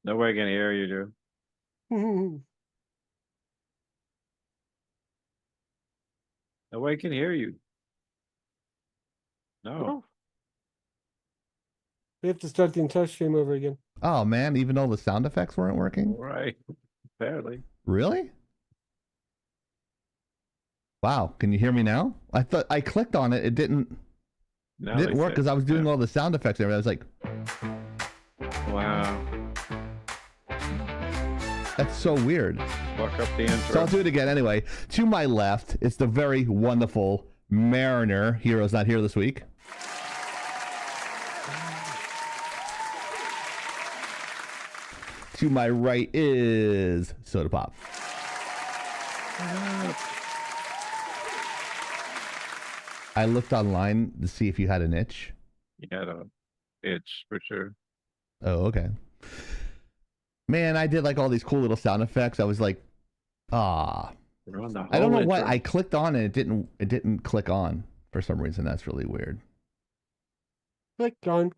Nobody can hear you, dude. Nobody can hear you. No. We have to start the entire stream over again. Oh man, even though the sound effects weren't working? Right. Apparently. Really? Wow, can you hear me now? I thought I clicked on it, it didn't work because I was doing all the sound effects and everything. I was like, wow. That's so weird. Fuck up the intro. So I'll do it again anyway. To my left, it's the very wonderful Mariner. Hero's not here this week. To my right is Soda Pop. I looked online to see if you had an itch. You had a itch for sure. Oh, okay. Man, I did like all these cool little sound effects. I was like, I don't know what I clicked on and it didn't click on for some reason. That's really weird. Click on.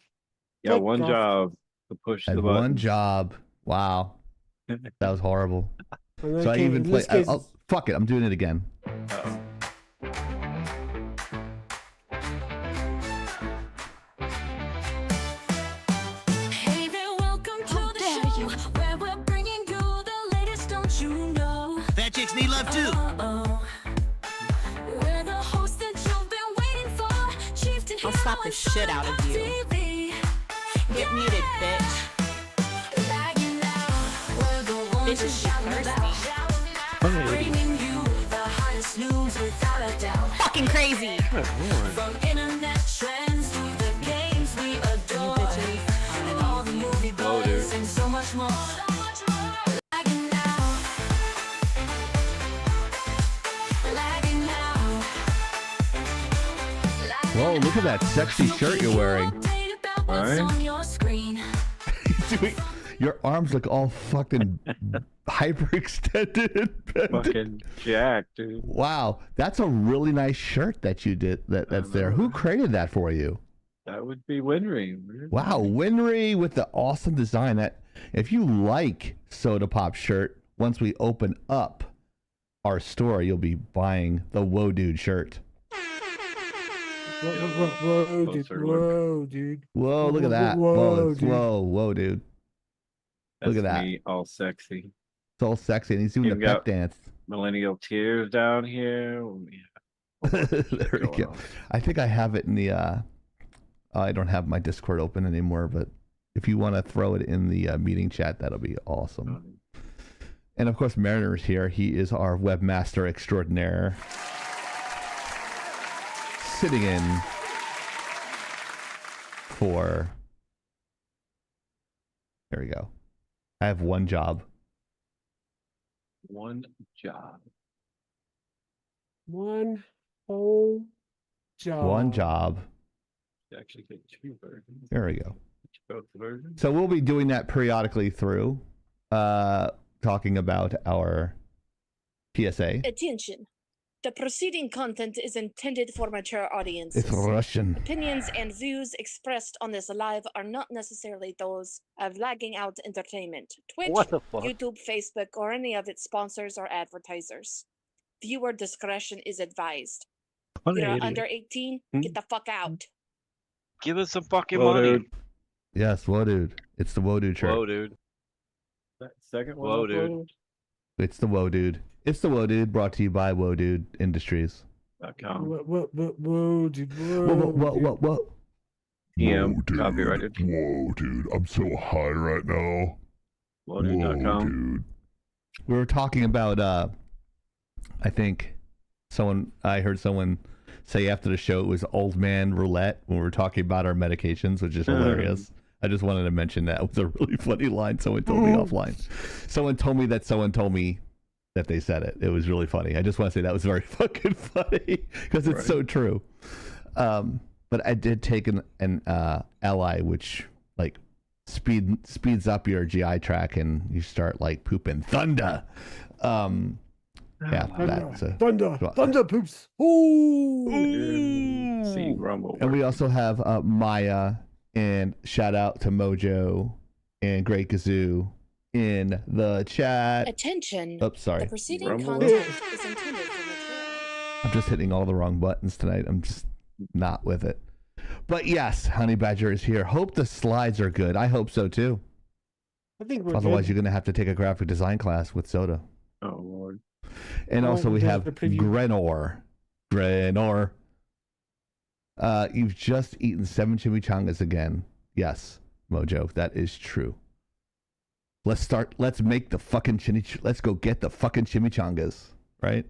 Yeah, one job to push the button. One job. Wow. That was horrible. So I even played. Fuck it. I'm doing it again. Uh-oh. Fat chicks need love too. I'll slap the shit out of you. Get muted, bitch. Bitch is thirsty. Fucking crazy. From internet trends to the games we adore. And all the movie boys and so much more. Whoa, look at that sexy shirt you're wearing. Right? Your arms look all fucking hyperextended. Fucking jacked, dude. Wow, that's a really nice shirt that you did. That's there. Who created that for you? That would be Winry. Wow, Winry with the awesome design. That if you like Soda Pop shirt, once we open up our store, you'll be buying the Whoa Dude shirt. Whoa, dude. Whoa, dude. Whoa, look at that. Whoa, dude. Whoa, dude. Look at that. Me all sexy. It's all sexy, and he's doing the pep dance. Millennial tears down here. There we go. I think I have it in the. I don't have my Discord open anymore, but if you want to throw it in the meeting chat, that'll be awesome. And of course, Mariner's here. He is our webmaster extraordinaire. Sitting in for. There we go. I have one job. One job. One whole job. One job. Actually get two versions. There we go. Both versions. So we'll be doing that periodically through, talking about our PSA. Attention. The preceding content is intended for mature audiences. It's Russian. Opinions and views expressed on this live are not necessarily those of Lagging Out Entertainment, Twitch, YouTube, Facebook, or any of its sponsors or advertisers. Viewer discretion is advised. If you're under 18, get the fuck out. Give us some fucking money. Dude. Yes, Whoa Dude. It's the Whoa Dude shirt. Whoa, dude. That second one. Whoa, dude. It's the Whoa Dude. It's the Whoa Dude, brought to you by Whoa Dude Industries. Whoa, dude. Whoa. Copyrighted. Whoa, dude. I'm so high right now. Whoadude.com. Whoa, dude. We were talking about, I think I heard someone say after the show it was old man roulette when we were talking about our medications, which is hilarious. I just wanted to mention that. It was a really funny line someone told me offline. Someone told me that they said it. It was really funny. I just want to say that was very fucking funny because it's so true. But I did take an Li, which like speeds up your GI tract and you start like pooping thunder. Yeah, that's thunder poops. Ooh. See, rumble. And we also have Maya, and shout out to Mojo and Great Kazoo in the chat. Attention. Oops, sorry. The preceding Rumble. content is intended for mature. I'm just hitting all the wrong buttons tonight. I'm just not with it. But yes, Honey Badger is here. Hope the slides are good. I hope so too. I think we're Otherwise, good. you're going to have to take a graphic design class with Soda. Oh Lord. And Oh, also we we have have the preview. Grenor. Grenor. You've just eaten 7 chimichangas again. Yes, Mojo, that is true. Let's make the fucking let's go get the fucking chimichangas, right?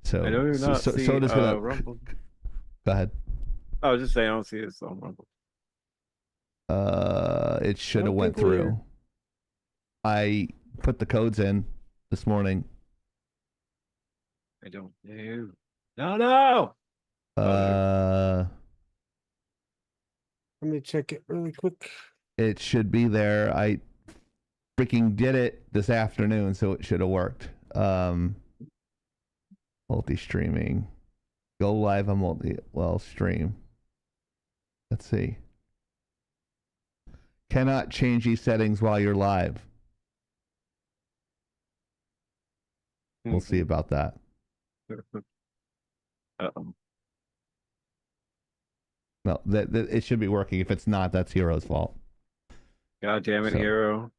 So I don't even not see Soda's gonna Rumble. go ahead. I was just saying I don't see this on Rumble. It should have don't went think we're- through. I put the codes in this morning. I don't know. No. Let me check it really quick. It should be there. I freaking did it this afternoon, so it should have worked. Multi-streaming. Go live on stream. Let's see. Cannot change these settings while you're live. We'll see about that. Uh-oh. No, that it should be working. If it's not, that's Hero's fault. God damn it, So- Hero.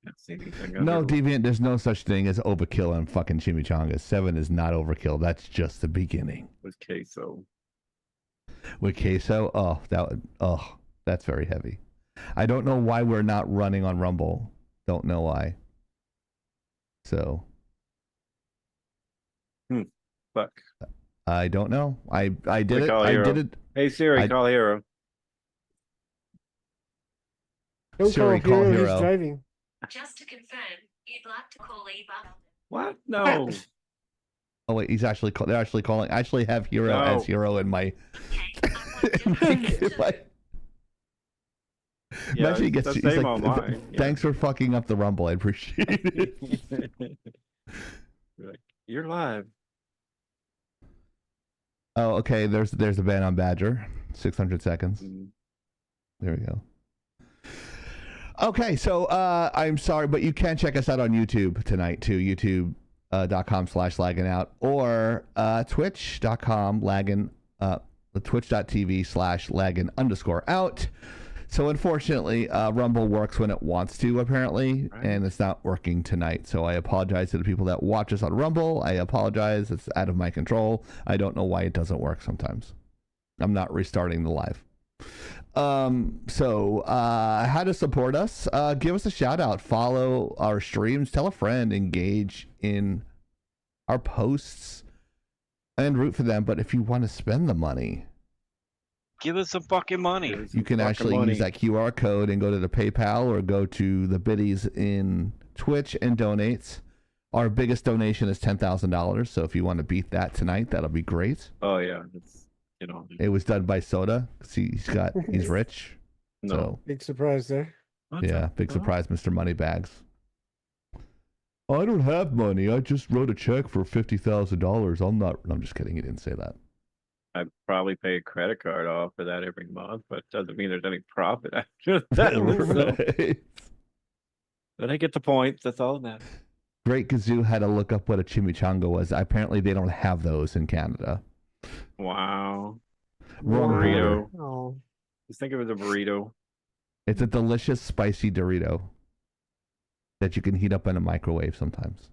Can't see anything No, under- Deviant, there's no such thing as overkill on fucking chimichangas. 7 is not overkill. That's just the beginning. with queso. With queso, that's very heavy. I don't know why we're not running on Rumble. Don't know why. So Fuck. I don't know. I did We it. call I Hero. did it. Hey Siri, call Hero. Don't Siri, call call Hero, Hero. he's driving. Just to confirm, you'd like to call Eva. What? No. Oh wait, he's actually they're actually calling. I actually have Hero No. as Hero in my. Okay, I want in to my- Yeah, Imagine he gets. it's He's the same like, on mine. Yeah. Thanks for fucking up the Rumble. I appreciate it. You're like, you're live. Oh, okay. There's a ban on Badger. 600 seconds. Mm. There we go. Okay, so I'm sorry, but you can check us out on YouTube tonight too. YouTube.com/lagginout or Twitch.com twitch.tv/laggin_out. So unfortunately, Rumble works when it wants to, apparently, Right. and it's not working tonight. So I apologize to the people that watch us on Rumble. I apologize. It's out of my control. I don't know why it doesn't work sometimes. I'm not restarting the live. So how to support us? Give us a shout out. Follow our streams. Tell a friend. Engage in our posts and root for them. But if you want to spend the money, Give us some fucking money. you can actually use that QR code and go to the PayPal or go to the biddies in Twitch and donate. Our biggest donation is $10,000. So if you want to beat that tonight, that'll be great. Oh yeah, it's It was done by Soda. See, he's rich. no. So Big surprise there. What yeah, the big fuck? surprise, Mr. Moneybags. I don't have money. I just wrote a check for $50,000. I'm just kidding. He didn't say that. I probably pay a credit card off for that every month, but doesn't mean there's any profit after that. So, Right. but I get the point. That's all that matters. Great Kazoo had to look up what a chimichanga was. Apparently, they don't have those in Canada. Wow. Wrong Burrito. border. Oh, Just think of it as a burrito. It's a delicious, spicy Dorito that you can heat up in a microwave sometimes.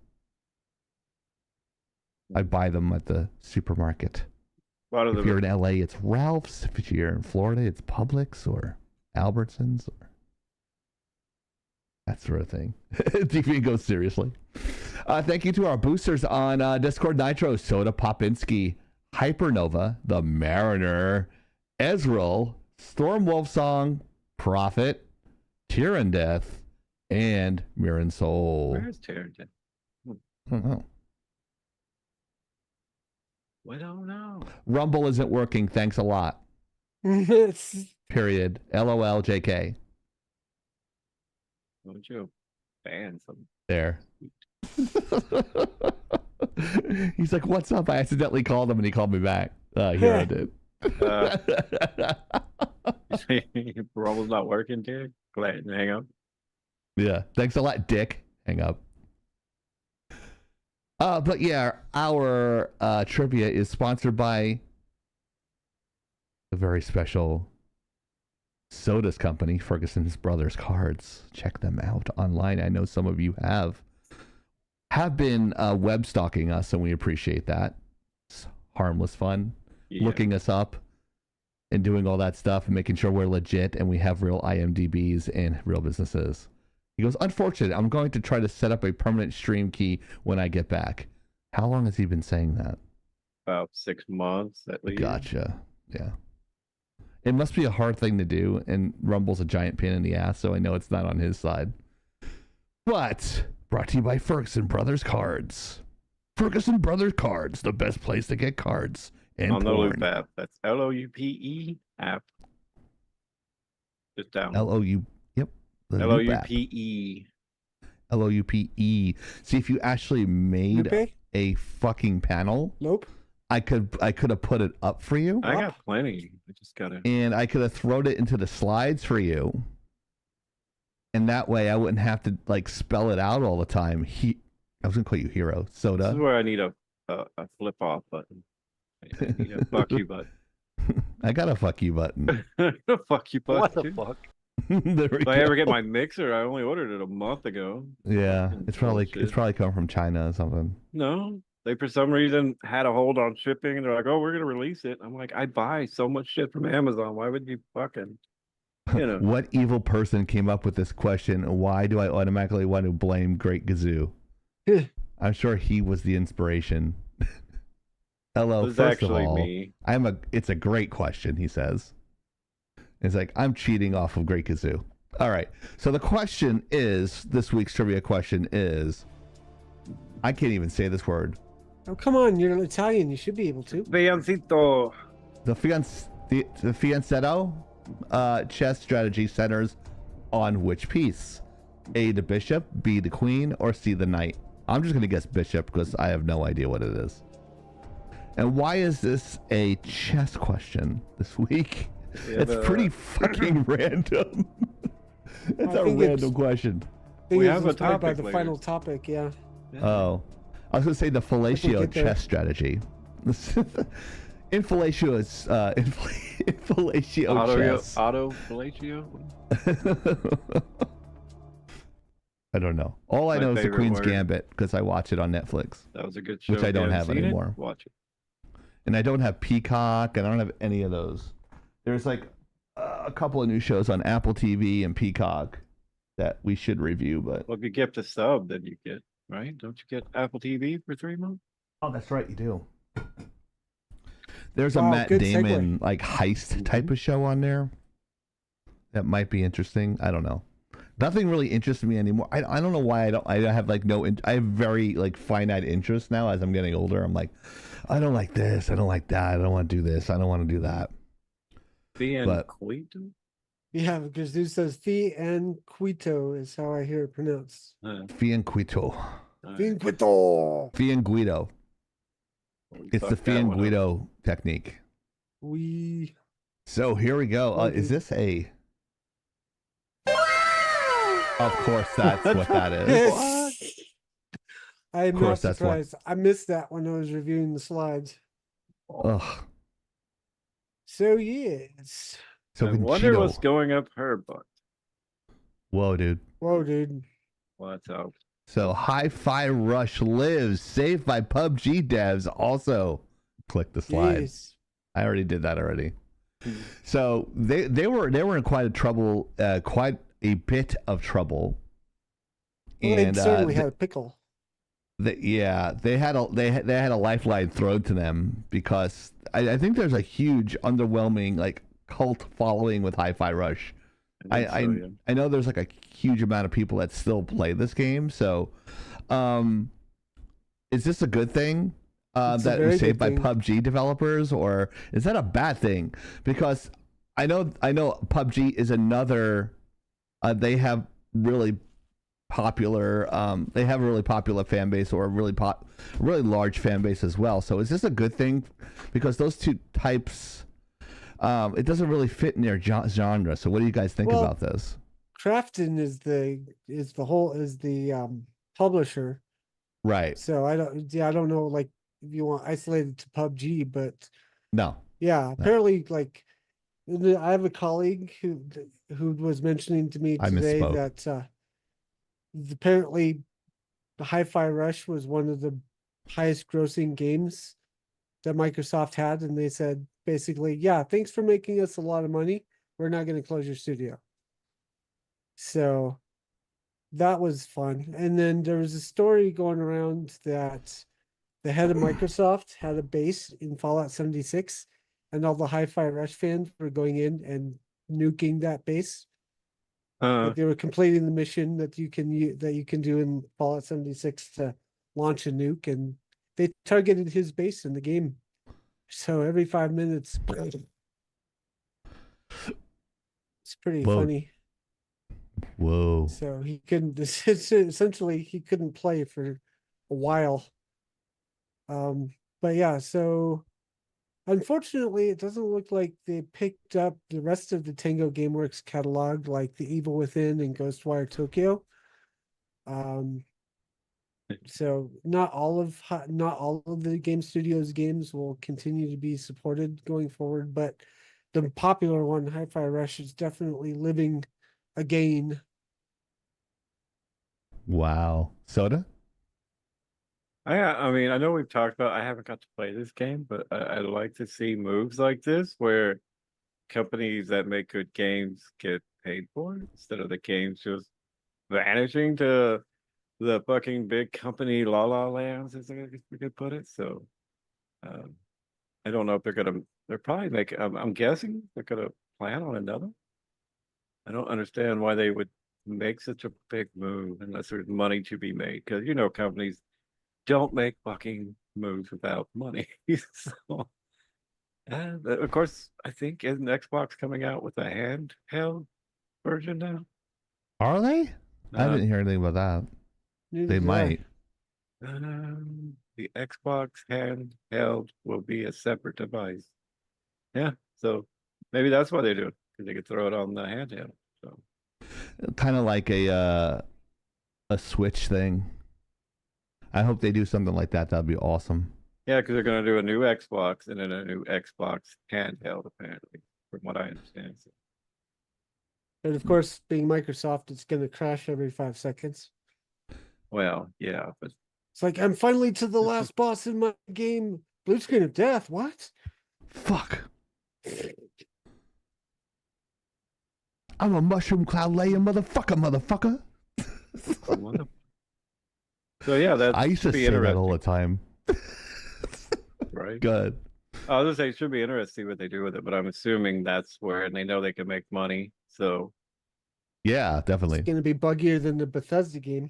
I buy them at the supermarket. A lot of If you're the in LA, it's Ralph's. If you're in Florida, it's Publix or Albertsons or that sort of thing. TV goes seriously. Thank you to our boosters on Discord: Nitro, Soda Popinski, Hypernova, The Mariner, Ezreal, Stormwolf Song, Prophet, Tyrann Death, and Mirren Soul. where's Tarrant? I don't know. I don't know. Rumble isn't working. Thanks a lot. it's Period. LOL. JK. Don't you ban some? There. He's like, "What's up?" I accidentally called him, and he called me back. Here I did. Just Rumble's not working, dude. Glad to hang up. Yeah. Thanks a lot, Dick. Hang up. But yeah, our trivia is sponsored by a very special Sodas company, Ferguson's Brothers Cards. Check them out online. I know some of you have been web stalking us, and we appreciate that. It's harmless fun. Yeah. Looking us up and doing all that stuff and making sure we're legit and we have real IMDb's and real businesses. He goes, unfortunate, I'm going to try to set up a permanent stream key when I get back. How long has he been saying that? About 6 months at least. Gotcha. Yeah. It must be a hard thing to do, and Rumble's a giant pain in the ass, so I know it's not on his side. But brought to you by Ferguson Brothers Cards. Ferguson Brothers Cards, the best place to get cards and On the porn. Loop app. That's LOUPE app. Just down. LOU. Yep. The Loop app. LOUPE. LOUPE. See, if you actually made Lupe? a fucking panel, Nope. I could have put it up for you, I got plenty. I just gotta. and I could have thrown it into the slides for you, and that way I wouldn't have to like spell it out all the time. I was gonna call you Hero This Soda. is where I need a flip off button. I need a fuck you button. I got a fuck you button. Fuck you button. What the dude. fuck? There we If go. I ever get my mixer, I only ordered it a month ago. Yeah, Fucking it's probably bullshit. come from China or something. No, they for some reason had a hold on shipping, and they're like, "Oh, we're gonna release it." I'm like, I buy so much shit from Amazon. Why would you fucking, you know? What evil person came up with this question? Why do I automatically want to blame Great Gazoo? I'm sure he was the inspiration. Hello, It was first of actually all, me. it's a great question, he says. It's like, I'm cheating off of Great Gazoo. All right. So the question is, this week's trivia question is, I can't even say this word. Oh, come on. You're Italian. You should be able to. Fiancito. The fianchetto chess strategy centers on which piece? A, the bishop, B, the queen, or C, the knight? I'm just going to guess bishop because I have no idea what it is. And why is this a chess question this week? Yeah, It's pretty fucking random. It's I a think random question. Thing We is, have a inspired by topic the later. final topic, yeah. Oh. I was going to say the fellatio get there. chess strategy. Infellatio is infellatio chess. Auto fellatio. I don't know. All I My know is the favorite Queen's word. Gambit because I watch it on Netflix. That was a good show. Which I If you don't haven't have seen it, anymore. watch it. And I don't have Peacock, and I don't have any of those. There's like a couple of new shows on Apple TV and Peacock that we should review, but Well, if you get the sub, then you get right. Don't you get Apple TV for 3 months? oh, that's right, you do. There's a Wow, Matt good Damon like heist type of show on there that might be interesting. I don't know. Nothing really interests me anymore. I don't know why I have like I have very like finite interest now as I'm getting older. I'm like, I don't like this. I don't like that. I don't want to do this. I don't want to do that. But- Quito? Yeah, because dude says Fi and Quito is how I hear it pronounced. Fianquito. Quito. Fianguido. It's the Fianguido technique. We. So here we go. Is this a... Of course, that's what that is. I am Of not course, that's what- surprised. I missed that when I was reviewing the slides. Ugh. So yes. So I wonder Conchito. what's going up her butt. Whoa, dude. Whoa, dude. What's up? So Hi-Fi Rush lives, saved by PUBG devs. Also, click the slide. Yes. I already did that already. So they were in quite a bit of trouble. Well, they certainly had a pickle. They had a lifeline thrown to them because I think there's a huge underwhelming like cult following with Hi-Fi Rush. I know there's like a huge amount of people that still play this game. So, is this a good thing It's a that very was saved by good thing. PUBG developers, or is that a bad thing? Because I know PUBG is another. They have really popular. They have a really popular fan base, or a really large fan base as well. So, is this a good thing? Because those two types It doesn't really fit in their genre. So what do you guys think Well, about this? Crafton is the publisher. Right. So I don't know like if you want isolated to PUBG, but No. yeah, No. apparently like I have a colleague who was mentioning to me I today misspoke. that apparently the Hi-Fi Rush was one of the highest grossing games that Microsoft had, and they said basically, yeah, thanks for making us a lot of money. We're not going to close your studio. So that was fun. And then there was a story going around that the head of Microsoft had a base in Fallout 76, and all the Hi-Fi Rush fans were going in and nuking that base. Like they were completing the mission that you can do in Fallout 76 to launch a nuke, and they targeted his base in the game. So every 5 minutes, it's pretty Whoa. funny. Whoa. So he couldn't essentially he couldn't play for a while. But yeah, so unfortunately, it doesn't look like they picked up the rest of the Tango Gameworks catalog, like The Evil Within and Ghostwire Tokyo. So not all of the game studios games will continue to be supported going forward, but the popular one, Hi-Fi Rush, is definitely living again. Wow. Soda? I mean, I know we've talked about. I haven't got to play this game, but I'd like to see moves like this where companies that make good games get paid for it instead of the games just vanishing to the fucking big company La La Lands, as we could put it. So, I don't know if they're probably making. I'm guessing they're gonna plan on another. I don't understand why they would make such a big move unless there's money to be made, because companies don't make fucking moves without money. So, and of course, I think isn't Xbox coming out with a handheld version now? Are they? I didn't hear anything about that. They might. The Xbox handheld will be a separate device. Yeah, so maybe that's why they do it, because they could throw it on the handheld. So Kind of like a Switch thing. I hope they do something like that. That'd be awesome. yeah, because they're going to do a new Xbox and then a new Xbox handheld, apparently, from what I understand. So, And of course, being Microsoft, it's going to crash every 5 seconds. well, yeah, but It's like, I'm finally to the last boss in my game. Blue screen of death. What? Fuck. I'm a mushroom cloud laying motherfucker. so yeah, that's I used to say that all the time. right? Good. I was gonna say it should be interesting what they do with it, but I'm assuming that's where, and they know they can make money. So Yeah, definitely. It's going to be buggier than the Bethesda game.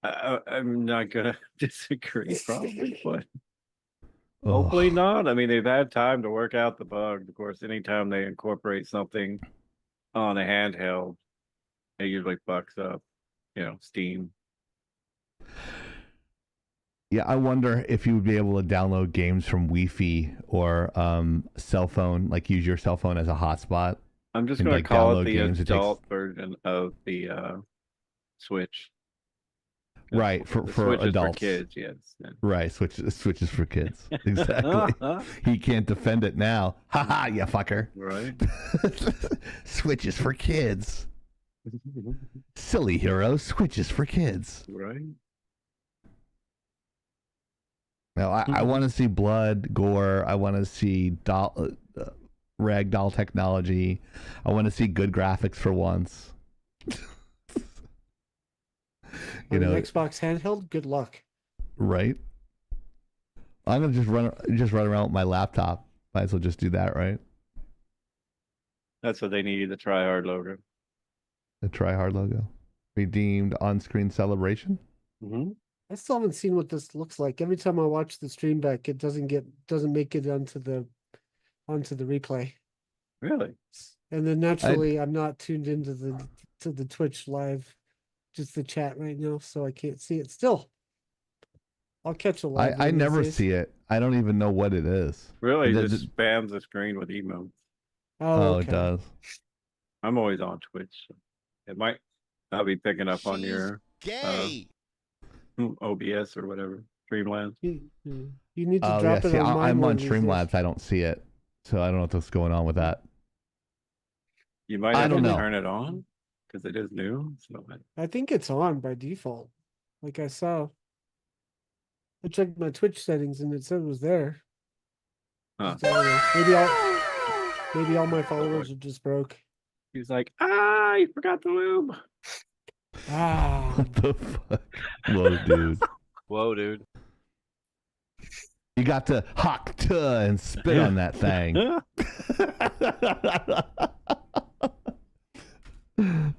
I'm not gonna disagree, probably, but hopefully not. I mean, they've had time to work out the bug. Of course, anytime they incorporate something on a handheld, it usually fucks up, Steam. Yeah, I wonder if you would be able to download games from Wi-Fi or cell phone, like use your cell phone as a hotspot. I'm just And, gonna like, call download it the games, it takes- adult version of the Switch. Right, The for Switch is adults. for kids, yes. Yeah. Right, Switch is for kids. Exactly. He can't defend it now. Haha, you fucker. Right. Switch is for kids. Silly hero, Switch is for kids. Right. Now, I want to see blood, gore. I want to see ragdoll technology. I want to see good graphics for once. On an Xbox handheld, good luck. Right? I'm gonna just run around with my laptop. Might as well just do that, right? That's what they need, the tryhard logo. The try hard logo. Redeemed on-screen celebration. Mm-hmm. I still haven't seen what this looks like. Every time I watch the stream back, it doesn't make it onto the replay. Really? And then naturally, I'm not tuned into the Twitch live, just the chat right now, so I can't see it still. I'll catch a live. I never see it. I don't even know what it is. Really, just spams the screen with emotes. Oh, it okay. does. I'm always on Twitch. So it might not be picking up on your Gay. OBS or whatever. Streamlabs. You need to Oh yeah, drop it see, on mine I'm one on of these days. Streamlabs. I don't see it, so I don't know what's going on with that. You might I have don't to know. turn it on because it is new. So I think it's on by default. Like I saw. I checked my Twitch settings and it said it was there. Huh. Just, I don't know. Maybe all my followers are just broke. he's like, you forgot the lube. Ah. What the fuck? Whoa, dude. Whoa, dude. You got to hock to and spit on that thing.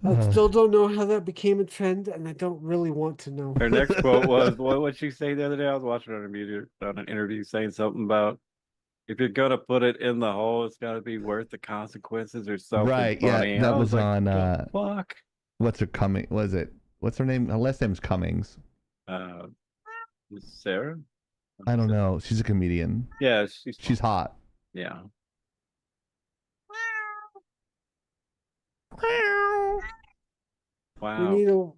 I still don't know how that became a trend, and I don't really want to know. Her next quote was, what would she say the other day? I was watching on an interview saying something about, if you're gonna put it in the hole, it's gotta be worth the consequences or something. Right, funny. yeah, that I was like, on "The fuck. what's her coming? Was it? What's her name? Her last name's Cummings. Sarah? I don't know. She's a comedian. Yeah, She's hot. yeah. We Wow. need a.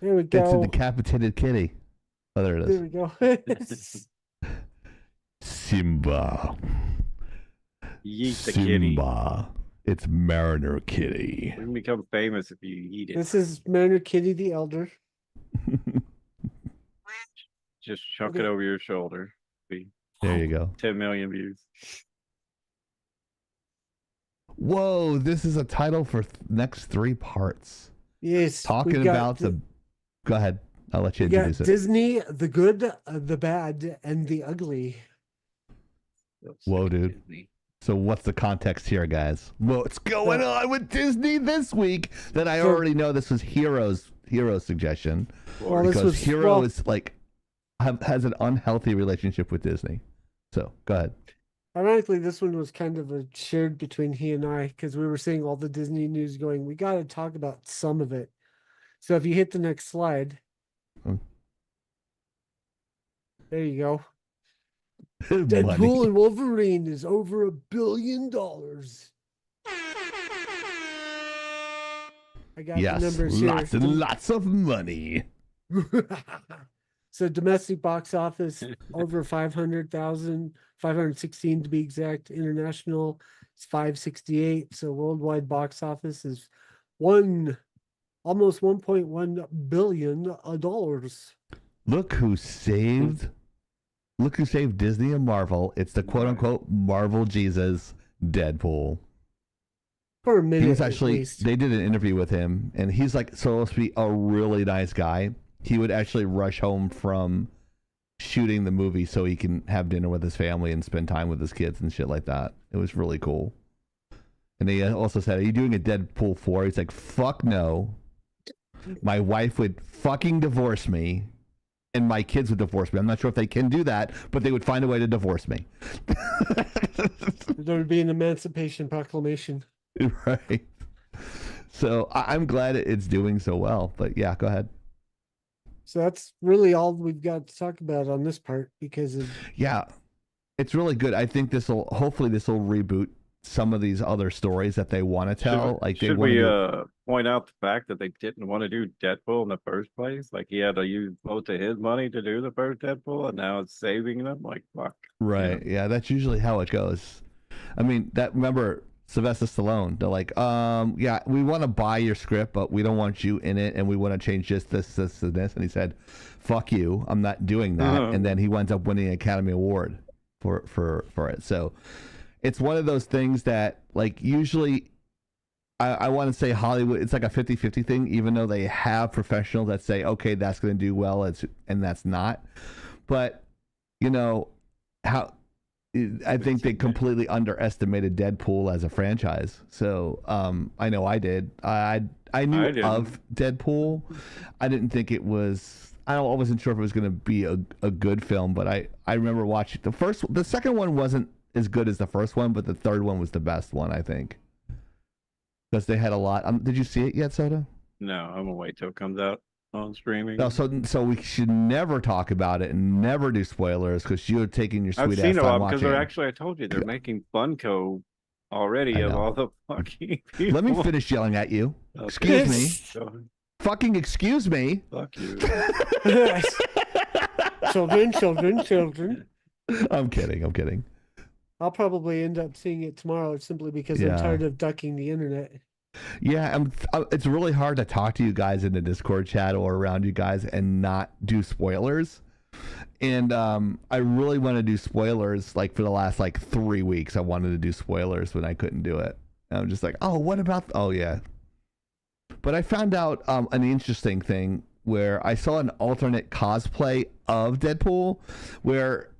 There we It's a go. decapitated kitty. Oh, there it There is. we go. Simba. Yeet the kitty. Simba. It's Mariner Kitty. You can become famous if you eat it. This is Mariner Kitty the Elder. Just chunk it over your shoulder. Be There you go. 10 million views. Whoa, this is a title for next 3 parts. Yes. Talking we've got about the. Go ahead. I'll let you we got introduce it. Disney, the good, the bad, and the ugly. Whoa, dude. So what's the context here, guys? What's going on with Disney this week that I already know this was Hero's suggestion. Well, this Because was Hero is like has an unhealthy relationship with Disney. So go ahead. Ironically, this one was kind of a shared between he and I because we were seeing all the Disney news going, we got to talk about some of it. So if you hit the next slide, there you go. Deadpool and Wolverine is over $1 billion. I got the numbers lots here. and lots of money. So domestic box office over 500,000, 516 to be exact. International is 568. So worldwide box office is almost $1.1 billion. Look who saved Disney and Marvel. It's the quote unquote Marvel Jesus, Deadpool. For a minute, He was at actually, least. they did an interview with him, and he's like supposed to be a really nice guy. He would actually rush home from shooting the movie so he can have dinner with his family and spend time with his kids and shit like that. It was really cool. And they also said, "Are you doing a Deadpool 4?" He's like, "Fuck no. My wife would fucking divorce me, and my kids would divorce me. I'm not sure if they can do that, but they would find a way to divorce me." There would be an Emancipation Proclamation. Right. So I'm glad it's doing so well. But yeah, go ahead. So that's really all we've got to talk about on this part because of Yeah, it's really good. I think hopefully this will reboot some of these other stories that they want to tell. Should we point out the fact that they didn't want to do Deadpool in the first place? Like he had to use most of his money to do the first Deadpool, and now it's saving them. Like fuck. Right. Yeah, that's usually how it goes. I mean, remember Sylvester Stallone? They're like, yeah, we want to buy your script, but we don't want you in it, and we want to change this, and this. And he said, "Fuck you, I'm not doing that." And then he winds up winning an Academy Award for it. So it's one of those things that, like, usually I want to say Hollywood, it's like a 50-50 thing, even though they have professionals that say, okay, that's going to do well, and that's not. But, you know, I think they completely underestimated Deadpool as a franchise. So I know I did. I knew of Deadpool. I didn't think it was. I wasn't sure if it was going to be a good film, but I remember watching the second one wasn't as good as the first one, but the third one was the best one, I think, because they had a lot. Did you see it yet, Soda? No, I'm gonna wait till it comes out. on streaming. No, so we should never talk about it and never do spoilers because you're taking your I've sweet seen ass a time lot because watching. they're actually, I told you, they're making Funko already I of know. all the fucking people. Let me finish yelling at you. Okay. Excuse me. Go- Fucking excuse me. Fuck you. Children. I'm kidding. I'll probably end up seeing it tomorrow simply because Yeah. I'm tired of ducking the internet. Yeah, it's really hard to talk to you guys in the Discord chat or around you guys and not do spoilers. And I really want to do spoilers. Like for the last 3 weeks, I wanted to do spoilers, but I couldn't do it. And I'm just like, oh, what about? Oh yeah. But I found out an interesting thing where I saw an alternate cosplay of Deadpool, where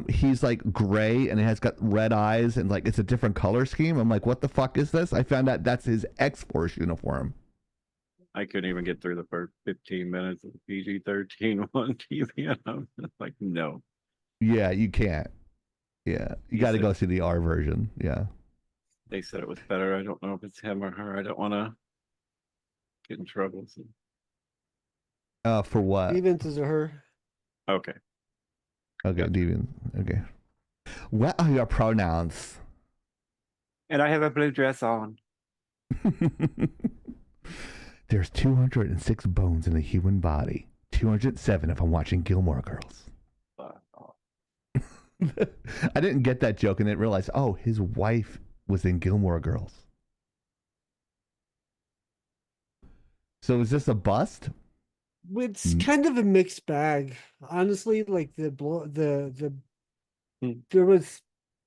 he's like gray and he has got red eyes and it's a different color scheme. I'm like, what the fuck is this? I found out that's his X-Force uniform. I couldn't even get through the first 15 minutes of the PG-13 on TV. And I'm just like, no. Yeah, you can't. Yeah, you got to go see the R version. Yeah. They said it was better. I don't know if it's him or her. I don't want to get in trouble. So. For what? Event is a her. Okay. Okay, Deviant. Okay. What are your pronouns? And I have a blue dress on. There's 206 bones in the human body. 207 if I'm watching Gilmore Girls. I didn't get that joke and then realize, oh, his wife was in Gilmore Girls. So is this a bust? It's kind of a mixed bag, honestly. There was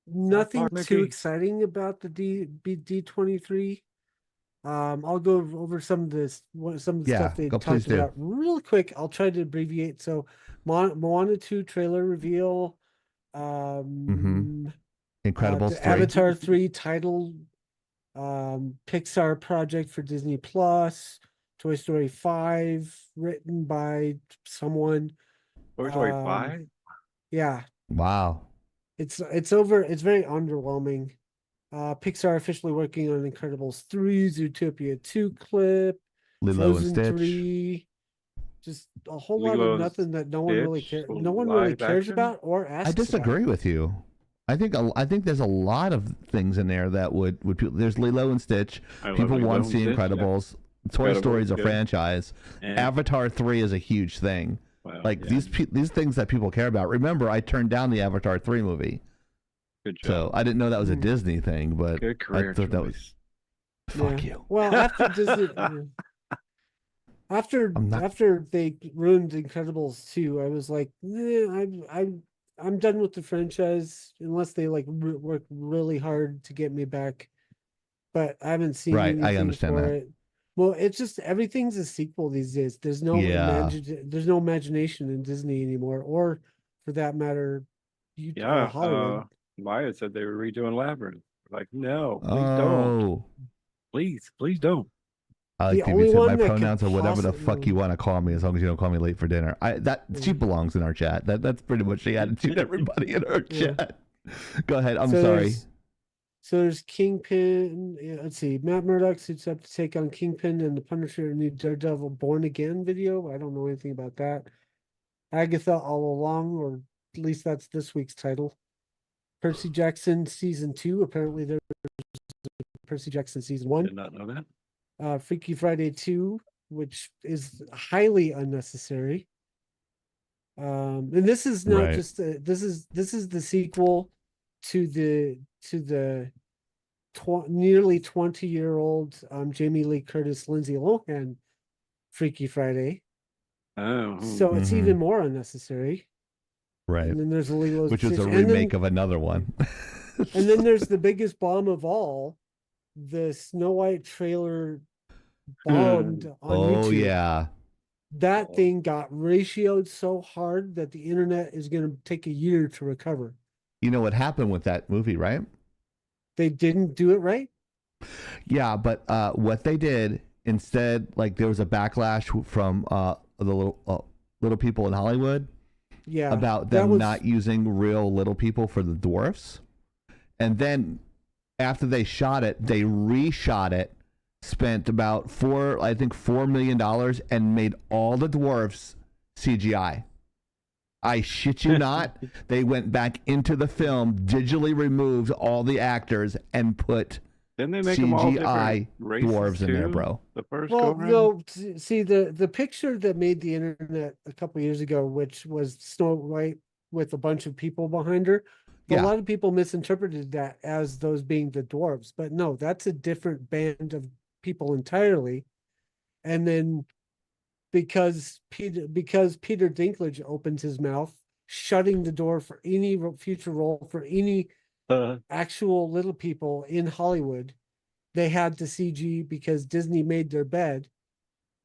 nothing too exciting about the D23. I'll go over some of the stuff they talked about real quick. I'll try to abbreviate. So, Moana 2 trailer reveal. Incredibles the 3. Avatar 3 title. Pixar project for Disney Plus. Toy Story 5 written by someone. Toy Story 5? Yeah. Wow. It's very underwhelming. Pixar officially working on Incredibles 3, Zootopia 2 clip, Lilo and Frozen Stitch. 3. Just a whole lot of nothing that no one really cares. No one really cares about or asks. I disagree with you. I think there's a lot of things in there that would there's Lilo and Stitch. People want to see Incredibles. Yeah. Toy Story is a franchise. And Avatar 3 is a huge thing. Wow, these things that people care about. Remember, I turned down the Avatar 3 movie. Good job. So I didn't know that was a Disney thing, but good career I thought choice. that was. Fuck you. Well, after Disney, after they ruined Incredibles 2, I was like, I'm done with the franchise unless they work really hard to get me back. But I haven't seen anything I understand for that. it. Well, it's just everything's a sequel these days. There's no there's no imagination in Disney anymore, or for that matter, Hollywood. Maya said they were redoing Labyrinth. Like, no, please don't. Please don't. I like people said my pronouns are whatever the fuck you want to call me, as long as you don't call me late for dinner. She belongs in our chat. That's pretty much the attitude everybody in our chat. Go ahead. I'm sorry. So there's Kingpin. Let's see. Matt Murdock suits up to take on Kingpin and the Punisher in the new Daredevil Born Again video. I don't know anything about that. Agatha All Along, or at least that's this week's title. Percy Jackson Season 2. Apparently there's Percy Jackson Season 1. Did not know that. Freaky Friday 2, which is highly unnecessary. And this is not just this is the sequel to the nearly 20-year-old Jamie Lee Curtis, Lindsay Lohan Freaky Friday. Oh, so it's even more unnecessary. Right. And then there's Lilo, which was a remake of another one. And then there's the biggest bomb of all, the Snow White trailer bombed on YouTube. Oh yeah. That thing got ratioed so hard that the internet is going to take a year to recover. You know what happened with that movie, right? They didn't do it right? Yeah, but what they did instead, there was a backlash from the little people in Hollywood. Yeah, about them not using real little people for the dwarfs. And then after they shot it, they reshot it spent about $4 million and made all the dwarfs CGI. I shit you not. They went back into the film, digitally removed all the actors, and put Didn't they make them all CGI different races dwarves in there, too? bro. The first Well, go around? no, see the picture that made the internet a couple years ago, which was Snow White with a bunch of people behind her. A lot of people misinterpreted that as those being the dwarves, but no, that's a different band of people entirely. And then because Peter Dinklage opens his mouth, shutting the door for any future role for any actual little people in Hollywood, they had to CG because Disney made their bed,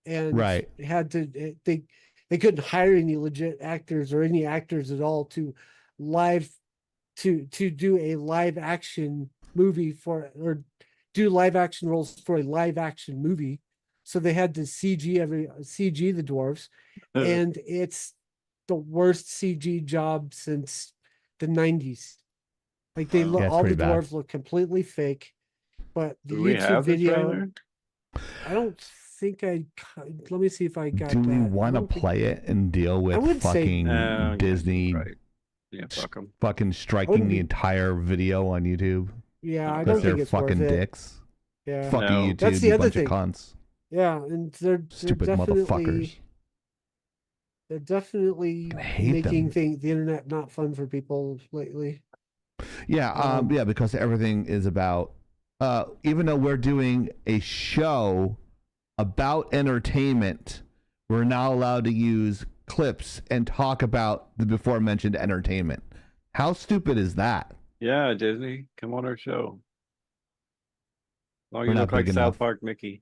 and had to they couldn't hire any legit actors or any actors at all to do a live action movie or do live action roles for a live action movie. So they had to CG the dwarves, and it's the worst CG job since the 90s. Like they look, all the dwarves look completely fake. But the YouTube video, I don't think let me see if I got that. Do we want to play it and deal with fucking Disney? Right. Yeah, fuck them. Fucking striking the entire video on YouTube. Yeah, I don't think it's fucking worth it. dicks. Yeah, fucking YouTube. That's the other bunch thing. Of cunts. Yeah, and they're Stupid definitely, motherfuckers. They're definitely making the internet not fun for people lately. Yeah, yeah, because everything is about. Even though we're doing a show about entertainment, we're not allowed to use clips and talk about the before mentioned entertainment. How stupid is that? Yeah, Disney, come on our show. Oh, you We're not look like big South enough. Park Mickey.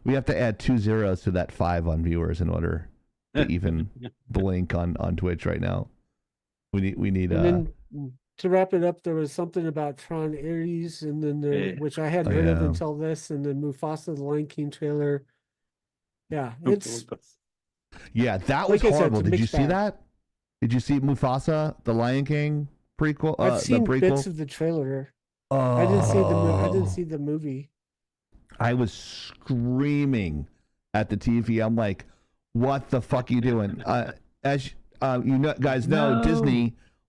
We have to add 2 zeros to that 5 on viewers in order to even blink on Twitch right now. We need. And then to wrap it up, there was something about Tron Ares, and then which I hadn't heard of until this, and then Mufasa the Lion King trailer. Yeah, it's that was like I said, horrible. it's a Did you mixed see bag. that? Did you see Mufasa the Lion King prequel? I've seen the prequel? bits of the trailer. I didn't see the movie. I was screaming at the TV. I'm like, "What the fuck are you doing?" As you know, guys know,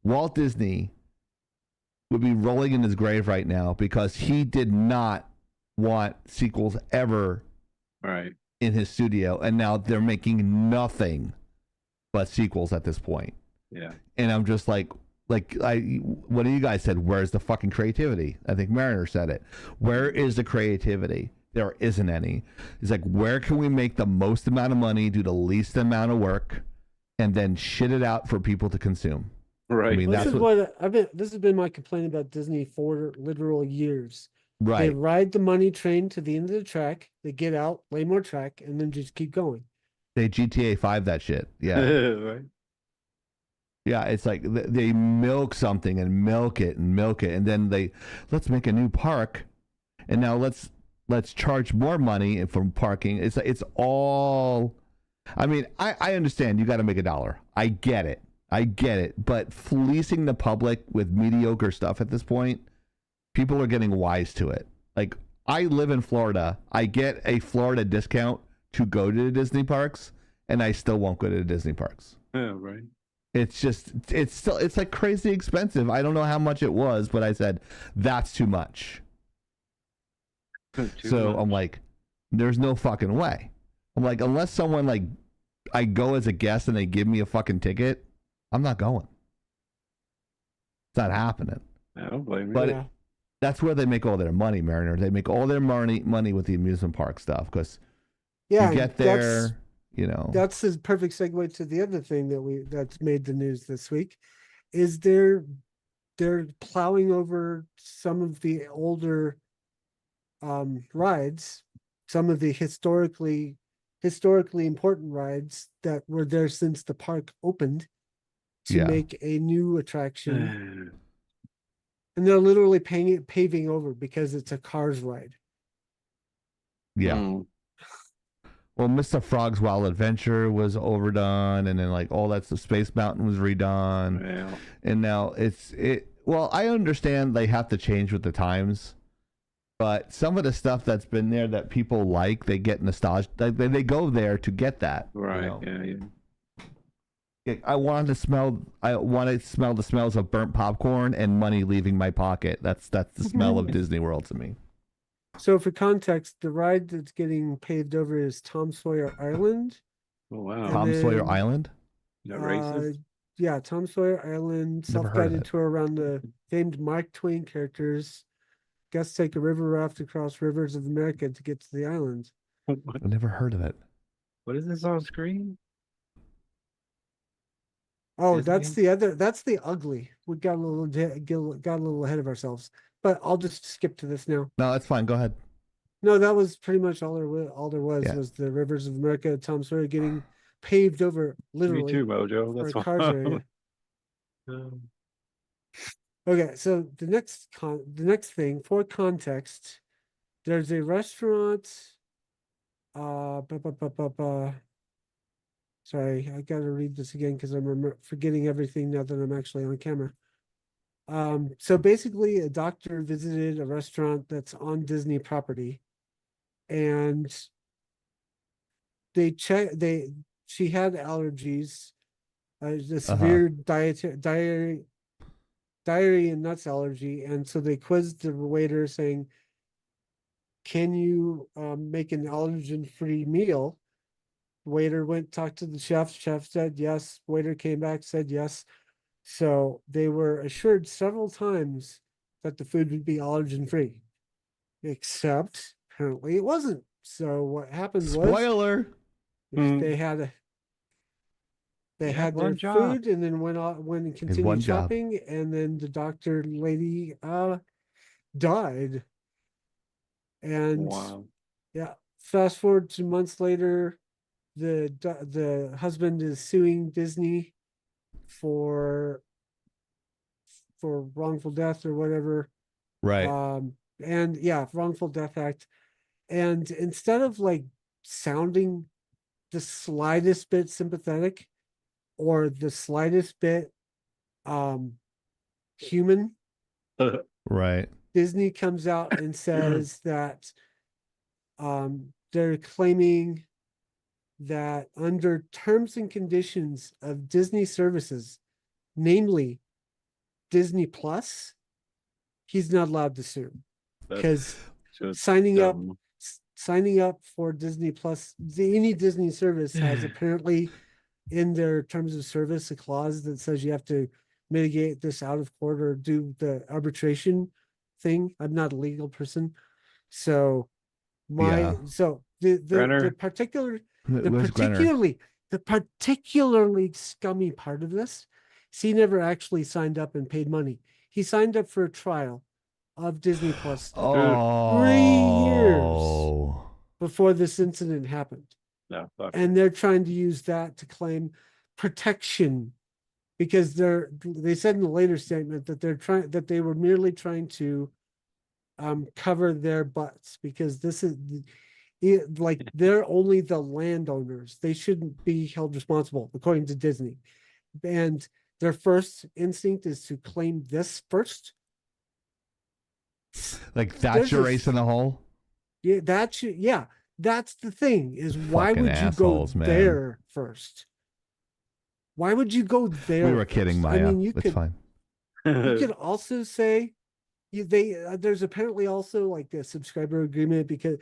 Walt Disney would be rolling in his grave right now because he did not want sequels ever in his studio, and now they're making nothing but sequels at this point. Yeah, and I'm just like one of you guys said, "Where's the fucking creativity?" I think Mariner said it. Where is the creativity? There isn't any. It's like, where can we make the most amount of money, do the least amount of work, and then shit it out for people to consume? Right. I mean, This has been my complaint about Disney for literal years. Right. They ride the money train to the end of the track, they get out, lay more track, and then just keep going. They GTA 5 that shit. Yeah. Right. Yeah, it's like they milk something and milk it, and then let's make a new park, and now let's charge more money from parking. It's all. I mean, I understand you got to make $1. I get it, but fleecing the public with mediocre stuff at this point, people are getting wise to it. Like, I live in Florida. I get a Florida discount to go to the Disney parks, and I still won't go to the Disney parks. Yeah, right. It's like crazy expensive. I don't know how much it was, but I said, that's too much. I'm like, there's no fucking way. I'm like, unless someone like, I go as a guest and they give me a fucking ticket, I'm not going. It's not happening. I don't blame you. But that's where they make all their money, Mariner. They make all their money with the amusement park stuff, because you get there, That's the perfect segue to the other thing that's made the news this week, is they're plowing over some of the older rides, some of the historically important rides that were there since the park opened, to make a new attraction. And they're literally paving over because it's a Cars ride. Yeah. Well, Mr. Frog's Wild Adventure was overdone, and then like all that's the Space Mountain was redone. Yeah. And now well, I understand they have to change with the times, But some of the stuff that's been there that people like, they get nostalgia. They go there to get that. Right. You know? Yeah. I want to smell the smells of burnt popcorn and money leaving my pocket. That's the smell of Disney World to me. So for context, the ride that's getting paved over is Tom Sawyer Island. Oh wow. And Tom Sawyer then, Island? That racist? Yeah, Tom Sawyer Island, Never heard of self-guided it. tour around the famed Mark Twain characters. Guests take a river raft across rivers of America to get to the island. I've never heard of it. What is this on screen? Oh, Disney? that's the ugly. We got a little ahead of ourselves. But I'll just skip to this now. No, that's fine. Go ahead. No, that was pretty much all there was Yeah. was the rivers of America, Tom Sawyer getting paved over literally Me too, Mojo. for That's a cars area. Okay, so the next thing for context, there's a restaurant. Sorry, I gotta read this again because I'm forgetting everything now that I'm actually on camera. So basically, a doctor visited a restaurant that's on Disney property, and she had allergies, a severe diarrhea and nuts allergy, and so they quizzed the waiter saying, "Can you make an allergen-free meal?" Waiter went talked to the chef. Chef said yes. Waiter came back, said yes. So they were assured several times that the food would be allergen-free, except apparently it wasn't. So what happened was Spoiler. they had their one job. food and then went and one continued job. shopping, and then the doctor lady died. And Wow. yeah, fast forward to months later, the husband is suing Disney for wrongful death or whatever. Right. And yeah, wrongful death act. And instead of like sounding the slightest bit sympathetic or the slightest bit human, Right. Disney comes out and says that they're claiming that under terms and conditions of Disney services, namely Disney Plus, he's not allowed to sue because Just signing dumb. up for Disney Plus, any Disney service has apparently in their terms of service a clause that says you have to mitigate this out of court or do the arbitration thing. I'm not a legal person, so Yeah. the Brenner. Where's Grenner? the particularly scummy part of this is he never actually signed up and paid money. He signed up for a trial of Disney Plus Oh. 3 years before this incident happened. No, fuck And they're trying to use that to claim protection because they said in the later statement that they were merely trying to cover their butts because this is like they're only the landowners. They shouldn't be held responsible according to Disney. And their first instinct is to claim this first. Like Thatcher race in the hole? Yeah, that's the thing is why Fucking would assholes, you go man. there first? Why would you go there? We were kidding, first? Maya. I mean, you it's fine. you could also say there's apparently also like a subscriber agreement because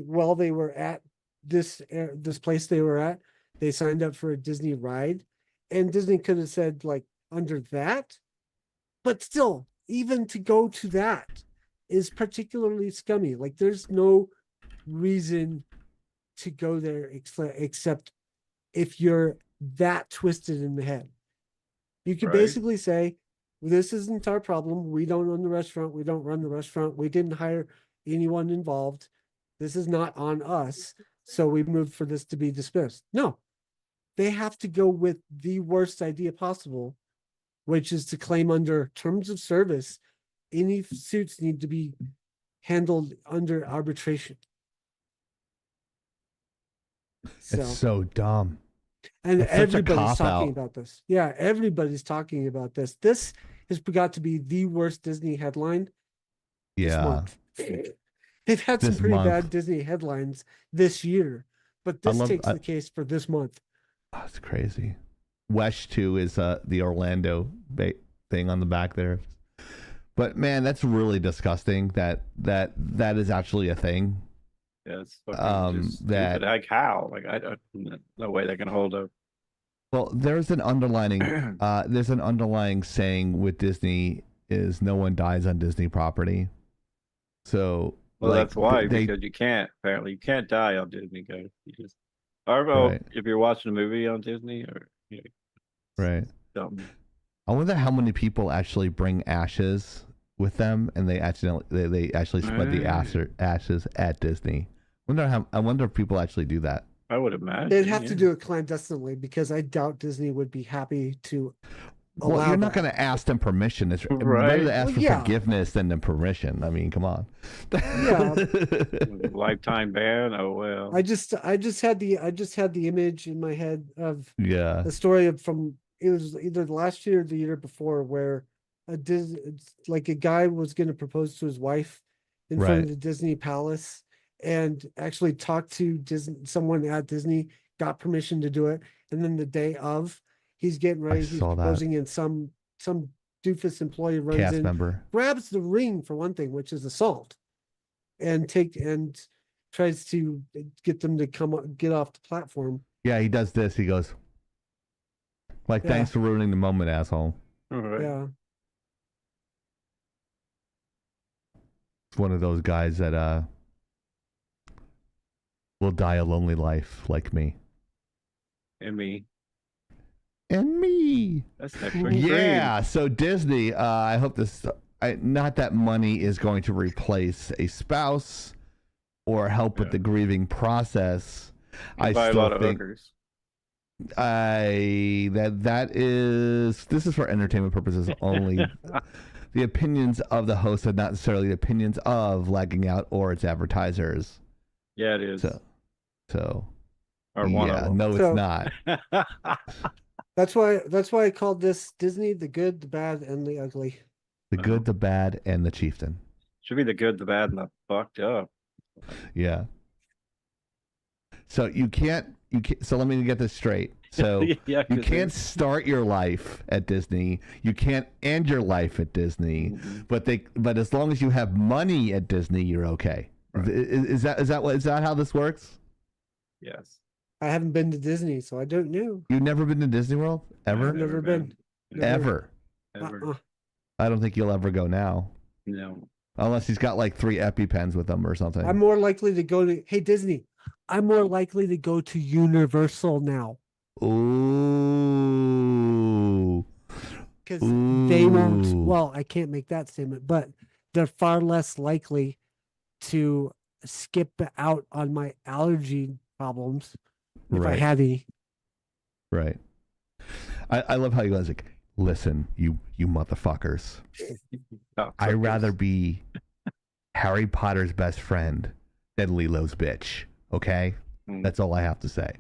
while they were at this place they were at, they signed up for a Disney ride, and Disney could have said like under that, but still, even to go to that is particularly scummy. Like there's no reason to go there except if you're that twisted in the head. You could Right. basically say, this isn't our problem. We don't own the restaurant. We don't run the restaurant. We didn't hire anyone involved. This is not on us. So we moved for this to be dismissed. No, they have to go with the worst idea possible, which is to claim under terms of service, any suits need to be handled under arbitration. It's so dumb. And It's such a everybody's talking cop-out. about this. Yeah, everybody's talking about this. This has got to be the worst Disney headline this Yeah. month. They've had some This pretty month. bad Disney headlines this year, but this takes the case for this month. That's crazy. Wesh 2 is the Orlando thing on the back there. But man, that's really disgusting that is actually a thing. Yeah, it's fucking just stupid. Like how? Like I don't, no way they can hold up. Well, there's an underlining saying with Disney is no one dies on Disney property. So well, that's why because you can't die on Disney, guys. You just if you're watching a movie on Disney or right. Something. I wonder how many people actually bring ashes with them, and they actually spread the ashes at Disney. I wonder if people actually do that. I would imagine they'd have to do it clandestinely because I doubt Disney would be happy to. Well, you're not going to ask them permission. It's better to ask for forgiveness than the permission. I mean, come on. Yeah. Lifetime ban. Oh well. I just had the image in my head of the story from it was either last year or the year before where a guy was going to propose to his wife in front of the Disney Palace and actually talked to someone at Disney, got permission to do it, and then the day of. He's getting ready. He's proposing, and some doofus employee runs in, grabs the ring for one thing, which is assault, and tries to get them to get off the platform. Yeah, he does this. He goes, thanks for ruining the moment, asshole. Right. Yeah. It's one of those guys that will die a lonely life like me. And me. That's yeah. So Disney, I hope not that money is going to replace a spouse or help with the grieving process. I buy a lot of hookers. This is for entertainment purposes only. The opinions of the host are not necessarily the opinions of Lagging Out or its advertisers. Yeah, it is. So or one of them. No, it's not. That's why I called this Disney: The Good, the Bad, and the Ugly. The Good, the Bad, and the Chieftain. Should be the good, the bad, and the fucked up. Yeah. So you can't. So let me get this straight. So you can't start your life at Disney. You can't end your life at Disney. Mm-hmm. But as long as you have money at Disney, you're okay. Right. Is that how this works? Yes. I haven't been to Disney, so I don't know. You've never been to Disney World? Ever? I've never been. Ever? I don't think you'll ever go now. No. Unless he's got 3 EpiPens with him or something. I'm more likely to go to... Hey, Disney. I'm more likely to go to Universal now. Ooh. Because they won't... Well, I can't make that statement, but they're far less likely to skip out on my allergy problems. If I had any. Right. I love how you guys listen, you motherfuckers. I'd rather be Harry Potter's best friend than Lilo's bitch. Okay? That's all I have to say.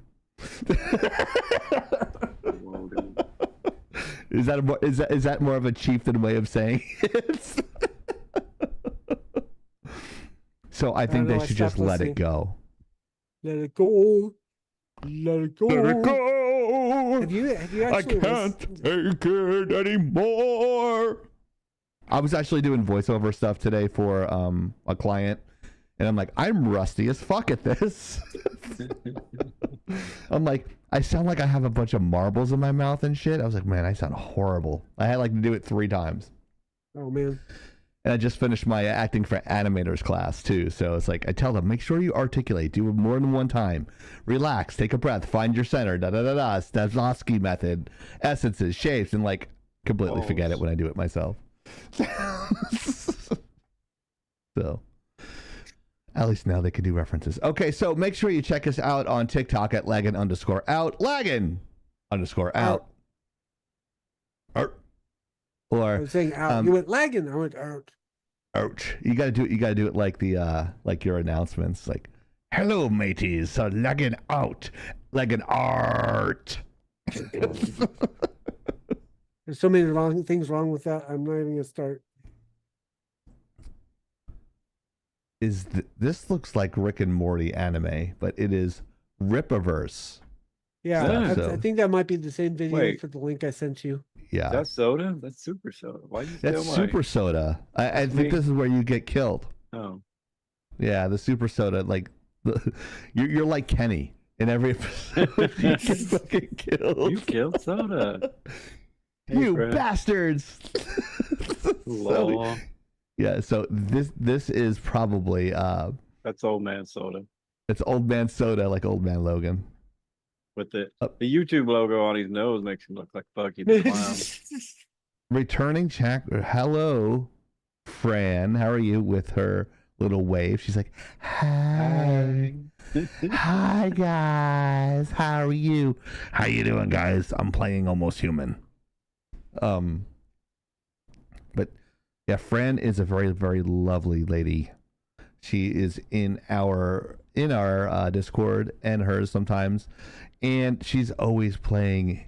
Is that more of a chieftain way of saying it? So I think they should just let it go. Let it go. Let it go. Let it go. Have you actually I can't take it anymore. I was actually doing voiceover stuff today for a client, and I'm like, I'm rusty as fuck at this. I'm like, I sound like I have a bunch of marbles in my mouth and shit. I was like, man, I sound horrible. I had to do it 3 times. Oh man. And I just finished my acting for animators class too. So it's like, I tell them, make sure you articulate, do it more than one time. Relax, take a breath, find your center, Stanislavski method, essences, shapes, and completely forget it when I do it myself. So at least now they can do references. Okay, so make sure you check us out on TikTok at Laggin_out. Laggin_out. Or I was saying out. You went lagging. I went out. Ouch. You gotta do it like the your announcements. Hello mateys, lagging out. Lagging art. There's so many things wrong with that. I'm not even gonna start. this looks like Rick and Morty anime, but it is Rippaverse. Yeah, So- I think that might be the same video Wait. for the link I sent you. Yeah, That's soda? That's super soda. Why you steal that's mine? super soda. I think this is where you get killed. Oh. Yeah, the super soda, like you're like Kenny in every episode. You get fucking killed. You killed soda. You Fred. bastards. Lol. Yeah, so this is probably That's old man soda. it's old man soda, like old man Logan. With the Oh. the YouTube logo on his nose makes him look like Bucky the Clown. Returning chat. Hello, Fran. How are you? With her little wave, she's like, "Hi, hi guys. How are you? How you doing, guys? I'm playing Almost Human." But yeah, Fran is a very, very lovely lady. She is in our Discord and hers sometimes, and she's always playing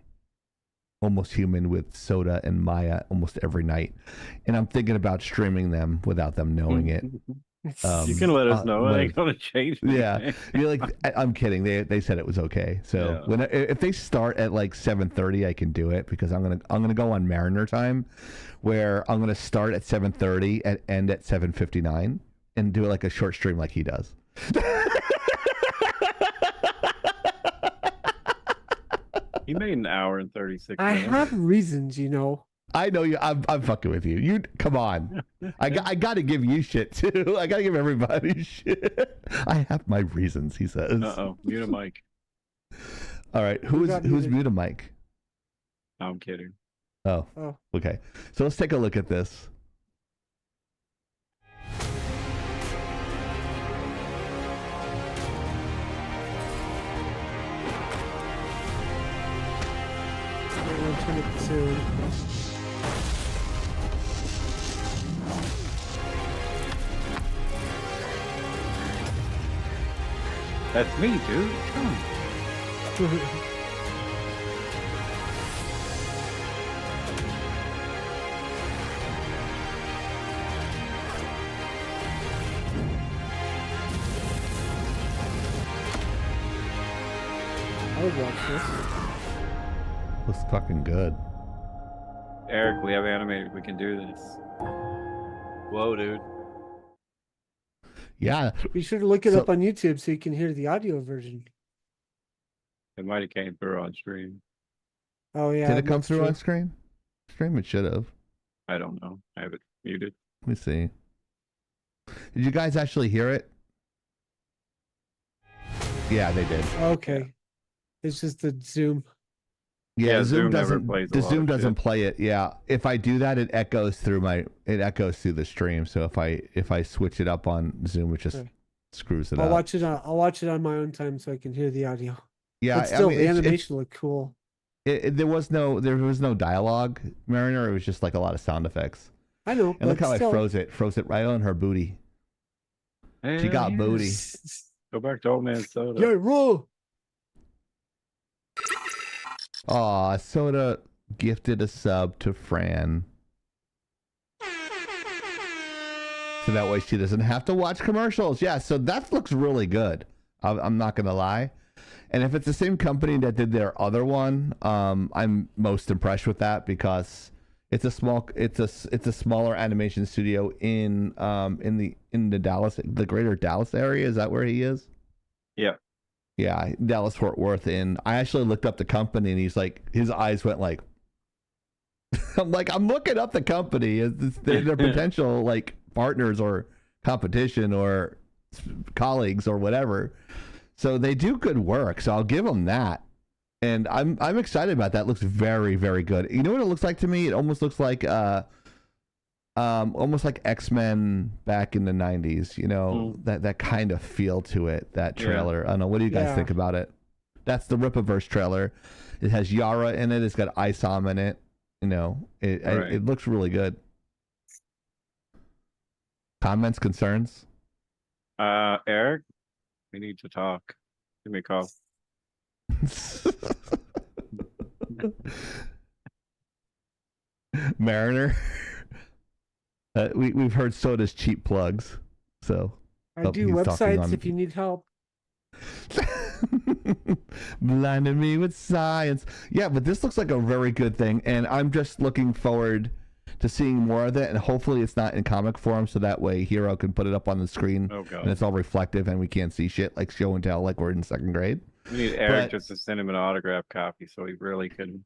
Almost Human with Soda and Maya almost every night. And I'm thinking about streaming them without them knowing it. You can let us know. It but- ain't gonna change. Yeah, anything. you're like, I'm kidding. They said it was okay. So Yeah. if they start at like 7:30, I can do it because I'm gonna go on Mariner time, where I'm gonna start at 7:30 and end at 7:59 and do like a short stream like he does. He made an hour and 36 I minutes. have reasons, you know. I know you. I'm fucking with you. You come on. I got to give you shit too. I got to give everybody shit. I have my reasons. He says. Uh-oh. Mute a mic. All right. Who Who's got who's muted? Mutamike? No, I'm kidding. Oh. Oh. Okay. So let's take a look at this. I'm gonna turn it soon. That's me, dude. Come on. I would watch this. Looks fucking good. Eric, we have animated. We can do this. Whoa, dude. Yeah. Be sure to look it So- up on YouTube so you can hear the audio version. It might have came through on stream. Oh yeah. Did it come that's through true. on screen? Stream it should have. I don't know. I have it muted. Let me see. Did you guys actually hear it? Yeah, they did. Okay. It's just the Zoom. Yeah, Yeah, Zoom Zoom never doesn't. plays a The lot Zoom of doesn't shit. play it. Yeah, if I do that, it echoes through the stream. So if I switch it up on Zoom, it just Okay. screws it I'll up. watch it on my own time so I can hear the audio. Yeah, But still, I mean, the it's- animation looked cool. there was no dialogue, Mariner. It was just like a lot of sound effects. I know. And look but how still. I froze it right on her booty. She Hell got yeah. booty. Go back to old man soda. Yo, raw. Aw, Soda gifted a sub to Fran. So that way she doesn't have to watch commercials. Yeah, so that looks really good. I'm not going to lie. And if it's the same company that did their other one, I'm most impressed with that because it's a smaller animation studio in the Dallas, the greater Dallas area. Is that where he is? Yeah. Yeah, Dallas Fort Worth. And I actually looked up the company, and he's like, his eyes went like, I'm like, I'm looking up the company. They're potential like partners or competition or colleagues or whatever. So they do good work. So I'll give them that. And I'm excited about that. It looks very, very good. You know what it looks like to me? It almost looks like X-Men back in the 90s, you know, that kind of feel to it, that Yeah. trailer. I don't know. What do you guys Yeah. think about it? That's the Rippaverse trailer. It has Yara in it. It's got Isom in it. You know, Right. it looks really good. Comments, concerns? Eric, we need to talk. Give me a call. Mariner. We've heard Soda's cheap plugs, so I Oh, do he's talking websites on- if you need help. Blinded me with science. Yeah, but this looks like a very good thing, and I'm just looking forward to seeing more of it, and hopefully it's not in comic form, so that way Hero can put it up on the screen Oh god. and it's all reflective and we can't see shit like show and tell like we're in second grade. We need Eric But- just to send him an autograph copy so he really can,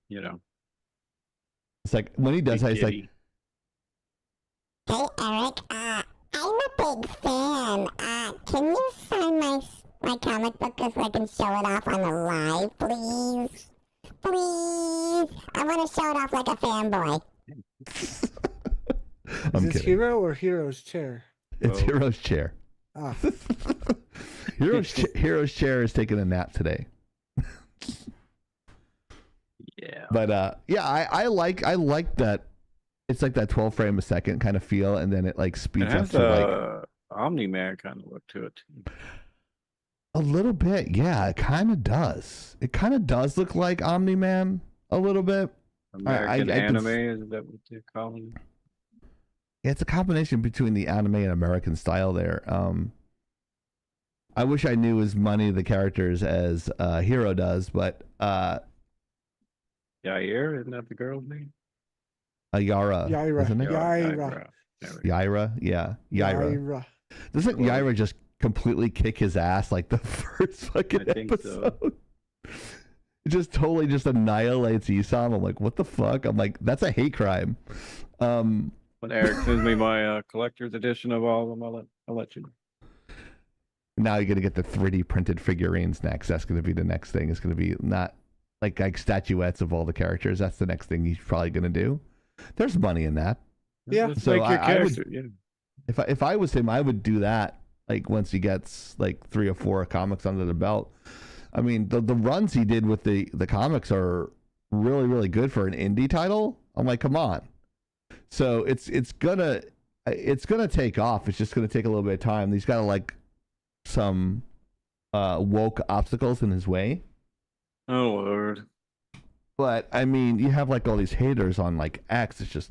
It's like when he does that, he's like, giddy. Hey Eric, I'm a big fan. Can you sign my comic book so I can show it off on the live, please? Please, I want to show it off like a fanboy. I'm Is this kidding. Hero or Hero's chair? It's Oh. Hero's chair. Ah, Hero's chair is taking a nap today. Yeah. But yeah, I like that. It's like that 12 frame a second kind of feel, and then it like It speeds up has to like a Omni-Man kind of look to it. Too. a little bit. Yeah, it kind of does. It kind of does look like Omni-Man a little bit. American I can anime, s- is that what they're calling it? Yeah, it's a combination between the anime and American style there. I wish I knew as many of the characters as Hero does, but Yair, isn't that the girl's name? Yara, Yaira. isn't it? Yaira. There we go. Yaira, yeah, Yaira. Yaira. Doesn't Well- Yaira just completely kick his ass like the first fucking I think so. episode? It just totally just annihilates Esau. I'm like, what the fuck? I'm like, that's a hate crime. When Eric sends me my collector's edition of all of them, I'll let you know. Now you're gonna get the 3D printed figurines next. That's gonna be the next thing. It's gonna be not like statuettes of all the characters. That's the next thing he's probably gonna do. There's money in that. Yeah. Just So make your I would- character. Yeah. If I was him, I would do that. Like once he gets like 3 or 4 comics under the belt. I mean, the runs he did with the comics are really, really good for an indie title. I'm like, come on. So it's gonna take off. It's just gonna take a little bit of time. He's got like some woke obstacles in his way. Oh Lord. But I mean, you have like all these haters on like X. It's just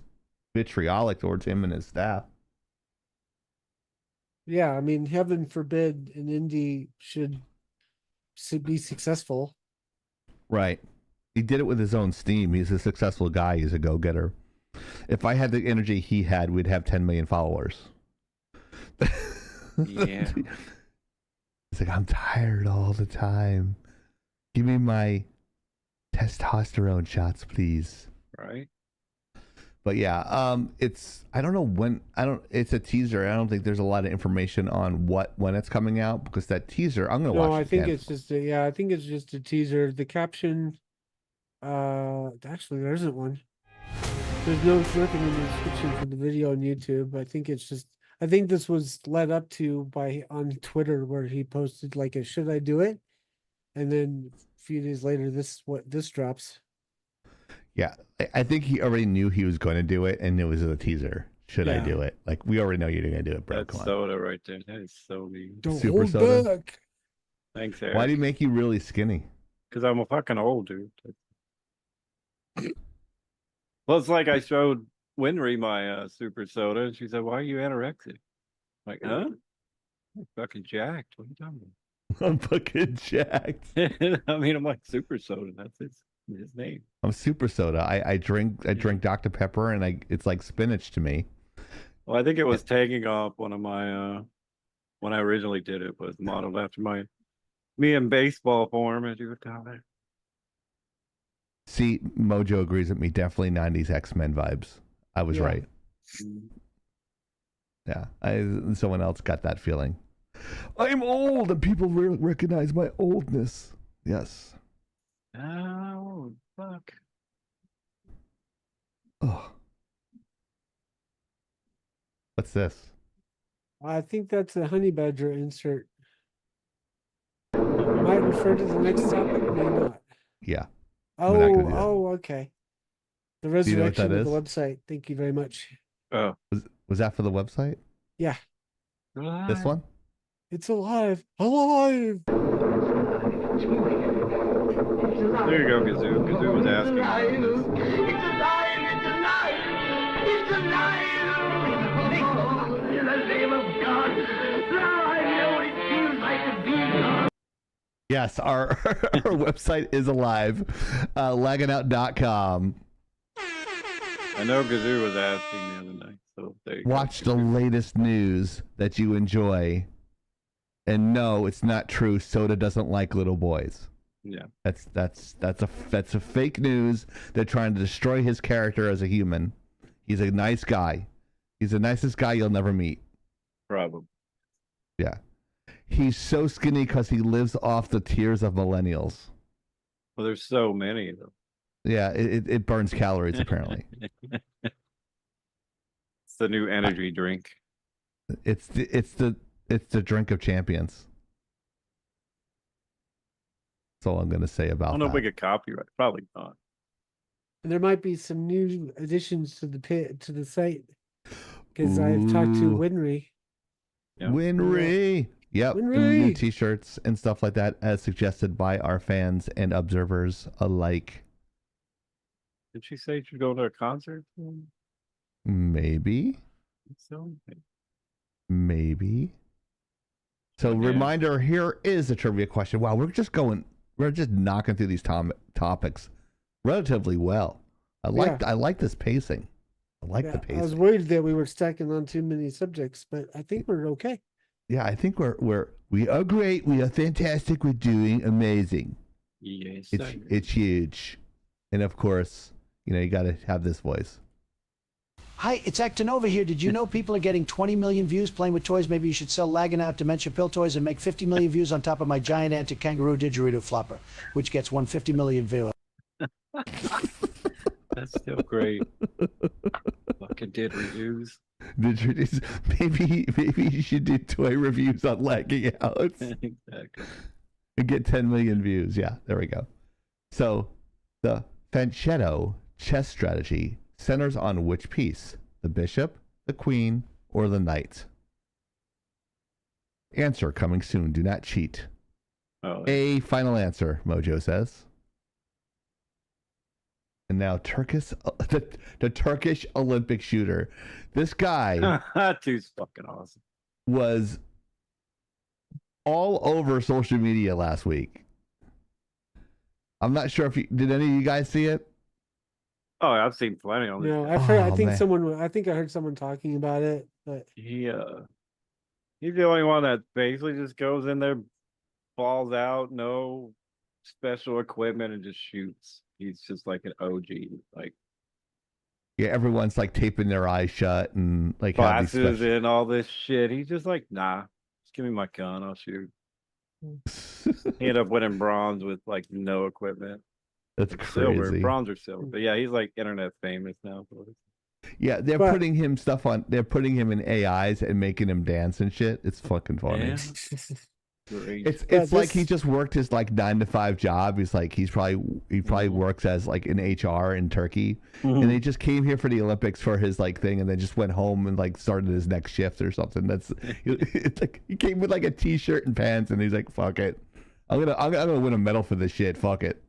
vitriolic towards him and his staff. Yeah, I mean, heaven forbid an indie should be successful. Right. He did it with his own steam. He's a successful guy. He's a go-getter. If I had the energy he had, we'd have 10 million followers. Yeah. It's like, I'm tired all the time. Give me my testosterone shots, please. Right. But yeah, it's I don't know when it's a teaser. I don't think there's a lot of information on when it's coming out because that teaser I'm gonna watch. No, I it think again. it's just I think it's just a teaser. The caption, actually there isn't one. There's no nothing in the description for the video on YouTube. I think this was led up to on Twitter where he posted like a should I do it? And then a few days later this drops. Yeah, I think he already knew he was going to do it, and it was a teaser. Should I Yeah. do it? Like we already know you're going to do it, bro. That's Come on. soda right there. That is so mean. Don't Super hold soda? back. Thanks, Eric. Why do you make you really skinny? Because I'm a fucking old dude. Well, it's like I showed Winry my super soda, and she said, "Why are you anorexic?" I'm like, huh? I'm fucking jacked. What are you talking I'm fucking jacked. about? I mean, I'm like super soda. That's his name. I'm super soda. I drink Dr. Pepper, and it's like spinach to me. Well, I think it was tagging off one of my when I originally did it was modeled after me in baseball form, as you would call it. See, Mojo agrees with me. Definitely 90s X-Men vibes. I was Yeah. right. Yeah, someone else got that feeling. I'm old, and people recognize my oldness. Yes. Oh fuck! Oh. What's this? I think that's a honey badger insert. Might refer to the next topic, may not. Yeah. We're not gonna do that. Okay. The you know what resurrection that of the is? website. Thank you very much. Oh, Was that for the website? Yeah, This one? it's alive. Alive! there you go, Gazoo. Gazoo was asking. about this. In the name of God, now I Yes, our our website is alive. Lagginout.com. I know Gazoo was asking the other night, so there you Watch go. the latest news that you enjoy. And no, it's not true. Soda doesn't like little boys. Yeah. That's a fake news. They're trying to destroy his character as a human. He's a nice guy. He's the nicest guy you'll never meet. Probably. Yeah. He's so skinny because he lives off the tears of millennials. Well, there's so many of them. Yeah, it burns calories apparently. It's the new energy drink. It's the drink of champions. That's all I'm gonna say I about don't know that. if we could copyright. Probably not. And there might be some new additions to the site because I've talked to Ooh. Winry. Yeah. Winry. Yep. Winry. New t-shirts and stuff like that as suggested by our fans and observers alike. Did she say she'd go to a concert? Maybe. So Maybe. So Yeah. reminder, here is a trivia question. Wow, we're just knocking through these topics relatively well. I like this pacing. I like the I was pacing. worried that we were stacking on too many subjects, but I think we're okay. Yeah, I think we are great. We are fantastic. We're doing amazing. yes, It's huge. And of course, you got to have this voice. Hi, it's Actinova here. Did you know people are getting 20 million views playing with toys? Maybe you should sell Laggin Out Dementia Pill toys and make 50 million views on top of my giant antic kangaroo didgeridoo flopper, which gets 150 million views. That's still great. Fucking did reviews. Maybe you should do toy reviews on Lagging Out Exactly. and get 10 million views. Yeah, there we go. So the Fanchetto chess strategy centers on which piece? The bishop, the queen, or the knight? Answer coming soon. Do not cheat. Oh, A final answer, Mojo says. And now the Turkish Olympic shooter. This guy dude's fucking awesome. was all over social media last week. I'm not sure if did any of you guys see it? Oh, I've seen plenty on this. No, guy. I've heard. Oh, man. I think I heard someone talking about it, but He's the only one that basically just goes in there, balls out, no special equipment, and just shoots. He's just like an OG, like Yeah, everyone's like taping their eyes shut and like have these glasses special... and all this shit. He's just like, nah, just give me my gun, I'll shoot. He ended up winning bronze with like no equipment. That's Silver, crazy. bronze or silver. But yeah, he's like internet famous now. Yeah, they're But- putting him stuff on. They're putting him in AIs and making him dance and shit. It's fucking funny. Yeah. Great. It's like he this- just worked his like 9-to-5 job. He probably works as like in HR in Turkey, and he just came here for the Olympics for his like thing, and then just went home and like started his next shift or something. It's like he came with like a t-shirt and pants, and he's like, "Fuck it, I'm gonna win a medal for this shit. Fuck it."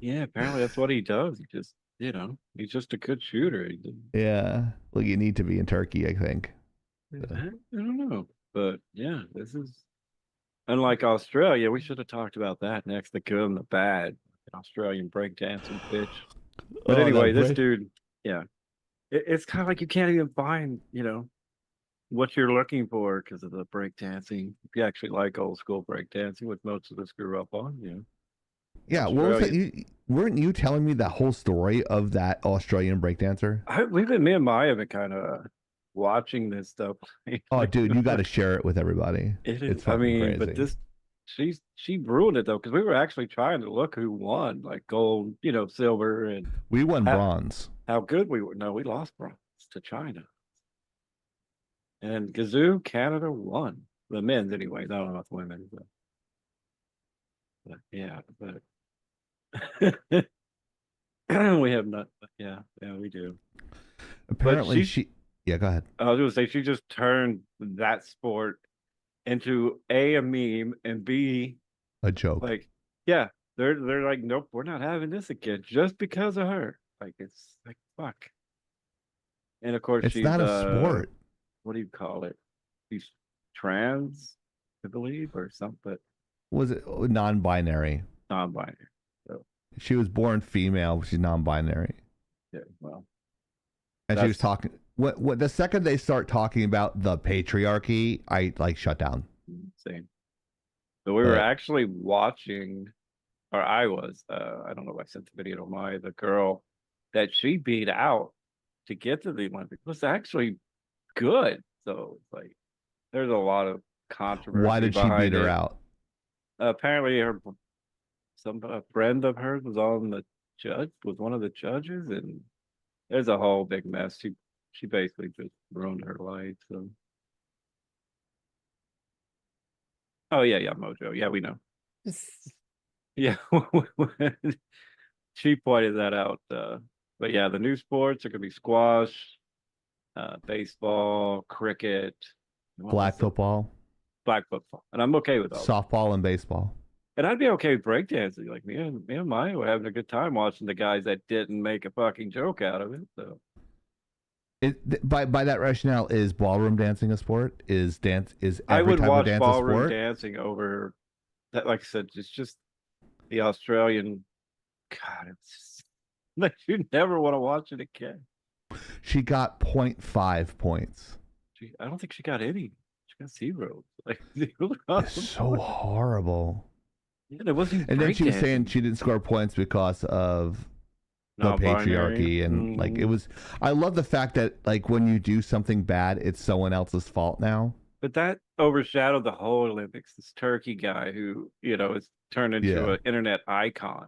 Yeah, apparently that's what he does. He just, he's just a good shooter. Yeah, well, you need to be in Turkey, I think. I don't know. But yeah, this is unlike Australia. We should have talked about that next. The good and the bad. Australian breakdancing bitch. But Oh, anyway, that this dude, yeah. It's kind of like you can't even find, what you're looking for because of the breakdancing. If you actually like old school breakdancing, which most of us grew up on, Yeah, what was Australia. that? Weren't you telling me the whole story of that Australian breakdancer? Me and Maya have been kind of watching this stuff. Oh, dude, you got to share it with everybody. It is. It's I fucking mean, crazy. but she ruined it though, because we were actually trying to look who won, like gold, silver, and We won how- bronze. how good we were. No, we lost bronze to China. And Gazoo, Canada won. The men's anyway. I don't know about the women, but yeah, but we have not. Yeah, we do. Apparently, she- Yeah, go ahead. I was gonna say she just turned that sport into a meme and B, A joke. like, yeah, they're like, nope, we're not having this again just because of her. Like, it's like fuck. And of course, It's she's not a sport. What do you call it? She's trans, I believe, or something. Was it non-binary? Non-binary. So She was born female, but she's non-binary. yeah, well, And she was That's- talking. What the second they start talking about the patriarchy, I like shut down. same. So we were But- actually watching, or I was. I don't know if I sent the video to the girl that she beat out to get to the Olympics was actually good. So it's like there's a lot of controversy. Why did she beat behind her it. out? Apparently, a friend of hers was one of the judges, and there's a whole big mess. She basically just ruined her life. So, oh yeah, Mojo, yeah, we know. Yeah, she pointed that out. But yeah, the new sports are gonna be squash, baseball, cricket, Black football, flag football, and I'm okay with all that. softball, and baseball. And I'd be okay with breakdancing. Like me and Maya were having a good time watching the guys that didn't make a fucking joke out of it. So By that rationale, is ballroom dancing a sport? Is I every would type of watch dance a ballroom sport? dancing over that. Like I said, it's just the Australian. God, it's like you never want to watch it again. She got 0.5 points. I don't think she got any. She got 0. Like It's so horrible. Yeah, there wasn't. And then she was breakdancing. saying she didn't score points because of the Non-binary. patriarchy and like it was. I love the fact that like when you do something bad, it's someone else's fault now. But that overshadowed the whole Olympics. This Turkey guy who, is turned into an internet icon.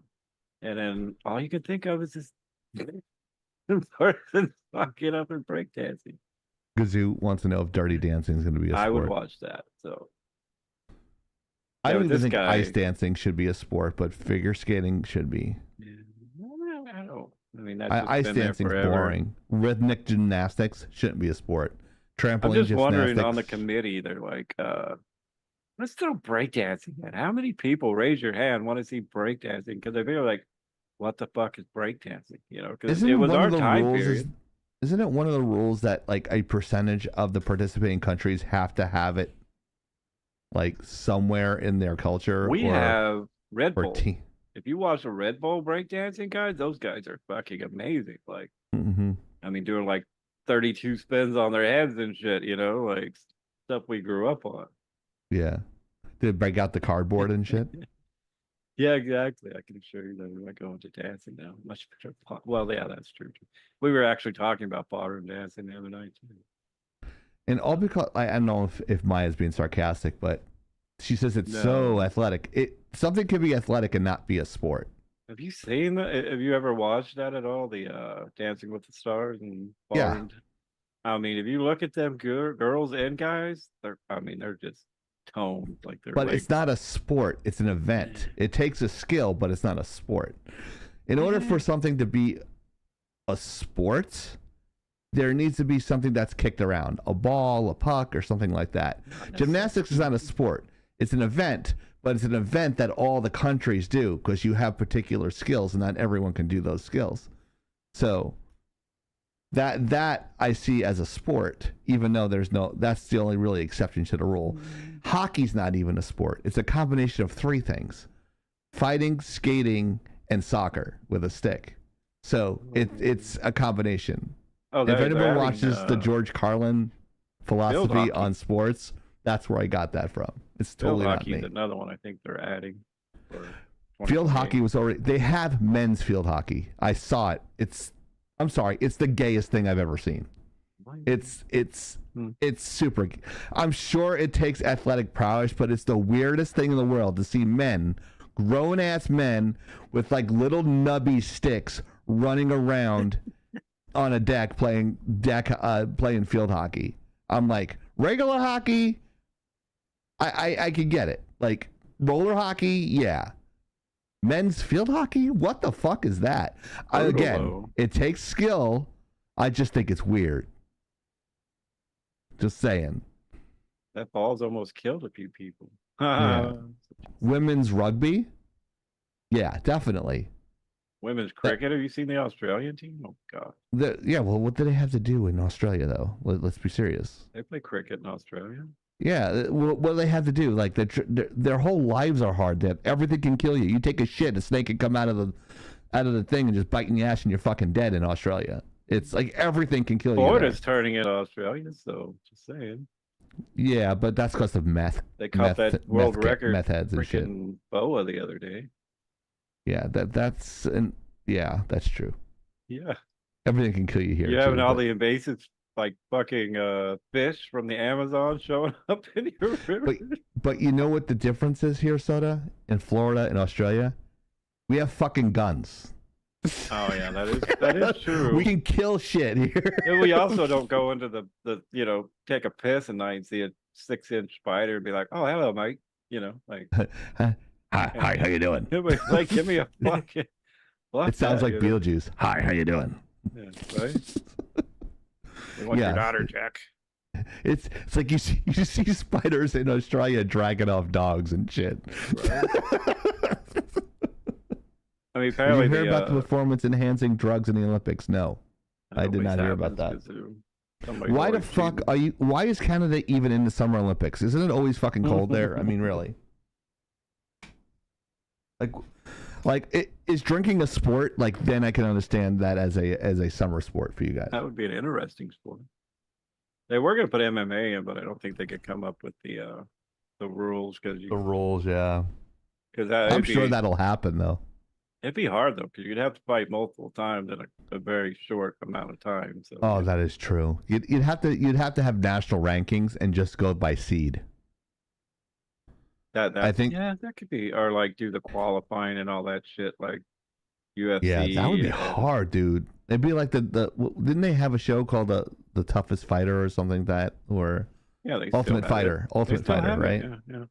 And then all you can think of is this person fucking up and breakdancing. Gazoo wants to know if Dirty Dancing is going to be a sport. I would watch that. So I Yeah, don't with even this think guy- ice dancing should be a sport, but figure skating should be. I don't. I mean, that's just Ice been there dancing's forever. boring. Rhythmic gymnastics shouldn't be a sport. Trampoline I'm just wondering gymnastics. on the committee, they're like, let's throw breakdancing in. How many people raise your hand want to see breakdancing? Because I feel like, what the fuck is breakdancing? Because it was our time period. Isn't it one of the rules that like a percentage of the participating countries have to have it like somewhere in their culture? We or, have Red or Bull. If you watch the Red Bull breakdancing guys, those guys are fucking amazing. Like, Mhm. I mean, doing like 32 spins on their heads and shit, like stuff we grew up on. Yeah. Did it break out the cardboard and shit? Yeah, exactly. I can assure you that we're not going to dancing now. Much better. Well, yeah, that's true. We were actually talking about ballroom dancing the other night too. And all because I don't know if Maya's being sarcastic, but she says it's so athletic. Something could be athletic and not be a sport. Have you seen that? Have you ever watched that at all? The Dancing with the Stars and Yeah. ballroom? I mean, if you look at them girls and guys, they're just toned like they're. But like, it's not a sport. It's an event. It takes a skill, but it's not a sport. In order for something to be a sport, there needs to be something that's kicked around, a ball, a puck, or something like that. Gymnastics is not a sport. It's an event, but it's an event that all the countries do because you have particular skills, and not everyone can do those skills. So that I see as a sport, even though that's the only really exception to the rule. Hockey's not even a sport. It's a combination of 3 things: fighting, skating, and soccer with a stick. So it's a combination. Oh, If they're anyone adding, watches the George Carlin philosophy hockey. on sports, that's where I got that from. It's Field totally not hockey me. is another one I think they're adding. for Field 2028. hockey was already. They have men's field hockey. I saw it. I'm sorry. It's the gayest thing I've ever seen. It's super. I'm sure it takes athletic prowess, but it's the weirdest thing in the world to see men, grown ass men, with like little nubby sticks running around on a deck playing field hockey. I'm like, regular hockey, I could get it. Like roller hockey, yeah. Men's field hockey? What the fuck is that? Again, it takes skill. I just think it's weird. Just saying. That ball's almost killed a few people. Yeah. Women's rugby? Yeah, definitely. Women's cricket. Have you seen the Australian team? Oh god, Well, what do they have to do in Australia though? Let's be serious. they play cricket in Australia. Yeah, what do they have to do? Like their whole lives are hard. That everything can kill you. You take a shit, a snake can come out of the thing and just bite in the ass, and you're fucking dead in Australia. It's like everything can kill you. Florida's turning into Australia, so just saying. Yeah, but that's because of meth. They caught that world record meth heads and shit. boa the other day. Yeah, that's true. Yeah, everything can kill you here. You're having all the invasive, like fucking fish from the Amazon showing up in your river. But you know what the difference is here, Soda? In Florida and Australia, we have fucking guns. Oh yeah, that is true. We can kill shit here. And we also don't go into the take a piss at night and see a 6-inch spider and be like, oh hello mate, like hi, how you doing? Like give me a fucking. It sounds like Beetlejuice. Hi, how you doing? Yeah, right. They want your daughter, Jack. It's like you see spiders in Australia dragging off dogs and shit. Right. I mean, apparently you hear about the performance-enhancing drugs in the Olympics? No, I did not hear about that. Why the fuck are you? Why is Canada even in the Summer Olympics? Isn't it always fucking cold there? I mean, really. Is drinking a sport? Like, then I can understand that as a summer sport for you guys. That would be an interesting sport. They were going to put MMA in, but I don't think they could come up with the rules because the rules, yeah. Because I'm sure that'll happen though. It'd be hard though, because you'd have to fight multiple times in a very short amount of time. So. Oh, that is true. You'd have to have national rankings and just go by seed. I think that could be, or like do the qualifying and all that shit, like UFC. Yeah, that would be hard, dude. It'd be like didn't they have a show called the Toughest Fighter or something like that, or Ultimate Fighter, right? Yeah.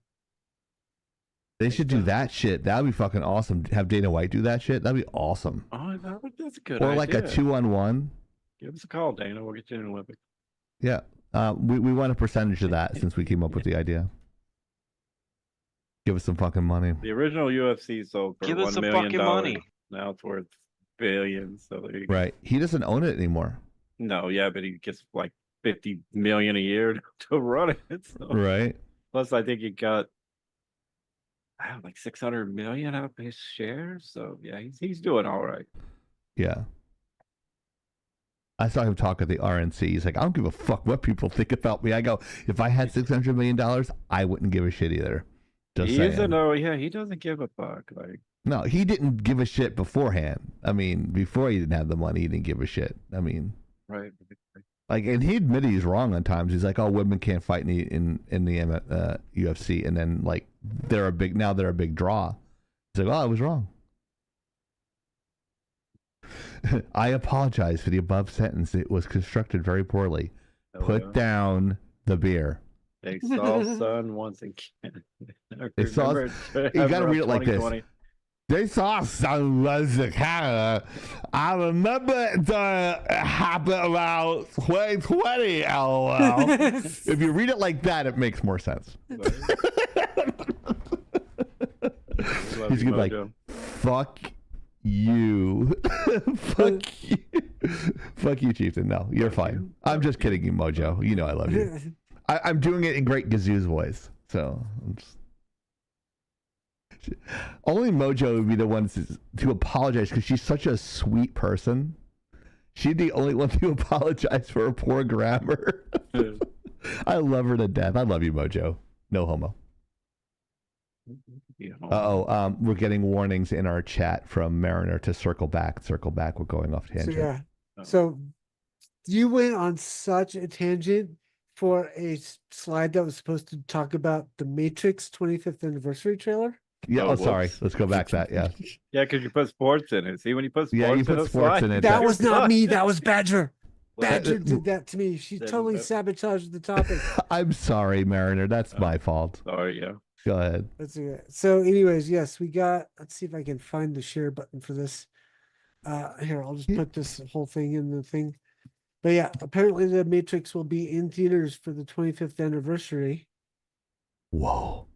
They should do that shit. That would be fucking awesome. Have Dana White do that shit. That'd be awesome. Oh, that's a good idea. Or like a 2-on-1. Give us a call, Dana. We'll get you in an Olympic. Yeah. We want a percentage of that since we came up with the idea. Give us some fucking money. The original UFC sold for Give us $1 some million. fucking money. Now it's worth billions. So there you go. Right. He doesn't own it anymore. No, yeah, but he gets like $50 million a year to run it. So. Right. Plus, I think he got like 600 million out of his shares. So yeah, he's doing all right. Yeah. I saw him talk at the RNC. He's like, I don't give a fuck what people think about me. I go, if I had $600 million, I wouldn't give a shit either. Just he saying. he doesn't give a fuck. Like, no, he didn't give a shit beforehand. I mean, before he didn't have the money, he didn't give a shit. I mean, right. Like, and he admitted he's wrong on times. He's like, "Oh, women can't fight in the UFC," and then like they're a big draw. He's like, "Oh, I was wrong." I apologize for the above sentence. It was constructed very poorly. Put down the beer. They saw sun once again. They saw. You got to read it like this. They saw sun once in Canada. I remember it happened around 2020. LOL. If you read it like that, it makes more sense. He's gonna be like, "Fuck you, fuck you, fuck you, Chieftain." No, you're fine. I'm just kidding you, Mojo. You know I love you. I'm doing it in great Gazoo's voice, so only Mojo would be the one to apologize because she's such a sweet person. She'd the only one to apologize for her poor grammar. I love her to death. I love you, Mojo. No homo. We're getting warnings in our chat from Mariner to circle back. Circle back. We're going off tangent. So you went on such a tangent for a slide that was supposed to talk about the Matrix 25th anniversary trailer. Yeah. Sorry. Let's go back to that. Yeah. Yeah, because you put sports in it. See, when you put sports, you put sports in it. That was not me. That was Badger. Badger did that to me. She totally sabotaged the topic. I'm sorry, Mariner. That's my fault. Sorry. Yeah. Go ahead. So, anyways, yes, we got. Let's see if I can find the share button for this. Here, I'll just put this whole thing in the thing. But yeah, apparently the Matrix will be in theaters for the 25th anniversary. Whoa.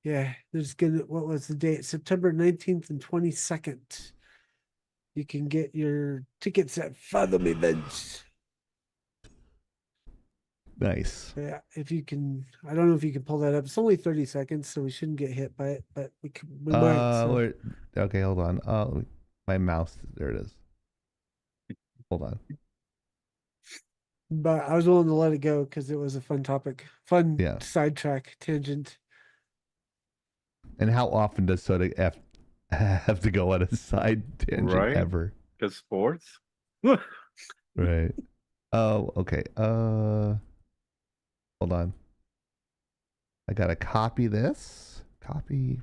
Yeah, there's what was the date? September 19th and 22nd. You can get your tickets at Fathom Events. Nice. Yeah, if you can, I don't know if you can pull that up. It's only 30 seconds, so we shouldn't get hit by it, but we might. So. Okay, hold on. My mouse. There it is. Hold on. But I was willing to let it go because it was a fun topic, fun Yeah. sidetrack tangent. And how often does Soda have to go on a side tangent Right? ever? Because sports. Right. Oh, okay. Hold on. I gotta copy this. Copy.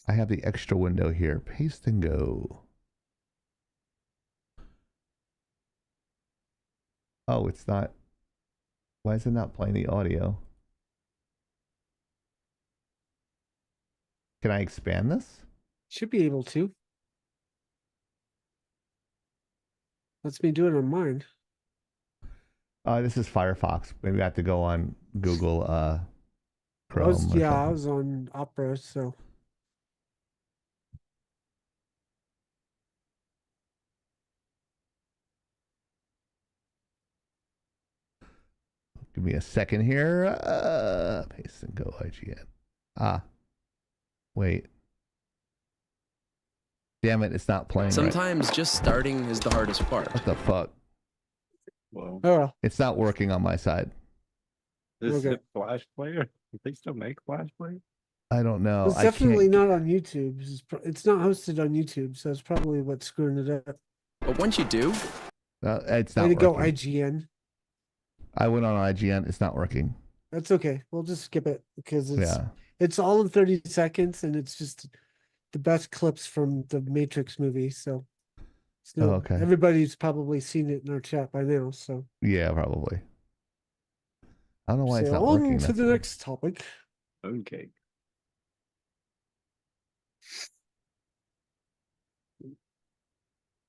I have the extra window here. Paste and go. Oh, it's not. Why is it not playing the audio? Can I expand this? Should be able to. Lets me do it on mine. This is Firefox. Maybe I have to go on Google Chrome. I was something. on Opera, so. Give me a second here. Paste and go IGN. Wait. Damn it, it's not playing. Sometimes just starting is the hardest part. What the fuck? Well, Oh well. It's not working on my side. this is Okay. a Flash player. They still make Flash players? I don't know. It's I definitely can't... not on YouTube. It's not hosted on YouTube, so it's probably what's screwing it up. But once you do, it's Way not to go, working. IGN. I went on IGN. It's not working. That's okay. We'll just skip it because Yeah. it's all in 30 seconds and it's just the best clips from the Matrix movie. So it's no, okay. everybody's probably seen it in our chat by now. So Yeah, probably. I don't know why it's not on working. to That's the weird. next topic. Okay.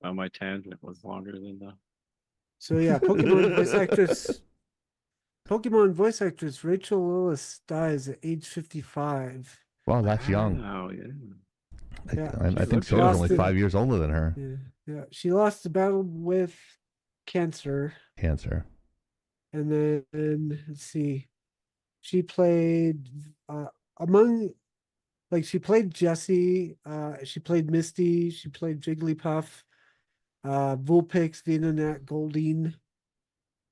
Oh, my tangent was longer than the. So yeah, Pokemon voice actress Rachel Lillis dies at age 55. Wow, that's young. Oh, yeah. Yeah, I think looked Soda's lost only it. 5 years older than her. Yeah. She lost the battle with cancer. Cancer. And then let's see, she played she played Jessie, she played Misty, she played Jigglypuff, Vulpix, Venonat, Goldeen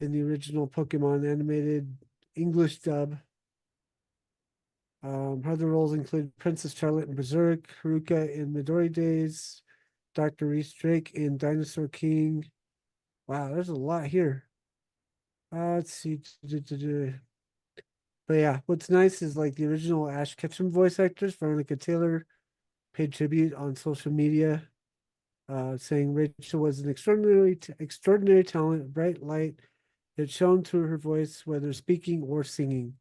in the original Pokemon animated English dub. Her other roles include Princess Charlotte in Berserk, Haruka in Midori Days, Dr. Reese Drake in Dinosaur King. Wow, there's a lot here. Let's see. But yeah, what's nice is like the original Ash Ketchum voice actress, Veronica Taylor, paid tribute on social media, saying Rachel was an extraordinary talent, bright light that shone through her voice, whether speaking or singing.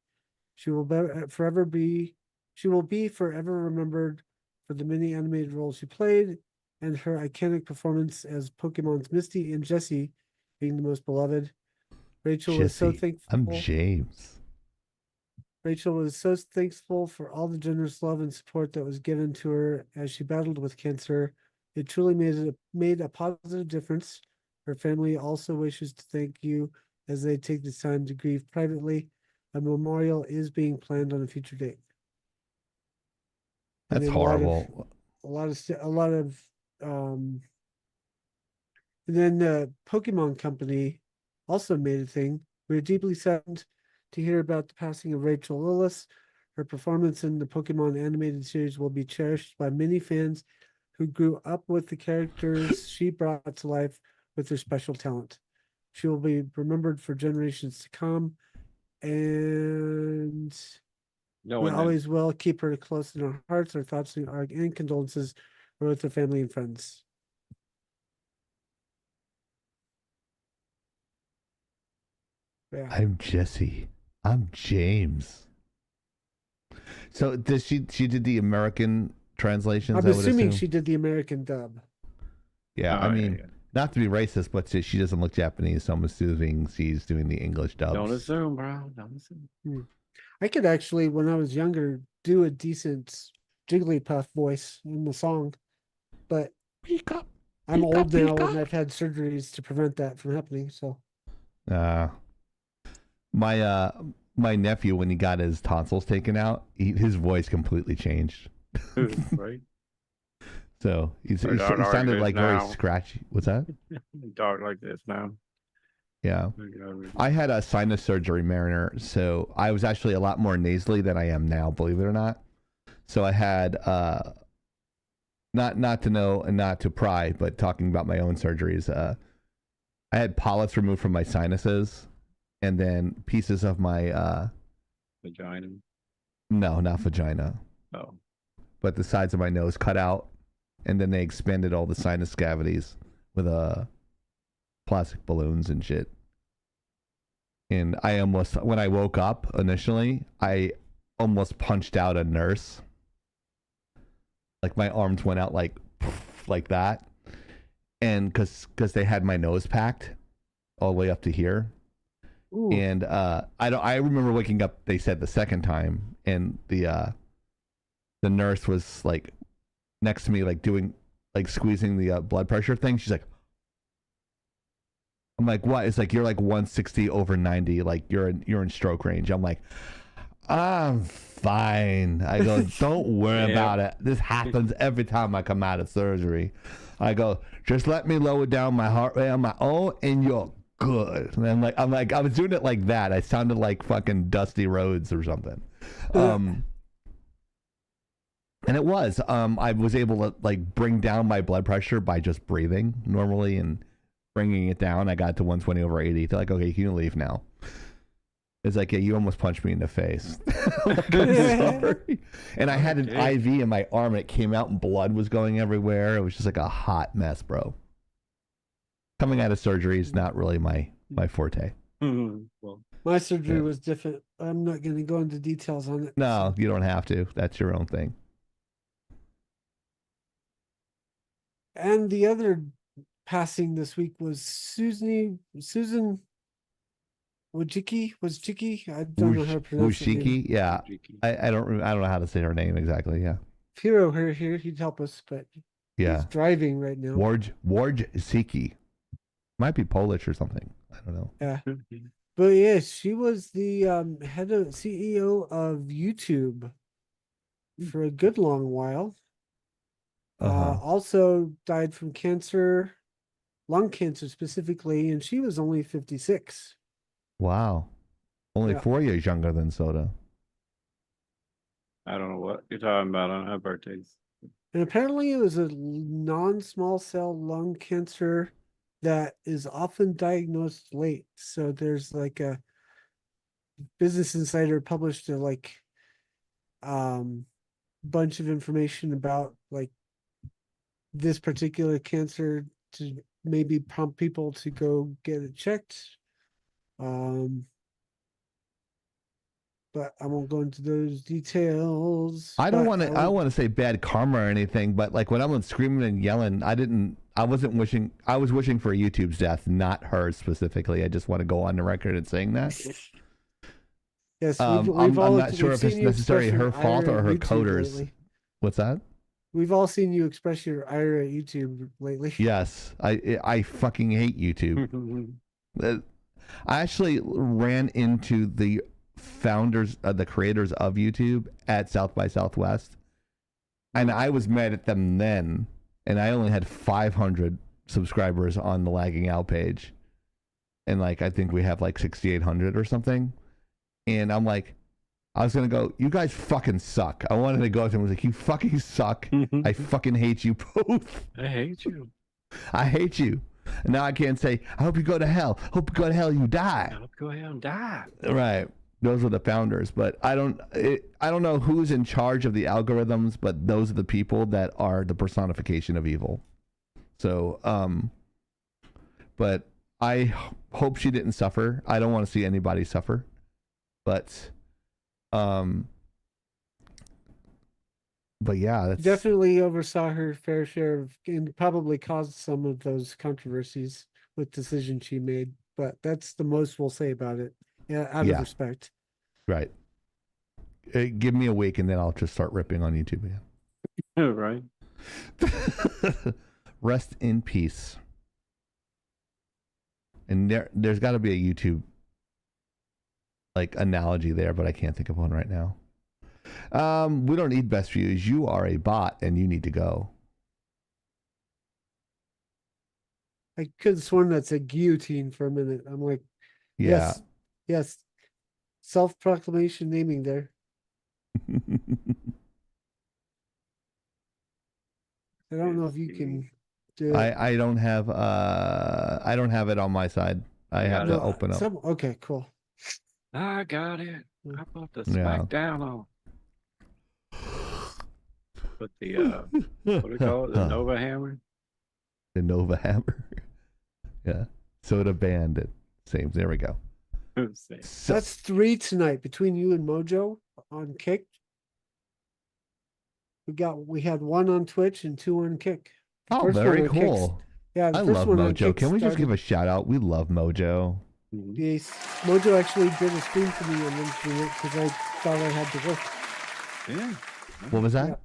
She will forever be remembered for the many animated roles she played and her iconic performance as Pokemon's Misty and Jessie being the most beloved. Rachel was so thankful. I'm James. Rachel was so thankful for all the generous love and support that was given to her as she battled with cancer. It truly made a positive difference. Her family also wishes to thank you as they take this time to grieve privately. A memorial is being planned on a future date. That's horrible. And then the Pokemon Company also made a thing. We're deeply saddened to hear about the passing of Rachel Lillis. Her performance in the Pokemon animated series will be cherished by many fans who grew up with the characters she brought to life with her special talent. She will be remembered for generations to come, and we always will keep her close in our hearts. Our thoughts and condolences are with her family and friends. Yeah. I'm Jesse. I'm James. So does she did the American translations? I'm I would assuming assume? she did the American dub. Yeah, Oh, I mean, not to be racist, but she doesn't look Japanese, so I'm assuming she's doing the English dubs. Don't assume, bro. Don't assume. I could actually, when I was younger, do a decent Jigglypuff voice in the song, but I'm old now and I've had surgeries to prevent that from happening. So, my nephew, when he got his tonsils taken out, his voice completely changed. Right? So he Or dark like sounded this like very now. scratchy. What's that? Dark like this now. Yeah. I had a sinus surgery, Mariner, so I was actually a lot more nasally than I am now, believe it or not. So I had not to know and not to pry, but talking about my own surgeries, I had polyps removed from my sinuses, and then pieces of my Vagina. no, not vagina, Oh. but the sides of my nose cut out, and then they expanded all the sinus cavities with plastic balloons and shit. And I almost, when I woke up initially, I almost punched out a nurse. Like my arms went out like that, and because they had my nose packed all the way up to here. Ooh. And I remember waking up, they said the second time, and the nurse was like next to me, like doing, like squeezing the blood pressure thing. She's like, I'm like, what? It's like, you're like 160 over 90, like you're in stroke range. I'm like, I'm fine. I go, don't worry about it. This happens every time I come out of surgery. I go, just let me lower down my heart rate on my own, and you're good. And I'm like, I was doing it like that. I sounded like fucking Dusty Rhodes or something. And it was. I was able to like bring down my blood pressure by just breathing normally and bringing it down. I got to 120 over 80. They're like, okay, you can leave now. It's like, yeah, you almost punched me in the face. Like, I'm sorry. And I had an IV in my arm, and it came out, and blood was going everywhere. It was just like a hot mess, bro. Coming out of surgery is not really my forte. Well, my surgery was different. I'm not going to go into details on it. No, you don't have to. That's your own thing. And the other passing this week was Susan Wojcicki. I don't know how to pronounce it. Yeah, I don't know how to say her name exactly. Yeah, if Hero here, he'd help us, but he's driving right now. Wojcicki might be Polish or something. I don't know. Yeah, but yeah, she was the head of CEO of YouTube for a good long while. Also died from cancer, lung cancer specifically, and she was only 56. Wow. Only 4 years younger than Soda. I don't know what you're talking about on her birthdays. And apparently it was a non-small cell lung cancer that is often diagnosed late. So there's like a Business Insider published a bunch of information about like this particular cancer to maybe prompt people to go get it checked. But I won't go into those details. I don't want to say bad karma or anything, but like when I was screaming and yelling, I was wishing for YouTube's death, not hers specifically. I just want to go on the record and saying that. Yes, I'm not sure if it's necessarily her fault or her coders. Lately. What's that? We've all seen you express your ire at YouTube lately. Yes, I fucking hate YouTube. I actually ran into the founders, the creators of YouTube at South by Southwest, and I was mad at them then, and I only had 500 subscribers on the Lagging Out page, and like I think we have like 6,800 or something, and I'm like, I was gonna go, you guys fucking suck. I wanted to go up to them and was like, you fucking suck. I fucking hate you both. I hate you. I hate you. And now I can't say, I hope you go to hell. Hope you go to hell, you die. I hope you go ahead and die. Right. Those are the founders, but I don't know who's in charge of the algorithms, but those are the people that are the personification of evil. So, but I hope she didn't suffer. I don't want to see anybody suffer, but yeah, that's definitely oversaw her fair share of, and probably caused some of those controversies with decisions she made. But that's the most we'll say about it. Yeah, out of respect. Right. Give me a week and then I'll just start ripping on YouTube again. Right. Rest in peace. And there's got to be a YouTube like analogy there, but I can't think of one right now. We don't need best views. You are a bot and you need to go. I could have sworn that's a guillotine for a minute. I'm like, Yeah. yes. Self-proclamation naming there. I don't know if you can do it. I don't have it on my side. I have to open up. Okay, cool. I got it. I put the Yeah. smack down on. Put the what do we call it? The Nova Hammer. The Nova Hammer. Yeah. Soda Bandit. Same. There we go. So, That's 3 tonight between you and Mojo on Kick. We had 1 on Twitch and 2 on Kick. oh, First very one on cool. Yeah, the I first love one on Mojo. Can we just give Kickstarter. a shout out? We love Mojo. Yes, Mojo actually did a stream for me on Wednesday night because I thought I had to work. Yeah. What was that? Yeah.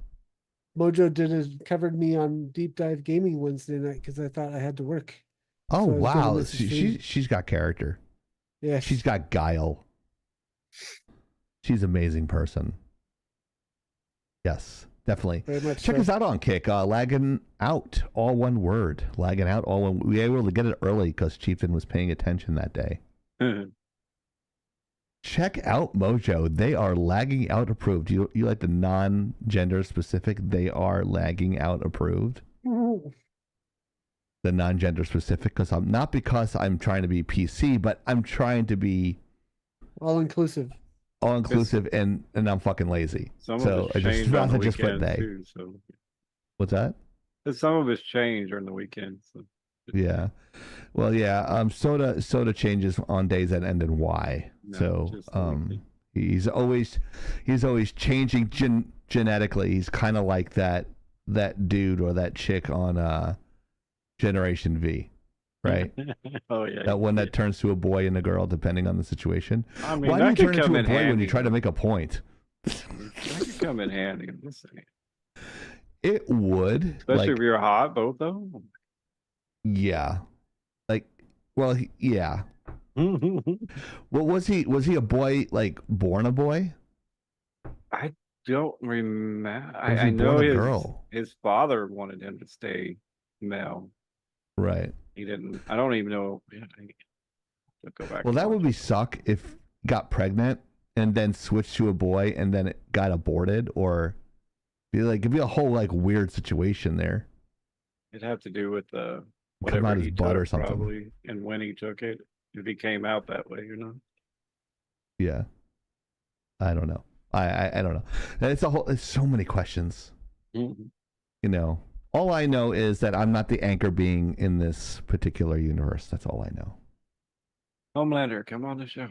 Mojo covered me on Deep Dive Gaming Wednesday night because I thought I had to work. Oh, So I was gonna wow. miss the stream. She's got character. Yeah, She's got guile. She's an amazing person. Yes, definitely. very much. Check so. us out on Kick. Lagging out, all one word. Lagging out, all one. We were able to get it early because Chieftain was paying attention that day. Check out Mojo. They are lagging out approved. You like the non-gender specific? They are lagging out approved. The non-gender specific because I'm trying to be PC, but I'm trying to be All inclusive. all inclusive and I'm fucking lazy. Some So of I it's just changed on the rather just put weekend they. too. So What's that? some of it's changed during the weekend. So. Yeah. Well, yeah. Soda changes on days that end in Y. No, So just the weekend. he's always changing genetically. He's kind of like that dude or that chick on Generation V, right? Oh yeah. That one that turns to a boy and a girl depending on the situation. I mean, Why do that you could turn into come a in boy when you handy. try to make a point? That could come in handy. I'm just saying. It would, Especially like, if you're hot, both of them. yeah, like, well, yeah. Well, was he a boy, like born a boy? I don't remember. Was I he know born a girl? his father wanted him to stay male. Right. He didn't. I don't even know. Yeah, I go back. Well, and that would watch be it. suck if got pregnant and then switched to a boy and then it got aborted, or it'd be a whole like weird situation there. It'd have to do with Come whatever out he his butt took, or something. probably, and when he took it. If he came out that way, Yeah. I don't know. I don't know. It's so many questions. Mm-hmm. You know, all I know is that I'm not the anchor being in this particular universe. That's all I know. Homelander, come on the show.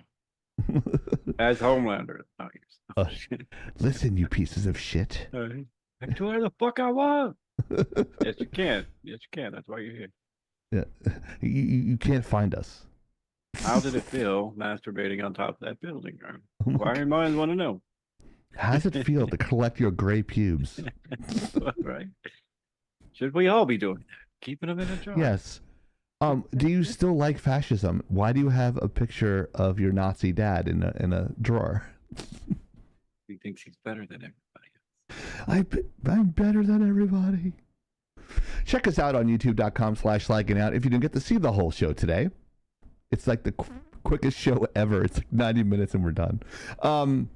As Homelander. Not yours. Listen, you pieces of shit. I can do whatever the fuck I want. Yes, you can. Yes, you can. That's why you're here. Yeah. You can't find us. How did it feel masturbating on top of that building? Inquiring minds want to know. How does it feel to collect your gray pubes? Right. Should we all be doing that? Keeping them in a jar. Yes. Do you still like fascism? Why do you have a picture of your Nazi dad in a drawer? He thinks he's better than everybody. I'm better than everybody. Check us out on youtube.com/lagging if you didn't get to see the whole show today. It's like the quickest show ever. It's like 90 minutes and we're done. Go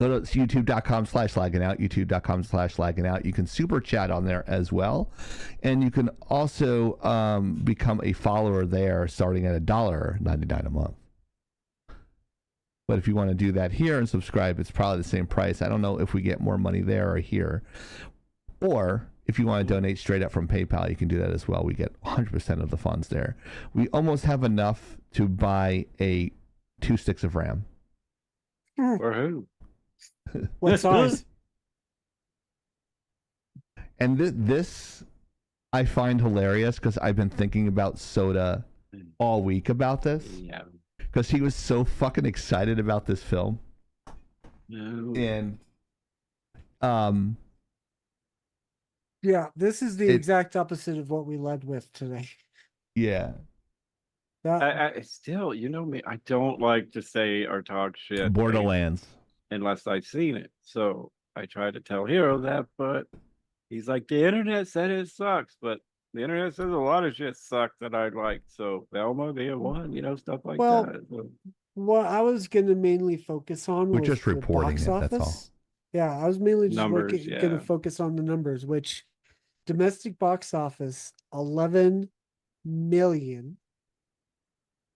to youtube.com/lagging youtube.com/lagging. You can super chat on there as well. And you can also become a follower there starting at $1.99 a month. But if you want to do that here and subscribe, it's probably the same price. I don't know if we get more money there or here. Or if you want to donate straight up from PayPal, you can do that as well. We get 100% of the funds there. We almost have enough to buy 2 sticks of RAM. For who? What size? And this I find hilarious because I've been thinking about Soda all week about this. Yeah. Because he was so fucking excited about this film. No. And Yeah, this is the exact opposite of what we led with today. yeah. That I still, you know me, I don't like to say or talk shit Borderlands. unless I've seen it. So I try to tell Hero that, but he's like, the internet said it sucks, but the internet says a lot of shit sucks that I like. So Velma, they have one, you know, stuff like well, that. So, what I was gonna mainly focus on We're was just the reporting box it, that's all. office. Yeah, I was mainly just numbers, gonna yeah. focus on the numbers, which domestic box office 11 million,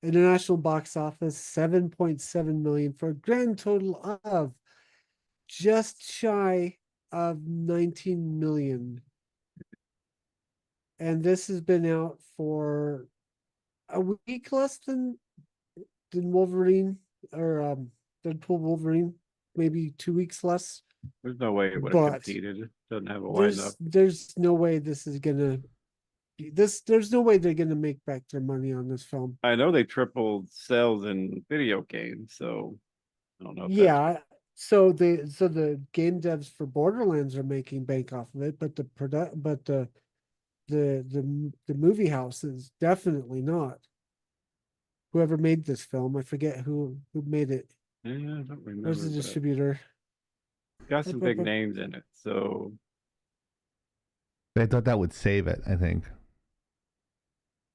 international box office 7.7 million, for a grand total of just shy of 19 million. And this has been out for a week less than Wolverine, or Deadpool Wolverine, maybe 2 weeks less. There's no way it would have But competed. It doesn't have a lineup. there's no way this is gonna be this. There's no way they're gonna make back their money on this film. I know they tripled sales in video games, so I don't know if that's Yeah. So the game devs for Borderlands are making bank off of it, but the movie house is definitely not. Whoever made this film, I forget who made it. yeah, I don't remember. Where's the but distributor? got some big names in it, so They thought that would save it, I think.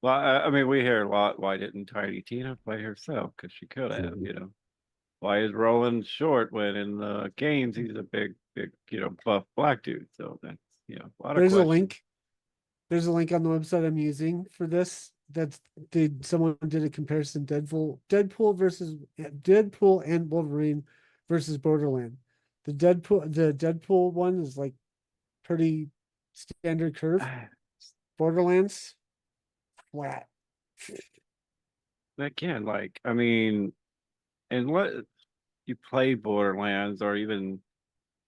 well, I mean, we hear a lot. Why didn't Tiny Tina play herself? Because she could have, you know. Why is Roland short when in the games he's a big, you know, buff black dude? So that's, you know, a lot of There's a questions. link. There's a link on the website I'm using for this. Someone did a comparison Deadpool and Wolverine versus Borderland. The Deadpool one is like pretty standard curve. Borderlands flat. Again, like, I mean, and what you play Borderlands or even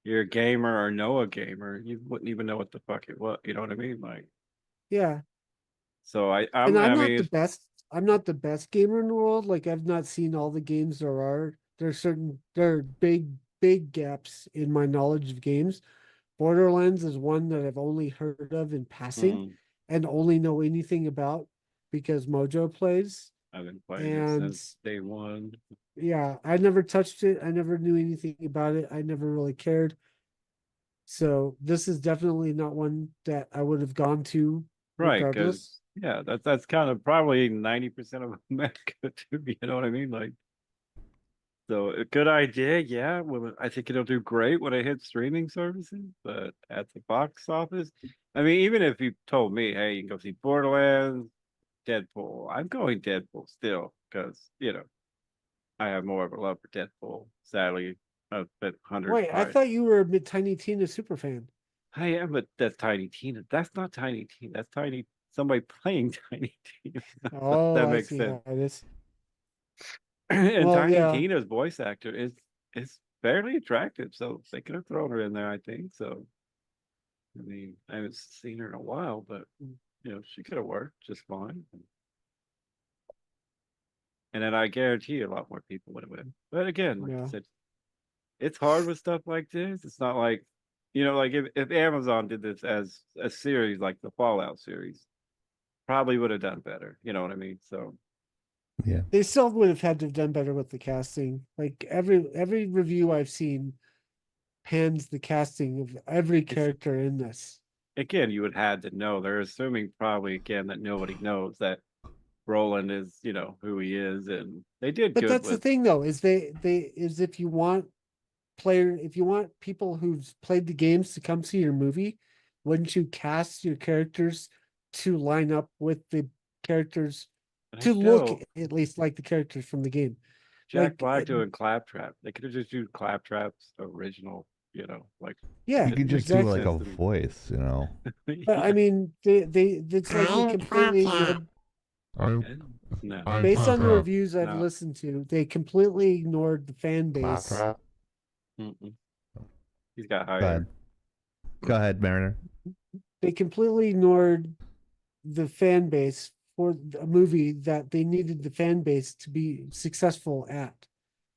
you're a gamer or know a gamer, you wouldn't even know what the fuck it was. You know what I mean? Like, Yeah. so And I I'm not mean, the best. I'm not the best gamer in the world. Like, I've not seen all the games there are. There are big gaps in my knowledge of games. Borderlands is one that I've only heard of in passing and only know anything about because Mojo plays. I've been playing it And since day one. yeah, I never touched it. I never knew anything about it. I never really cared. So this is definitely not one that I would have gone to Right, regardless. because yeah, that's kind of probably 90% of America too. You know what I mean? Like, so a good idea, yeah. Well, I think it'll do great when it hits streaming services, but at the box office, I mean, even if you told me, hey, you can go see Borderlands, Deadpool, I'm going Deadpool still because you know I have more of a love for Deadpool. Sadly, I've spent hundreds. Wait, I thought you were a Tiny Tina super fan. I am, but that's Tiny Tina. That's not Tiny Tina. That's Tiny somebody playing Tiny Tina. Oh, That I makes see sense. how it is. And Well, Tiny yeah. Tina's voice actor is fairly attractive, so they could have thrown her in there, I think. So, I mean, I haven't seen her in a while, but you know, she could have worked just fine. And then I guarantee a lot more people would have went. But again, like I Yeah. said, it's hard with stuff like this. It's not like, you know, like if Amazon did this as a series like the Fallout series, probably would have done better. You know what I mean? So Yeah. They still would have had to have done better with the casting. Like every review I've seen pans the casting of every character in this. again, you would had to know. They're assuming probably again that nobody knows that Roland is, you know, who he is, and they did But good that's the with. thing though, is if you want people who've played the games to come see your movie, wouldn't you cast your characters to line up with the characters But to look still, at least like the characters from the game? Jack Like, Black doing Claptrap. They could have just do Claptrap's original, you know, like yeah, You could just do like a voice, you know. But I mean, it's like they completely based on the reviews I've listened to, they completely ignored the fan base. He's got Go hired. ahead. Go ahead, Mariner. They completely ignored the fan base for a movie that they needed the fan base to be successful at.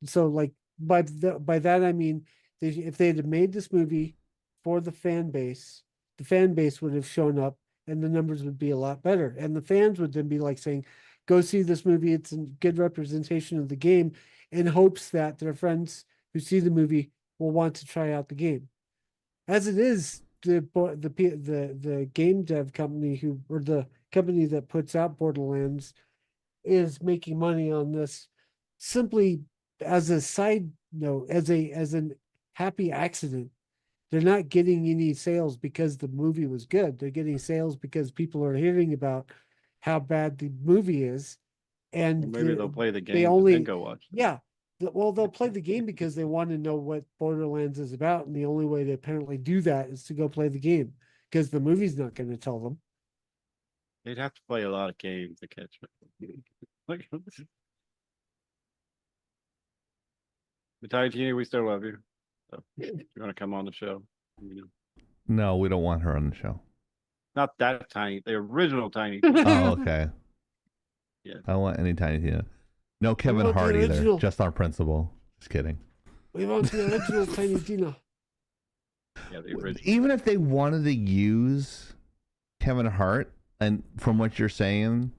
So, like by that I mean, if they had made this movie for the fan base would have shown up, and the numbers would be a lot better. And the fans would then be like saying, go see this movie. It's a good representation of the game, in hopes that their friends who see the movie will want to try out the game. As it is, the game dev company or the company that puts out Borderlands is making money on this simply as a side note, as an happy accident. They're not getting any sales because the movie was good. They're getting sales because people are hearing about how bad the movie is, and Well, maybe they'll play the game they and only then go watch it. yeah. Well, they'll play the game because they want to know what Borderlands is about, and the only way to apparently do that is to go play the game, because the movie's not going to tell them. They'd have to play a lot of games to catch it. Like, but Tiny, we still love you. So if you want to come on the show, you know. No, we don't want her on the show. Not that tiny, the original Tiny. Oh, okay. Yeah. I don't want any Tiny Tina. No Kevin want the Hart either. original? Just on principle. Just kidding. We want the original Tiny Tina. Yeah, the original. Even if they wanted to use Kevin Hart, and from what you're saying,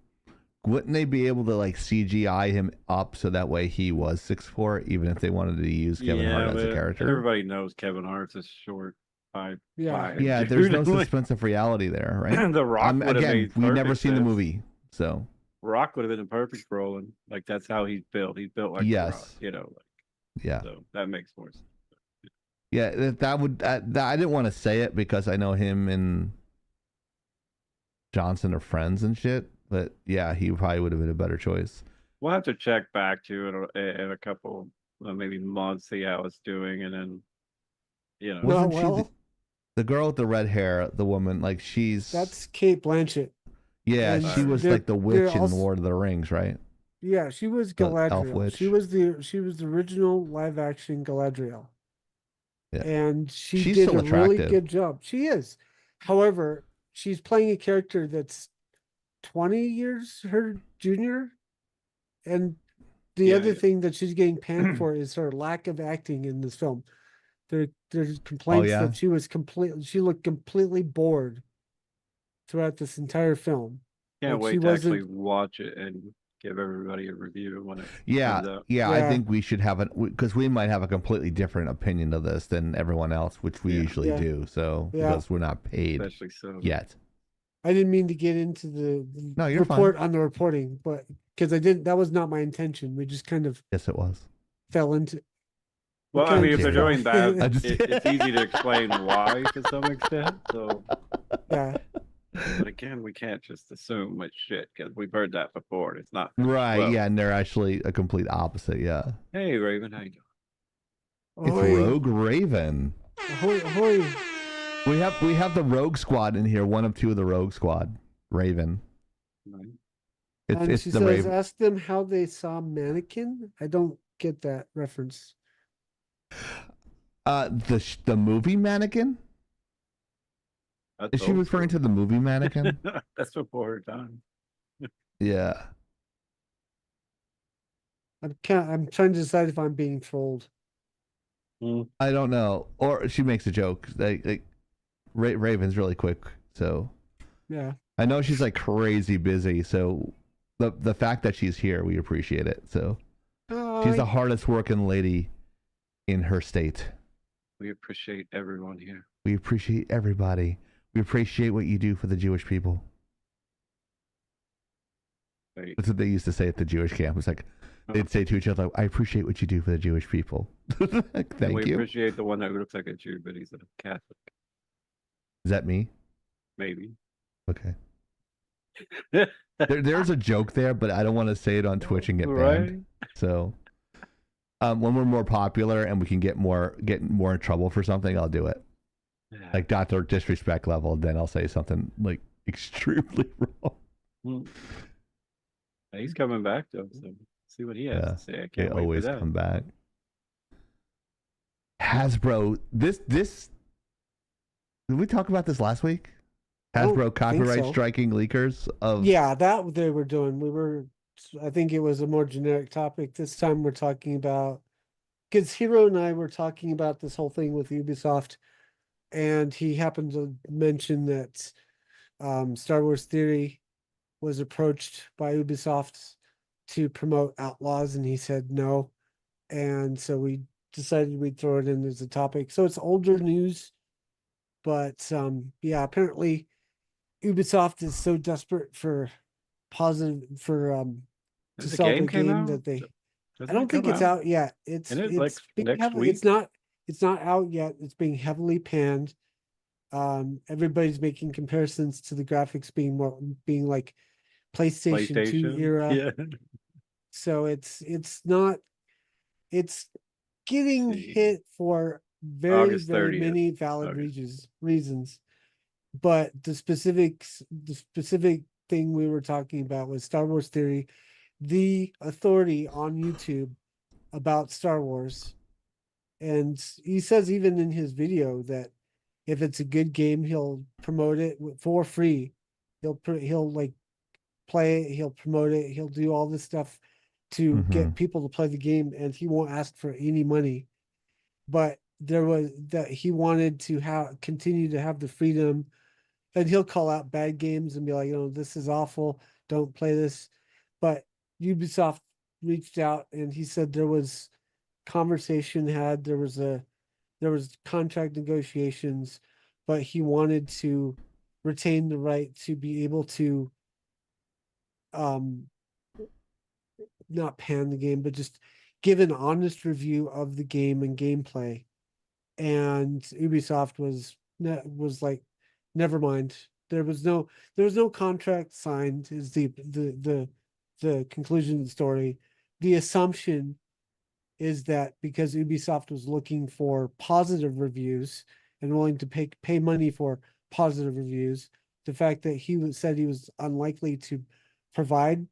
wouldn't they be able to like CGI him up so that way he was 6'4", even if they wanted to use Kevin Hart as a character? Everybody knows Kevin Hart's a short 5'5". Yeah. There's no suspense of reality there, right? The Rock would have again, made we've never perfect seen the sense. movie, so Rock would have been a perfect Brolin. Like that's how he's built. He's built like The Yes. Rock, you know. Like, yeah. so that makes more sense. Yeah, that would. I didn't want to say it because I know him and Johnson are friends and shit. But yeah, he probably would have been a better choice. We'll have to check back to it in a couple, maybe months, see how it's doing, and then, you know. Wasn't she well, the girl with the red hair? The woman, like she's. that's Kate Blanchett. Yeah, and she was they're- like the witch they're in also- Lord of the Rings, right? Yeah, she was The elf Galadriel. witch. She was the original live action Galadriel. Yeah. And she She's did still a really attractive. good job. She is. However, she's playing a character that's 20 years her junior. And the Yeah, other yeah. thing that she's getting panned for is her lack of acting in this film. There's complaints yeah? that she looked completely bored throughout this entire film. Can't Like, wait she to actually wasn't- watch it and give everybody a review when it Yeah, comes out. yeah, I Yeah. think we should have it because we might have a completely different opinion of this than everyone else, which we Yeah. usually Yeah. do. So Yeah. because we're not paid Especially so. yet. I didn't mean to get into the No, you're report on the reporting, but because that was not my intention. We just kind of Yes, it was. fell into. Well, I mean, if they're kidding. doing that, I just- it's easy to explain why to some extent. So, Yeah. but again, we can't just assume it's shit because we've heard that before. And it's not Right, well. yeah, and they're actually a complete opposite. Yeah, Hey, Raven, how you doing? it's Ahoy, Rogue Raven. ahoy, ahoy. We have the Rogue Squad in here. One of two of the Rogue Squad. Raven. Right. And It's she the says, Raven. ask them how they saw Mannequin. I don't get that reference. The movie Mannequin. That's Is she old referring to school. the movie Mannequin? That's before her time. Yeah. I'm trying to decide if I'm being trolled. I don't know. Or she makes a joke. Raven's really quick, so Yeah. I know she's like crazy busy. So the fact that she's here, we appreciate it. So she's the hardest working lady in her state. We appreciate everyone here. We appreciate everybody. We appreciate what you do for the Jewish people. Wait, That's what they used to say at the Jewish camp. It's like they'd say to each other, "I appreciate what you do for the Jewish people." and Thank we you. appreciate the one that looks like a Jew, but he's a Catholic. Is that me? Maybe. Okay. There's a joke there, but I don't want to say it on Twitch and get banned. Right? So, when we're more popular and we can get more in trouble for something, I'll do it. Yeah. Like Dr. Disrespect level, then I'll say something like extremely wrong. Hmm. He's coming back though, so see what he has Yeah, to say. I They can't wait always for that. come back. Hasbro, this did we talk about this last week? I don't Hasbro think copyright so. striking leakers of Yeah, that they were doing. I think it was a more generic topic. This time we're talking about, because Hero and I were talking about this whole thing with Ubisoft, and he happened to mention that Star Wars Theory was approached by Ubisoft to promote Outlaws, and he said no. And so we decided we'd throw it in as a topic. So it's older news, but yeah, apparently Ubisoft is so desperate for to Has the sell game the came game out? that they. Doesn't I don't it think come it's out yet. It's Isn't it, like, being next heavily, week? it's not out yet. It's being heavily panned. Everybody's making comparisons to the graphics being like PlayStation 2 era. Yeah. So it's getting See. hit for very, August very 30th. many valid Okay. reasons. But the specific thing we were talking about was Star Wars Theory, the authority on YouTube about Star Wars. And he says even in his video that if it's a good game, he'll promote it for free. He'll like play it, he'll promote it, he'll do all this stuff to get people to play the game, and he won't ask for any money. But there was that he wanted to continue to have the freedom, and he'll call out bad games and be like, this is awful, don't play this. But Ubisoft reached out and he said there was conversation had, there was contract negotiations, but he wanted to retain the right to be able to not pan the game, but just give an honest review of the game and gameplay. And Ubisoft was like, never mind. There was no contract signed is the conclusion of the story. The assumption is that because Ubisoft was looking for positive reviews and willing to pay money for positive reviews, the fact that said he was unlikely to provide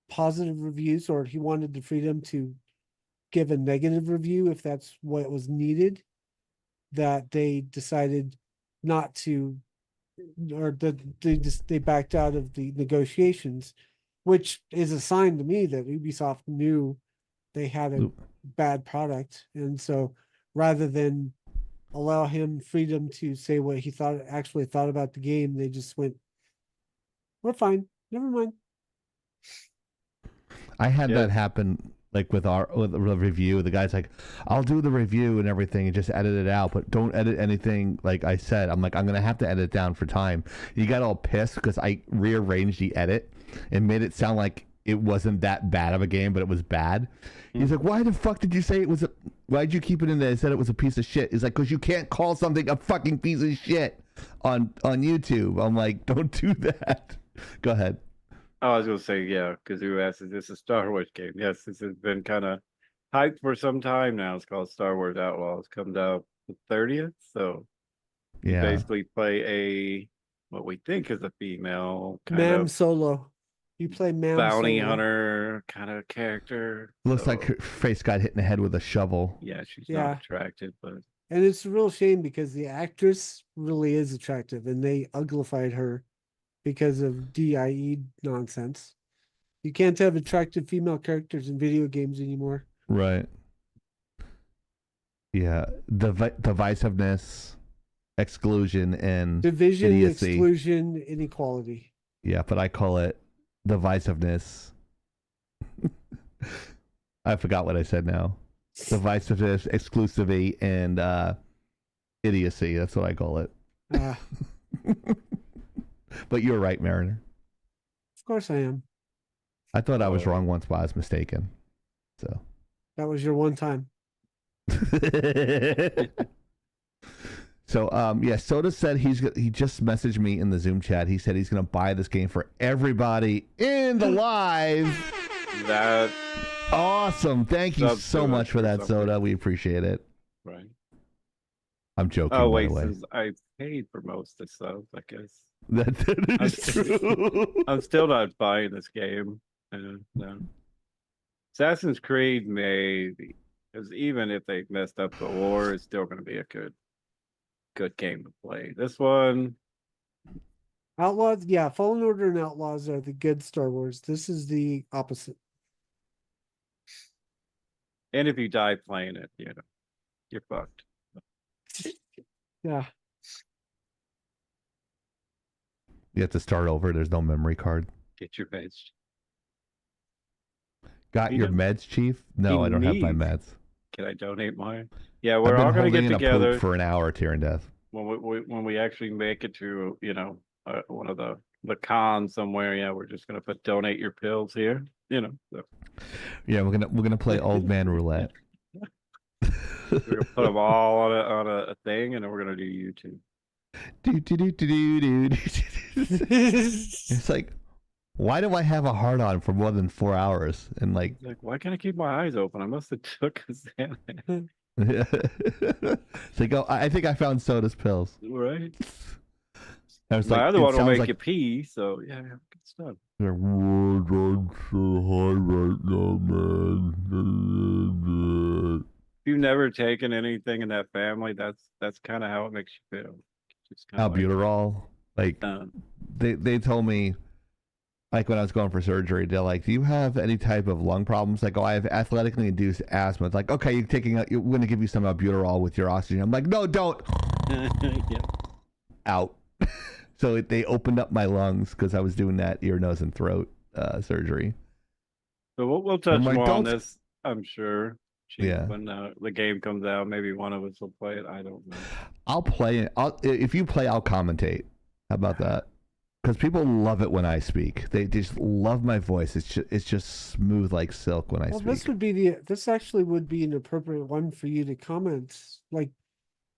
positive reviews, or he wanted the freedom to give a negative review if that's what was needed, that they decided not to, or that they backed out of the negotiations, which is a sign to me that Ubisoft knew they had a bad product. And so rather than allow him freedom to say what he actually thought about the game, they just went, we're fine, never mind. I had that happen like with the review. The guy's like, I'll do the review and everything and just edit it out, but don't edit anything like I said. I'm like, I'm going to have to edit it down for time. He got all pissed because I rearranged the edit and made it sound like it wasn't that bad of a game, but it was bad. He's like, why the fuck did you say it was why'd you keep it in there and said it was a piece of shit? He's like, because you can't call something a fucking piece of shit on YouTube. I'm like, don't do that. Go ahead. Oh, I was gonna say, yeah, because you asked, is this a Star Wars game? Yes, this has been kind of hyped for some time now. It's called Star Wars Outlaws. Comes out the 30th, so you basically play what we think is a female Ma'am Solo. You play Ma'am bounty Solo. hunter kind of character. Looks like her face got hit in the head with a shovel. Yeah, she's not attractive, but and it's a real shame because the actress really is attractive, and they uglified her because of DIE nonsense. You can't have attractive female characters in video games anymore. Right. Yeah. Divisiveness, exclusion, and division, idiocy. Exclusion, inequality. Yeah, but I call it divisiveness. I forgot what I said now. Divisiveness, exclusivity, and idiocy. That's what I call it. But you're right, Mariner. Of course I am. I thought I was wrong once, but I was mistaken. So that was your one time. So yeah, Soda said he just messaged me in the Zoom chat. He said he's gonna buy this game for everybody in the live. That awesome. Thank you so much for that, Soda. We appreciate it. Right. I'm joking. Oh by wait, the way. since I paid for most of the stuff, I guess. That is true. I'm still not buying this game. No. Assassin's Creed maybe, because even if they messed up the war, it's still going to be a good game to play. This one, Outlaws, yeah, Fallen Order and Outlaws are the good Star Wars. This is the opposite. and if you die playing it, you're fucked. Yeah. You have to start over. There's no memory card. Get your meds. Got You your know, meds, Chief? No, he I don't have my needs- meds. Can I donate mine? Yeah, I've we're been all gonna holding get in a together poop for an hour, tearing death. when we actually make it to one of the cons somewhere. Yeah, we're just gonna put donate your pills here. So Yeah, we're gonna play old man roulette. we're gonna put them all on a thing, and then we're gonna do YouTube. It's like, why do I have a hard on for more than 4 hours? And like, Why can't I keep my eyes open? I must have took a Xanax. it's like, oh, I think I found Soda's pills. Right. I was My like, other it one will sounds make like you pee. So yeah, good stuff. Like, "Word, I'm so high right now, man." If you've never taken anything in that family, that's kind of how it makes you feel. Just kinda albuterol. Like, they told me, like when I was going for surgery, they're like, "Do you have any type of lung problems?" Like, "Oh, I have athletically induced asthma." It's like, "Okay, you're going to give you some albuterol with your oxygen." I'm like, "No, don't." Yeah. Out. So they opened up my lungs because I was doing that ear, nose, and throat surgery. So we'll touch like, more on "Don't-" this, I'm sure. Chief, Yeah. When the game comes out, maybe one of us will play it. I don't know. I'll play it. If you play, I'll commentate. How about that? Because people love it when I speak. They just love my voice. It's just smooth like silk when I Well, speak. this actually would be an appropriate one for you to comment, like,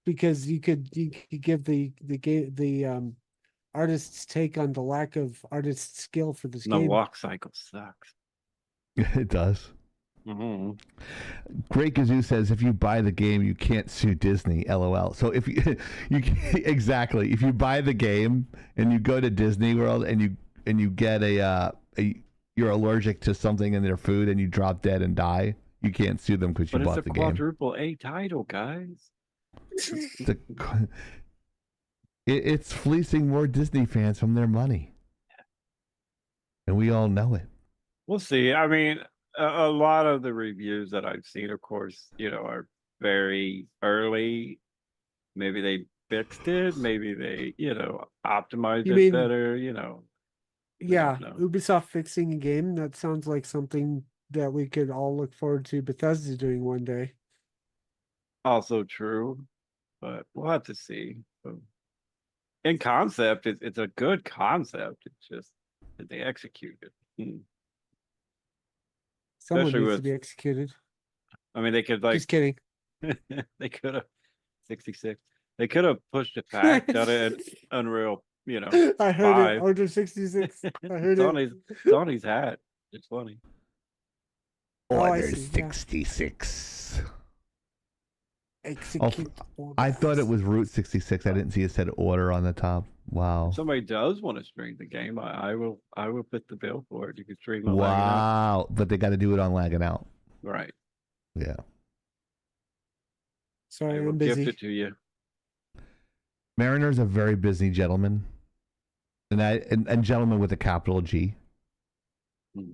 because you could give the artist's take on the lack of artist skill for this The game. walk cycle sucks. It does. Mm-hmm. Great Gazoo says if you buy the game, you can't sue Disney. LOL. So if you exactly, if you buy the game and you go to Disney World and you get you're allergic to something in their food and you drop dead and die, you can't sue them because you But bought it's the a game. quadruple A title, guys. It's fleecing more Disney fans from their money, and we all know it. We'll see. I mean, a lot of the reviews that I've seen, of course, are very early. Maybe they fixed it. Maybe they, optimized You it mean- better. Yeah, know. Ubisoft fixing a game, that sounds like something that we could all look forward to Bethesda doing one day. Also true, but we'll have to see. So, in concept, it's a good concept. It's just that they execute it. Someone Especially needs to with- be executed. I mean, they could Just kidding. they could have 66. They could have pushed it back, done it in Unreal. I heard 5. it. Order 66. I heard It's on his hat. It's funny. Oh, I Order see, yeah. 66. Execute. I thought it was Route 66. I didn't see it said order on the top. Wow. If somebody does want to stream the game, I will fit the bill for it. You can stream it. Wow. But they got to do it on Laggin Out. Right. Yeah. Sorry, I will I'm gift busy. it to you. Mariner's a very busy gentleman. And gentleman with a capital G.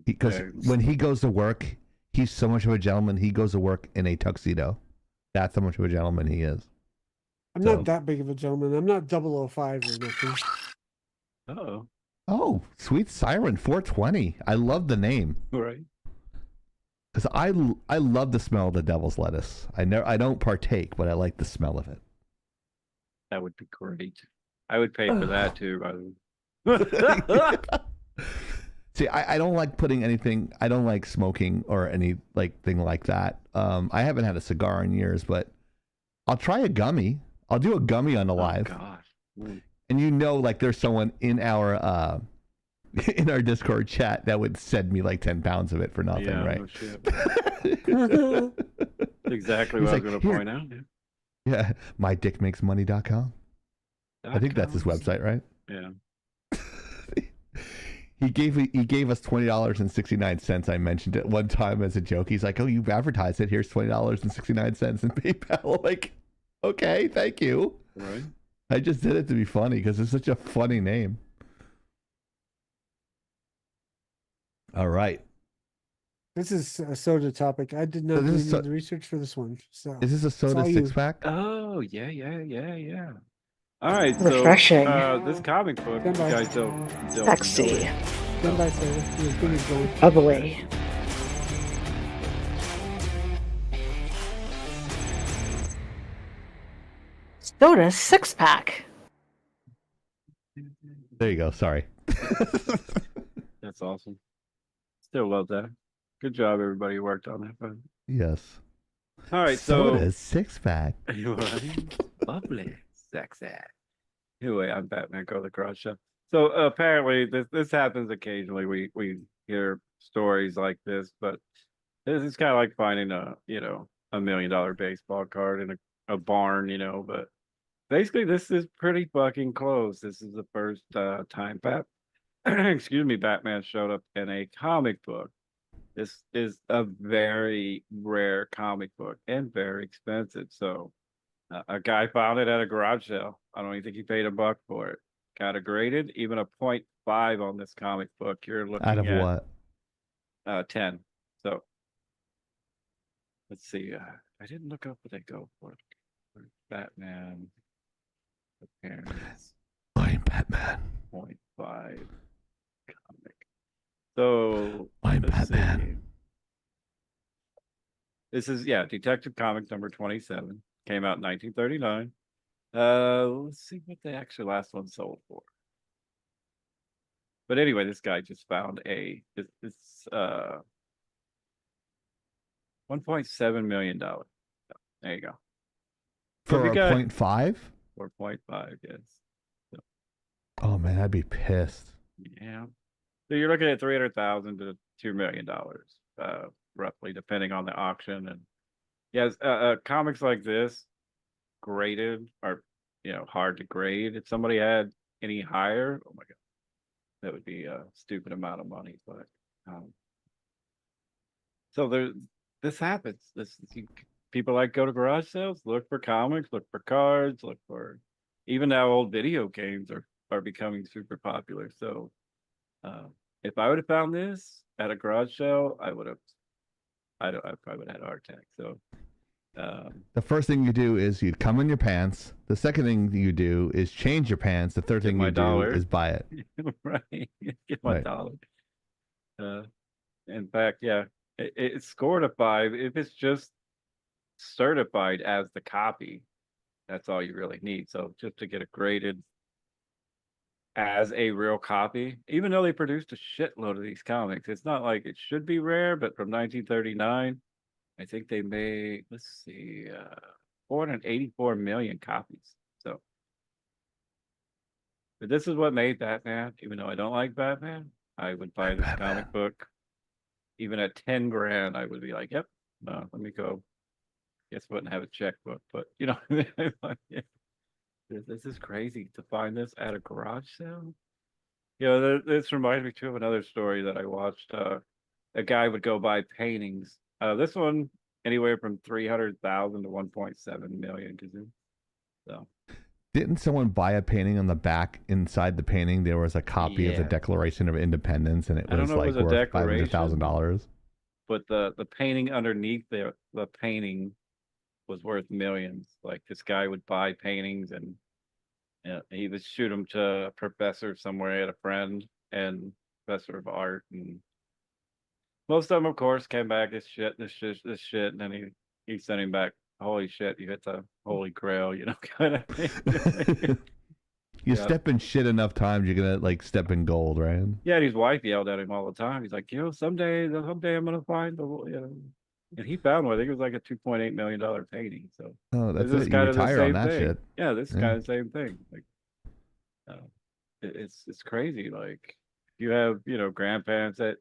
Because when he goes to work, he's so much of a gentleman. He goes to work in a tuxedo. That's how much of a gentleman he is. I'm not that big of a gentleman. I'm not 005 or nothing. Oh. Oh, Sweet Siren 420. I love the name. Right. Because I love the smell of the devil's lettuce. I don't partake, but I like the smell of it. That would be great. I would pay for that too, by the way. See, I don't like putting anything. I don't like smoking or any thing like that. I haven't had a cigar in years, but I'll try a gummy. I'll do a gummy on the live. Oh, God. And there's someone in our Discord chat that would send me 10 pounds of it for nothing, Yeah, right? no shit. Exactly what I was going to point out. Yeah, mydickmakesmoney.com. I think that's his website, right? Yeah. He gave us $20.69. I mentioned it one time as a joke. He's like, "Oh, you've advertised it. Here's $20.69 in PayPal." Like, okay, thank you. Right. I just did it to be funny because it's such a funny name. All right. This is a soda topic. I did not do any of the research for this one. So Is this a soda all you. 6-pack? Oh, yeah. All right, Refreshing. so this comic book, you Goodbye. guys don't Sexy. Stand by, Sarah. Your thing is going. Out of the way. Soda 6-pack. There you go. Sorry. That's awesome. Still love that. Good job, everybody who worked on that. But... Yes. All right, so Soda 6-pack. Lovely, sexy. Anyway, I'm Batman. Go to the garage shop. So apparently, this happens occasionally. We hear stories like this, but this is kind of like finding a $1 million baseball card in a barn, But basically, this is pretty fucking close. This is the first time Batman showed up in a comic book. This is a very rare comic book and very expensive. So a guy found it at a garage sale. I don't even think he paid $1 for it. Got it graded, even a 0.5 on this comic book. You're looking Out of at what? 10. So let's see. I didn't look up what they go for. Batman appearance. I'm Batman. 0.5 comic. So I'm let's Batman. see. This is Detective Comics number 27. Came out in 1939. Let's see what the actual last one sold for. But anyway, this guy just found this $1.7 million. There you go. So For a 0.5? 4.5, yes. So, Oh man, I'd be pissed. yeah. So you're looking at $300,000 to $2 million, roughly, depending on the auction. And yes, comics like this graded are hard to grade. If somebody had any higher, oh my god, that would be a stupid amount of money. But so this happens. People like go to garage sales, look for comics, look for cards, look for even now old video games are becoming super popular. So if I would have found this at a garage sale, I probably would have had a heart attack. So the first thing you do is you'd come in your pants. The second thing you do is change your pants. The third thing you do is buy it. Right. Get my dollar. In fact, it's scored a 5. If it's just certified as the copy, that's all you really need. So just to get it graded as a real copy, even though they produced a shitload of these comics, it's not like it should be rare, but from 1939, I think they made, 484 million copies. So, but this is what made Batman. Even though I don't like Batman, I would buy this comic book. Even at 10 grand, I would be like, yep, no, let me go. Guess I wouldn't have a checkbook, but this is crazy to find this at a garage sale. This reminds me too of another story that I watched. A guy would go buy paintings. This one anywhere from 300,000 to 1.7 million. So didn't someone buy a painting on the back? Inside the painting, there was a copy of the Declaration of Independence, and it was like worth $500,000. But the painting underneath the painting was worth millions. Like this guy would buy paintings and he would shoot them to a professor somewhere, at a friend and professor of art, and most of them, of course, came back this shit, and then he sent him back. Holy shit, you hit the holy grail, kind of thing. You step in shit enough times, you're gonna like step in gold, right? Yeah, and his wife yelled at him all the time. He's like, someday I'm gonna find and he found one. I think it was like a $2.8 million painting. So that's this is it. kind You of the retire same on that thing. shit. Yeah, this is kind of the same thing. Like, it's crazy. Like, you have grandparents that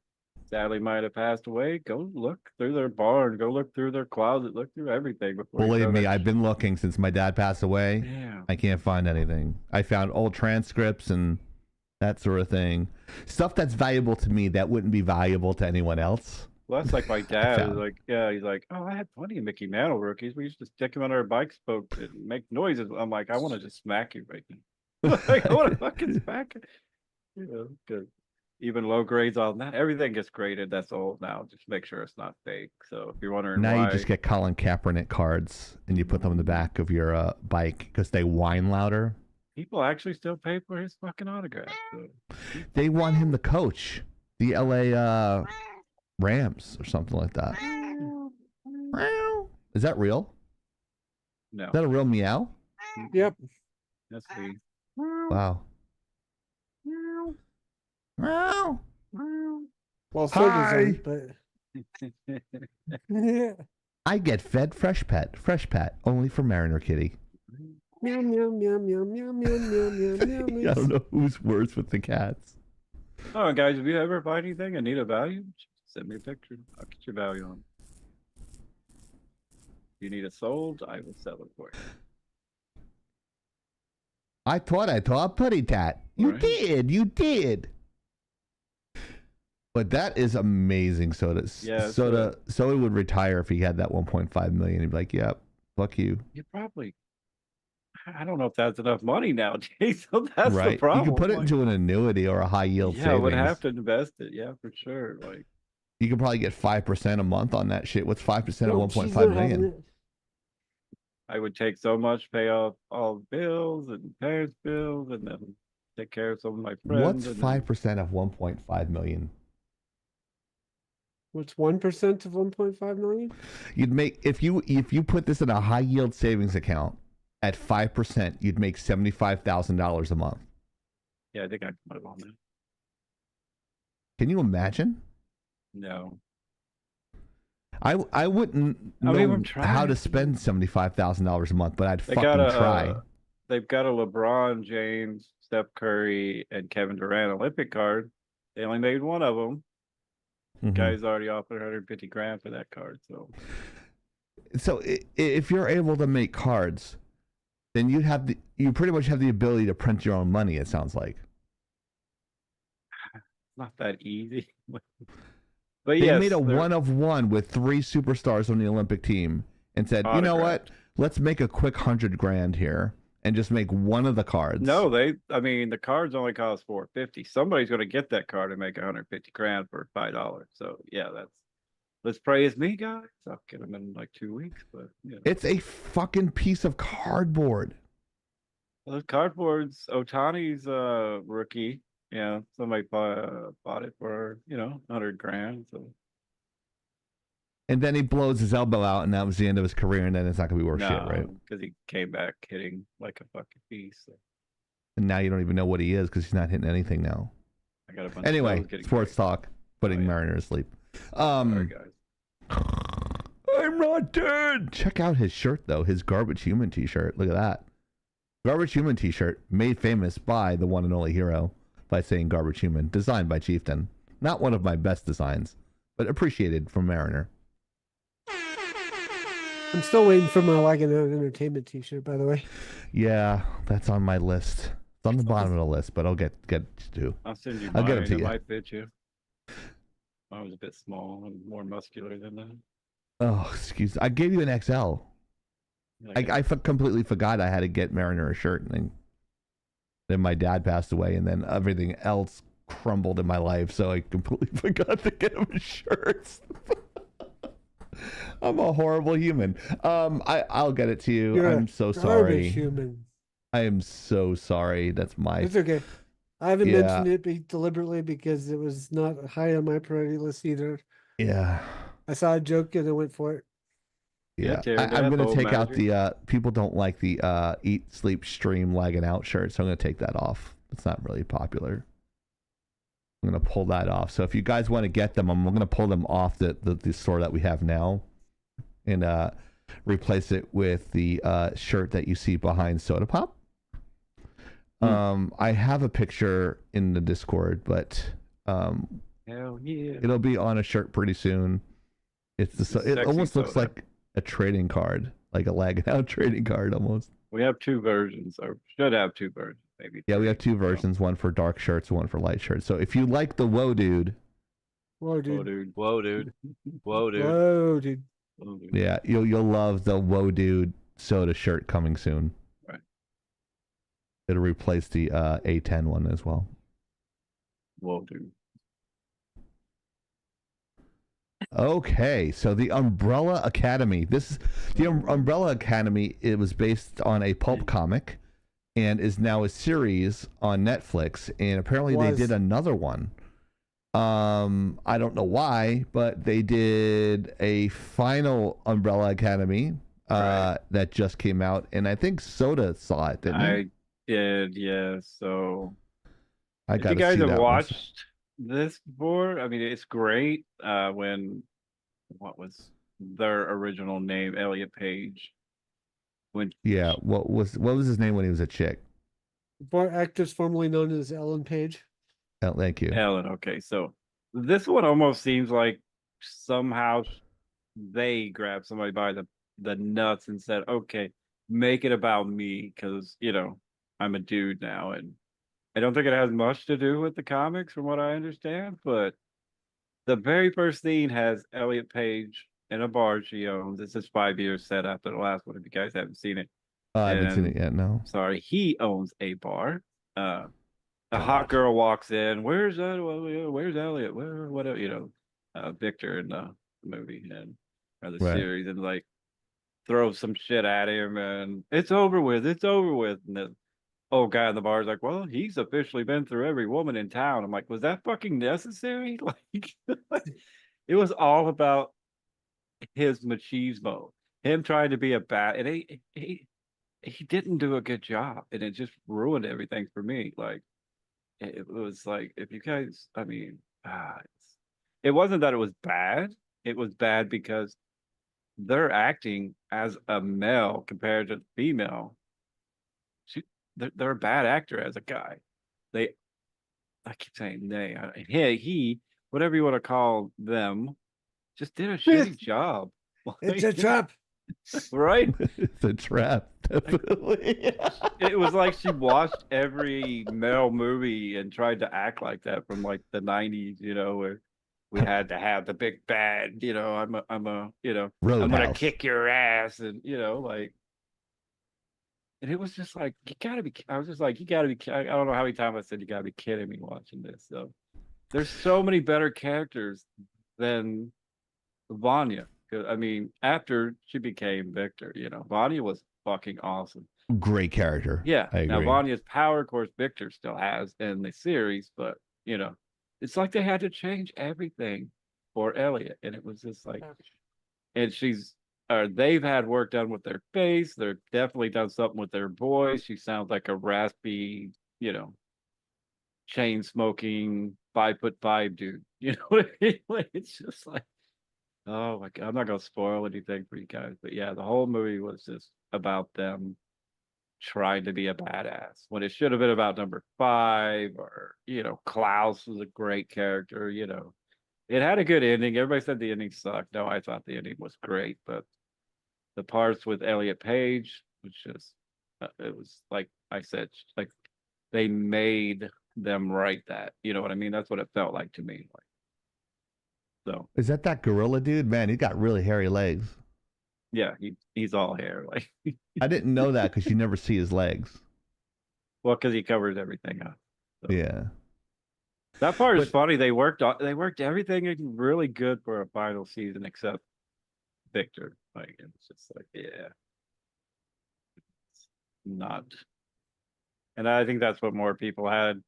sadly might have passed away. Go look through their barn. Go look through their closet. Look through everything before. Believe me, I've been looking since my dad passed away. Yeah. I can't find anything. I found old transcripts and that sort of thing. Stuff that's valuable to me that wouldn't be valuable to anyone else. Well, that's like my dad. He's like, oh, I had plenty of Mickey Mantle rookies. We used to stick them on our bike spokes and make noises. I'm like, I want to just smack you right now. Like, I want to fucking smack it. Good. Even low grades on that. Everything gets graded. That's old now. Just make sure it's not fake. So if you're wondering now why, you just get Colin Kaepernick cards and you put them in the back of your bike because they whine louder. People actually still pay for his fucking autograph. So. They want him to coach. The LA Rams or something like that. Is that real? No. Is that a real meow? Yep. That's the. Wow. Meow. Well, so does Hi. it, but yeah. I get fed Fresh Pet, only for Mariner Kitty. Meow meow meow meow meow meow meow meow meow. I don't know who's worse with the cats. Oh, guys, if you ever buy anything and need a value, send me a picture. I'll get your value on. If you need it sold, I will sell it for you. I thought Putty Tat. You Right. did. But that is amazing, Soda. Yeah, Soda would retire if he had that 1.5 million. He'd be like, "Yep, fuck you." You probably. I don't know if that's enough money nowadays. So that's Right? the problem. You can put it like, into an annuity or a high yield yeah, I savings. would have to invest it. Yeah, for sure. Like, You could probably get 5% a month on that shit. What's 5% of No, 1.5 she's not million? having it. I would take so much, pay off all the bills and parents' bills, and then take care of some of my friends. What's and 5% of 1.5 million? What's 1% of 1.5 million? You'd make if you put this in a high yield savings account at 5%, you'd make $75,000 a month. Yeah, I think I can put it on that. Can you imagine? No. I wouldn't I know mean, I'm how trying. to spend $75,000 a month, but I'd They fucking got a. try. They've got a LeBron James, Steph Curry, and Kevin Durant Olympic card. They only made one of them. Mhm. Guy's already offered 150 grand for that card. So if you're able to make cards, then you pretty much have the ability to print your own money. It sounds like. Not that easy. But They yes, made a they're- 1 of 1 with 3 superstars on the Olympic team and said, you know what? Let's make a quick 100 grand here and just make one of the cards. No, I mean, the cards only cost $450. Somebody's going to get that card and make 150 grand for $5. So yeah, let's pray it's me, guys. I'll get them in like 2 weeks, but yeah. It's a fucking piece of cardboard. Well, those cardboards, Otani's rookie. Yeah, somebody bought it for 100 grand. So And then he blows his elbow out, and that was the end of his career, and then it's not going to be worth shit, right? because he came back hitting like a fucking beast. So And now you don't even know what he is because he's not hitting anything now. I got a bunch Anyway, of getting sports talk, putting Mariner to sleep. Sorry, guys. I'm not dead. Check out his shirt, though. His Garbage Human t-shirt. Look at that. Garbage Human t-shirt made famous by the one and only hero by saying Garbage Human. Designed by Chieftain. Not one of my best designs, but appreciated from Mariner. I'm still waiting for my Laggin Entertainment t-shirt, by the way. Yeah, that's on my list. It's on the bottom of the list, but I'll get to. I'll send you. I'll get them mine. to It you. might fit you. Mine was a bit small and more muscular than that. Oh, excuse. I gave you an XL. I completely forgot I had to get Mariner a shirt, and then my dad passed away, and then everything else crumbled in my life, so I completely forgot to get him a shirt. I'm a horrible human. I'll get it to you. You're I'm so a sorry. garbage human. I am so sorry. That's my. It's okay. I haven't Yeah. mentioned it deliberately because it was not high on my priority list either. Yeah. I saw a joke and I went for it. Yeah, tear I'm death, going to old take out magic. the people don't like the eat, sleep, stream, lagging out shirt, so I'm going to take that off. It's not really popular. I'm going to pull that off. So if you guys want to get them, I'm going to pull them off the store that we have now and replace it with the shirt that you see behind Soda Pop. I have a picture in the Discord, but Hell yeah. it'll be on a shirt pretty soon. It Sexy almost looks Soda. like a trading card, like a lagging out trading card almost. We have 2 versions, or should have 2 versions, maybe. Yeah, we have 2 3. versions, one for dark shirts, one for light shirts. So if you like the Whoa Dude, Whoa, Whoa, dude. dude. Whoa, dude. Whoa, dude. Whoa, dude. Whoa, dude. yeah, you'll love the Whoa Dude soda shirt coming soon. Right. It'll replace the A10 one as well. Whoa, dude. Okay, so the Umbrella Academy. The Umbrella Academy. It was based on a pulp comic, and is now a series on Netflix. And apparently they Was. did another one. I don't know why, but they did a final Umbrella Academy that just came out, and I think Soda saw it, didn't he? I did, yeah. So I if got you to guys see have that watched this before, I mean, it's great. When what was their original name, Elliot Page? When Yeah, what was his name when he was a chick? Actors formerly known as Ellen Page. Oh, thank you. Ellen. Okay, so this one almost seems like somehow they grabbed somebody by the nuts and said, "Okay, make it about me," because I'm a dude now, and I don't think it has much to do with the comics, from what I understand. But the very first scene has Elliot Page in a bar she owns. This is 5 years set after the last one. If you guys haven't seen it, I haven't seen it yet. No. sorry, he owns a bar. A hot girl walks in. Where's that? Where's Elliot? What? Victor in the movie or the series, and like throws some shit at him, and it's over with. It's over with. And the old guy in the bar is like, "Well, he's officially been through every woman in town." I'm like, was that fucking necessary? Like, it was all about his machismo, him trying to be a bad, and he didn't do a good job, and it just ruined everything for me. Like. It was like, if you guys, I mean, it wasn't that it was bad. It was bad because they're acting as a male compared to female. They're a bad actor as a guy. I keep saying they. He, whatever you want to call them, just did a shitty job. It's a trap. Right? It's a trap, definitely. It was like she watched every male movie and tried to act like that from like the 90s, where we had to have the big bad, I'm gonna kick your ass, and like, and it was just like, I was just like, you gotta be, I don't know how many times I said, you gotta be kidding me watching this. So there's so many better characters than Vanya. I mean, after she became Victor, Vanya was fucking awesome. Great character. Yeah. I agree. Now Vanya's power, of course, Victor still has in the series, but it's like they had to change everything for Elliot, and it was just like, and they've had work done with their face. They're definitely done something with their voice. She sounds like a raspy, chain smoking 5'5" dude. You know what I mean? Like, it's just like. Oh my God, I'm not gonna spoil anything for you guys, but yeah, the whole movie was just about them trying to be a badass when it should have been about number 5, or Klaus was a great character. It had a good ending. Everybody said the ending sucked. No, I thought the ending was great, but the parts with Elliot Page was just it was like I said, like they made them write that. You know what I mean? That's what it felt like to me. Like. So is that gorilla dude? Man, he's got really hairy legs. Yeah, he's all hair. Like I didn't know that because you never see his legs. Well, because he covers everything up. So. Yeah, that part is funny. They worked everything really good for a final season except Victor. Like it's just like it's not. And I think that's what more people had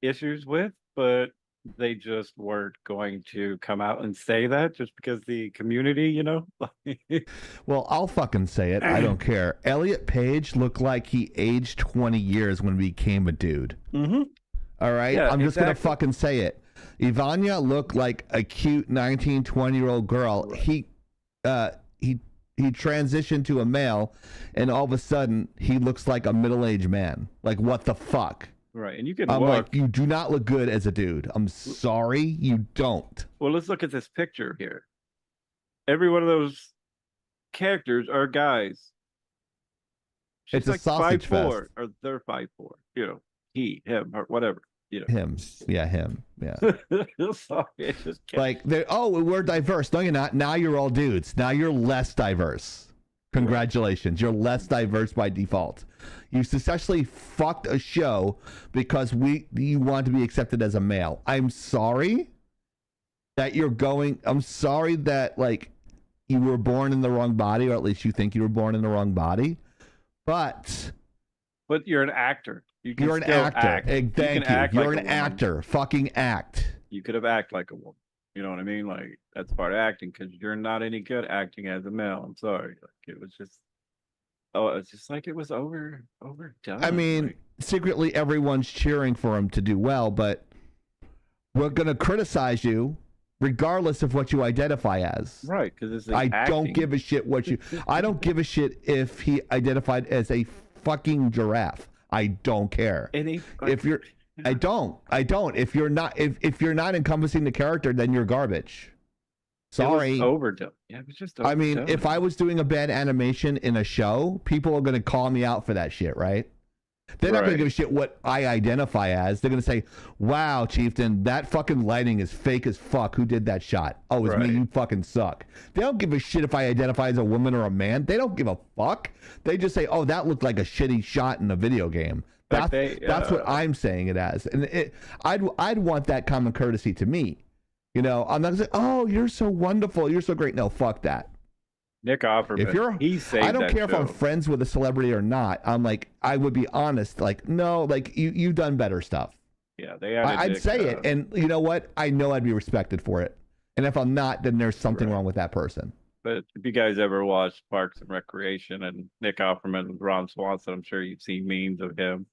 issues with, but. They just weren't going to come out and say that just because the community, Well, I'll fucking say it. I don't care. Elliot Page looked like he aged 20 years when he became a dude. Mm-hmm. All right? Yeah, I'm just going to fucking say it. Ivania looked like a cute 19, 20-year-old girl. Right. He transitioned to a male, and all of a sudden, he looks like a middle-aged man. Like, what the fuck? Right, and you can I'm like, you do not look good as a dude. I'm sorry, you don't. Well, let's look at this picture here. Every one of those characters are guys. She's it's like a sausage 5'4", fest. or they're 5'4". He, him, or whatever. Him, yeah. Sorry, like we're diverse. No, you're not. Now you're all dudes. Now you're less diverse. Congratulations, you're less diverse by default. You successfully fucked a show because you want to be accepted as a male. I'm sorry that I'm sorry that like you were born in the wrong body, or at least you think you were born in the wrong body. But you're an actor. You're an actor. Act. Thank you. You're like an actor. Fucking act. you could have acted like a woman. You know what I mean? Like that's part of acting because you're not any good acting as a male. I'm sorry. Like it was just, oh, it's just like it was overdone. I mean, like, secretly everyone's cheering for him to do well, but we're gonna criticize you regardless of what you identify as. right? Because it's I acting. don't give a shit what you. I don't give a shit if he identified as a fucking giraffe. I don't care. If you're, I don't. If you're not, if you're not encompassing the character, then you're garbage. Sorry. It was overdone. Yeah, it was just overdone. I mean, if I was doing a bad animation in a show, people are going to call me out for that shit, right? They're not going to give a shit what I identify as. They're going to say, wow, Chieftain, that fucking lighting is fake as fuck. Who did that shot? Oh, it's me. You fucking suck. They don't give a shit if I identify as a woman or a man. They don't give a fuck. They just say, oh, that looked like a shitty shot in a video game. That's what I'm saying it as. And I'd want that common courtesy to me. You know, I'm not going to say, oh, you're so wonderful. You're so great. No, fuck that. Nick Offerman, he saved I don't that care if show. I'm friends with a celebrity or not. I'm like, I would be honest. Like, no, like you've done better stuff. Yeah, they added I'd Nick, say it, and you know what? I know I'd be respected for it. And if I'm not, then there's something wrong with that person. But if you guys ever watched Parks and Recreation and Nick Offerman and Ron Swanson, I'm sure you've seen memes of him.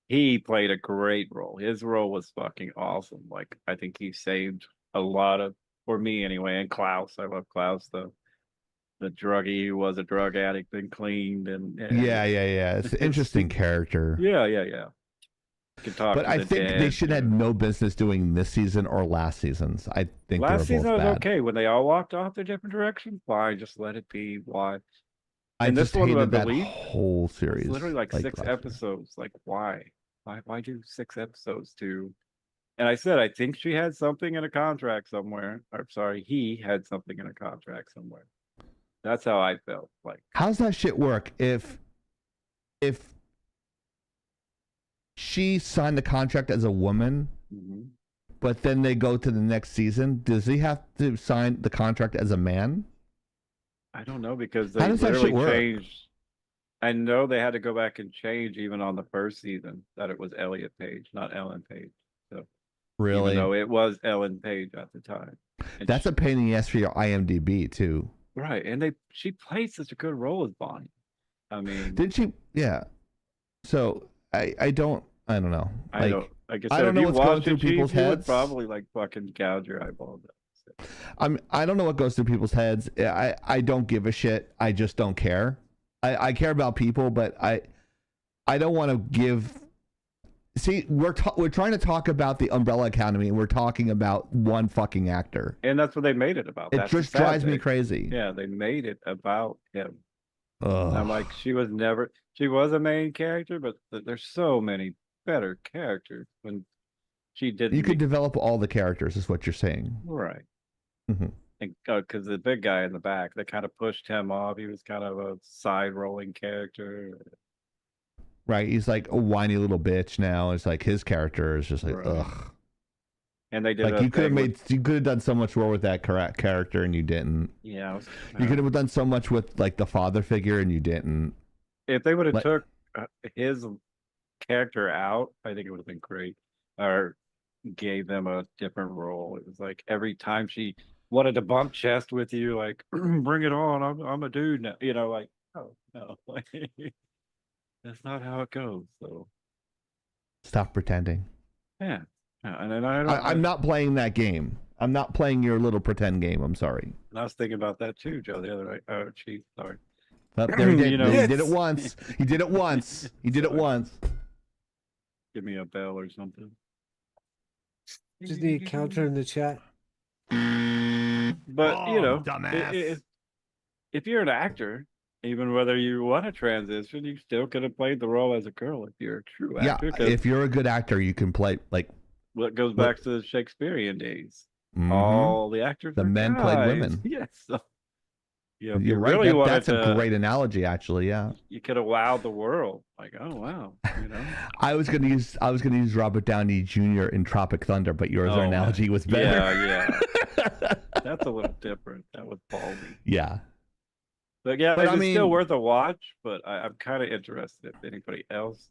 He played a great role. His role was fucking awesome. Like, I think he saved a lot of, for me anyway, and Klaus. I love Klaus, the druggie who was a drug addict and cleaned and yeah. It's an interesting character. Yeah. Can talk but I think they should have no business doing this season or last season's. I think last they were both season was bad. okay when they all walked off their different directions. Fine, just let it be. Why? I And just this one, I hated that believe, whole series. It's literally like 6 last year. episodes. Like why? Why do 6 episodes to? And I said I think she had something in a contract somewhere. Or sorry, he had something in a contract somewhere. That's how I felt. Like, how's that shit work? If she signed the contract as a woman, but then they go to the next season, does he have to sign the contract as a man? I don't know because How they does that literally shit work? changed. I know they had to go back and change even on the first season that it was Elliot Page, not Ellen Page. So Really? even though it was Ellen Page at the time. And That's a pain in the ass for your IMDb too. right, and she played such a good role as Bonnie. I mean, Did she? Yeah. So I don't know. I don't. Like I I said, don't if know you what's going watched through it, Chief, people's you would heads. probably like fucking gouge your eyeballs out. I don't know what goes through people's heads. I don't give a shit. I just don't care. I care about people, but I don't want to give. See, we're trying to talk about the Umbrella Academy, and we're talking about one fucking actor. And that's what they made it about. It That's the just sad drives me thing. crazy. Yeah, they made it about him. Ugh. I'm like, she was a main character, but there's so many better characters when she didn't. You could develop all the characters, is what you're saying. Right. Mm-hmm. Because the big guy in the back, they kind of pushed him off. He was kind of a side rolling character. Right, he's like a whiny little bitch now. It's like his character is just like ugh. And they did like you could have done so much more with that character and you didn't. Yeah, you could have done so much with like the father figure and you didn't. If they would have took his character out, I think it would have been great. Or gave them a different role. It was like every time she wanted to bump chest with you, like bring it on. I'm a dude now. You know, like oh no, like that's not how it goes. So Stop pretending. yeah. And then I'm not playing that game. I'm not playing your little pretend game. I'm sorry. And I was thinking about that too, Joe, the other night. Oh, Chief, sorry. There he did. You know, he did it once. He did it once. He did it once. Give me a bell or something. Just need a counter in the chat. But you know, dumbass. if you're an actor, even whether you want to transition, you still could have played the role as a girl if you're a true actor. Yeah, if you're a good actor, you can play like. What goes back to the Shakespearean days? Mhm. All the actors, The were men played guys. women. Yes. So, you know, if You're you right. really wanted That's a to, great analogy, actually. Yeah. you could have wowed the world. Like, oh wow, you know. I was gonna use Robert Downey Jr. in Tropic Thunder, but your other analogy was better. Yeah. That's a little different. That was ballsy. Yeah. But yeah, But it's I mean- still worth a watch. But I'm kind of interested if anybody else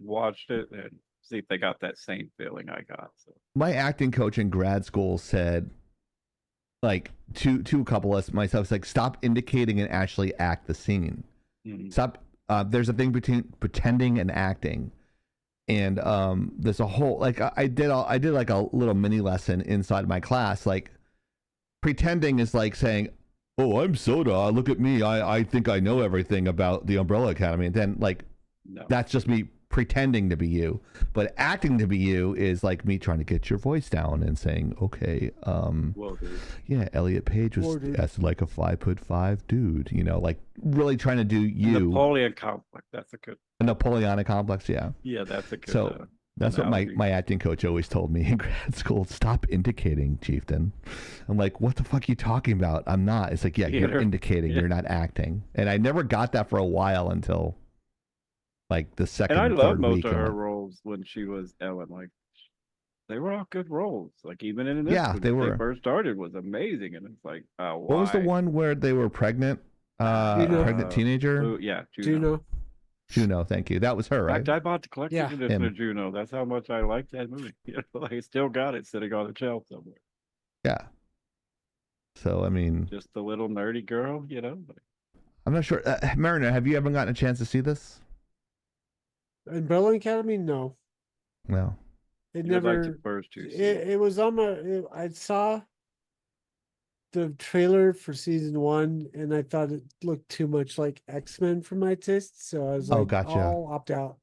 watched it and see if they got that same feeling I got. So My acting coach in grad school said, like, to a couple of us, myself, like, stop indicating and actually act the scene. Stop. There's a thing between pretending and acting, and there's a whole, like, I did like a little mini lesson inside my class. Like, pretending is like saying, "Oh, I'm Soda. Look at me. I think I know everything about the Umbrella Academy," and then like, that's just me pretending to be you. But acting to be you is like me trying to get your voice down and saying, "Okay, yeah, Elliot Page was as like a 5'5" dude," you know, like really trying to do you. Napoleon complex. That's a good. A Napoleonic complex, yeah. Yeah, that's a good. So that's what my acting coach always told me in grad school. Stop indicating, Chieftain. I'm like, what the fuck are you talking about? I'm not. It's like, yeah, you're indicating. You're not acting. And I never got that for a while until like the second. And I love most week of her roles when she was Ellen. Like, they were all good roles. Like, even in this, when they were. first started was amazing. And it's like, oh, what was the one where they were pregnant? Pregnant teenager. Yeah, Juno, thank you. That was her, right? In fact, I bought the collector's edition of Juno. That's how much I liked that movie. You know, I still got it sitting on the shelf somewhere. Yeah. So I mean, just a little nerdy girl, you know. I'm not sure. Mariner, have you ever gotten a chance to see this? Umbrella Academy, no. No. It You never. liked the first two. It was on my. I saw the trailer for season 1, and I thought it looked too much like X-Men for my taste, so I was like, gotcha. I'll opt out.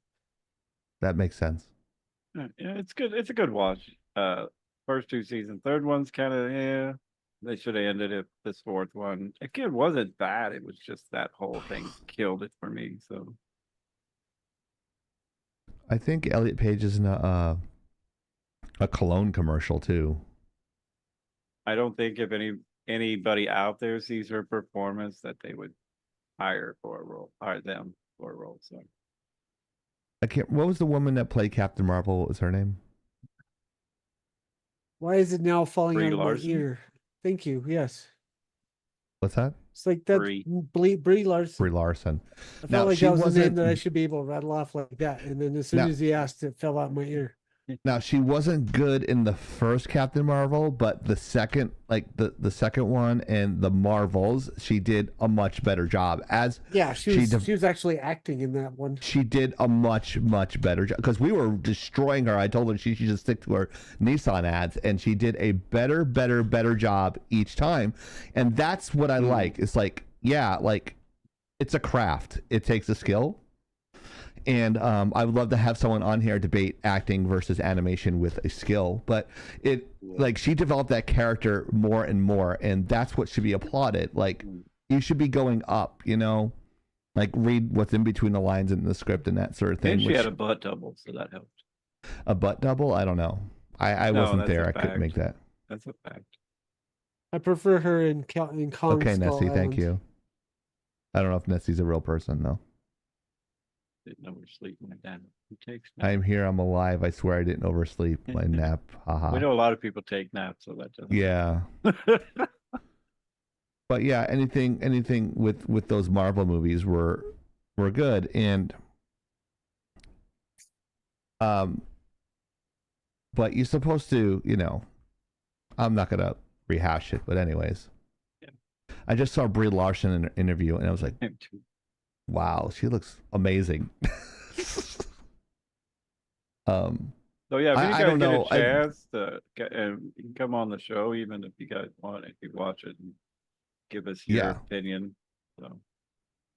That makes sense. Yeah, it's good. It's a good watch. First 2 seasons. Third one's kind of They should have ended it. This fourth one, again, wasn't bad. It was just that whole thing killed it for me. So I think Elliot Page is in a cologne commercial too. I don't think if anybody out there sees her performance that they would hire them for a role. So I can't. What was the woman that played Captain Marvel? What was her name? Why is it now falling Brie out of Larson? my ear? Thank you. Yes. What's that? It's like that. Brie Larson. Brie Larson. I felt like that was a name that I should be able to rattle off like that. And then as soon as he asked, it fell out my ear. Now, she wasn't good in the first Captain Marvel, but the second, like the second one and the Marvels, she did a much better job. She was actually acting in that one. She did a much better job because we were destroying her. I told her she should just stick to her Nissan ads, and she did a better job each time. And that's what I like. It's like, it's a craft. It takes a skill. And I would love to have someone on here debate acting versus animation with a skill, but she developed that character more and more, and that's what should be applauded. Like, you should be going up, you know, like read what's in between the lines in the script and that sort of thing. And she had a butt double, so that helped. A butt double? I don't know. I wasn't there. I couldn't make that. That's a fact. I prefer her in Kong. Okay, Skull Nessie, thank Island. you. I don't know if Nessie's a real person though. Didn't oversleep my dad. Who takes I am here. I'm alive. I swear I didn't oversleep my nap. Haha. We know a lot of people take naps, so that doesn't. Yeah. But yeah, anything with those Marvel movies were good, and but you're supposed to, you know, I'm not gonna rehash it, but anyways, I just saw Brie Larson in an interview, and I was like, wow, she looks amazing. So yeah, if you I guys don't get know. a chance to and you can come on the show, even if you guys want, if you watch it and give us your opinion. So.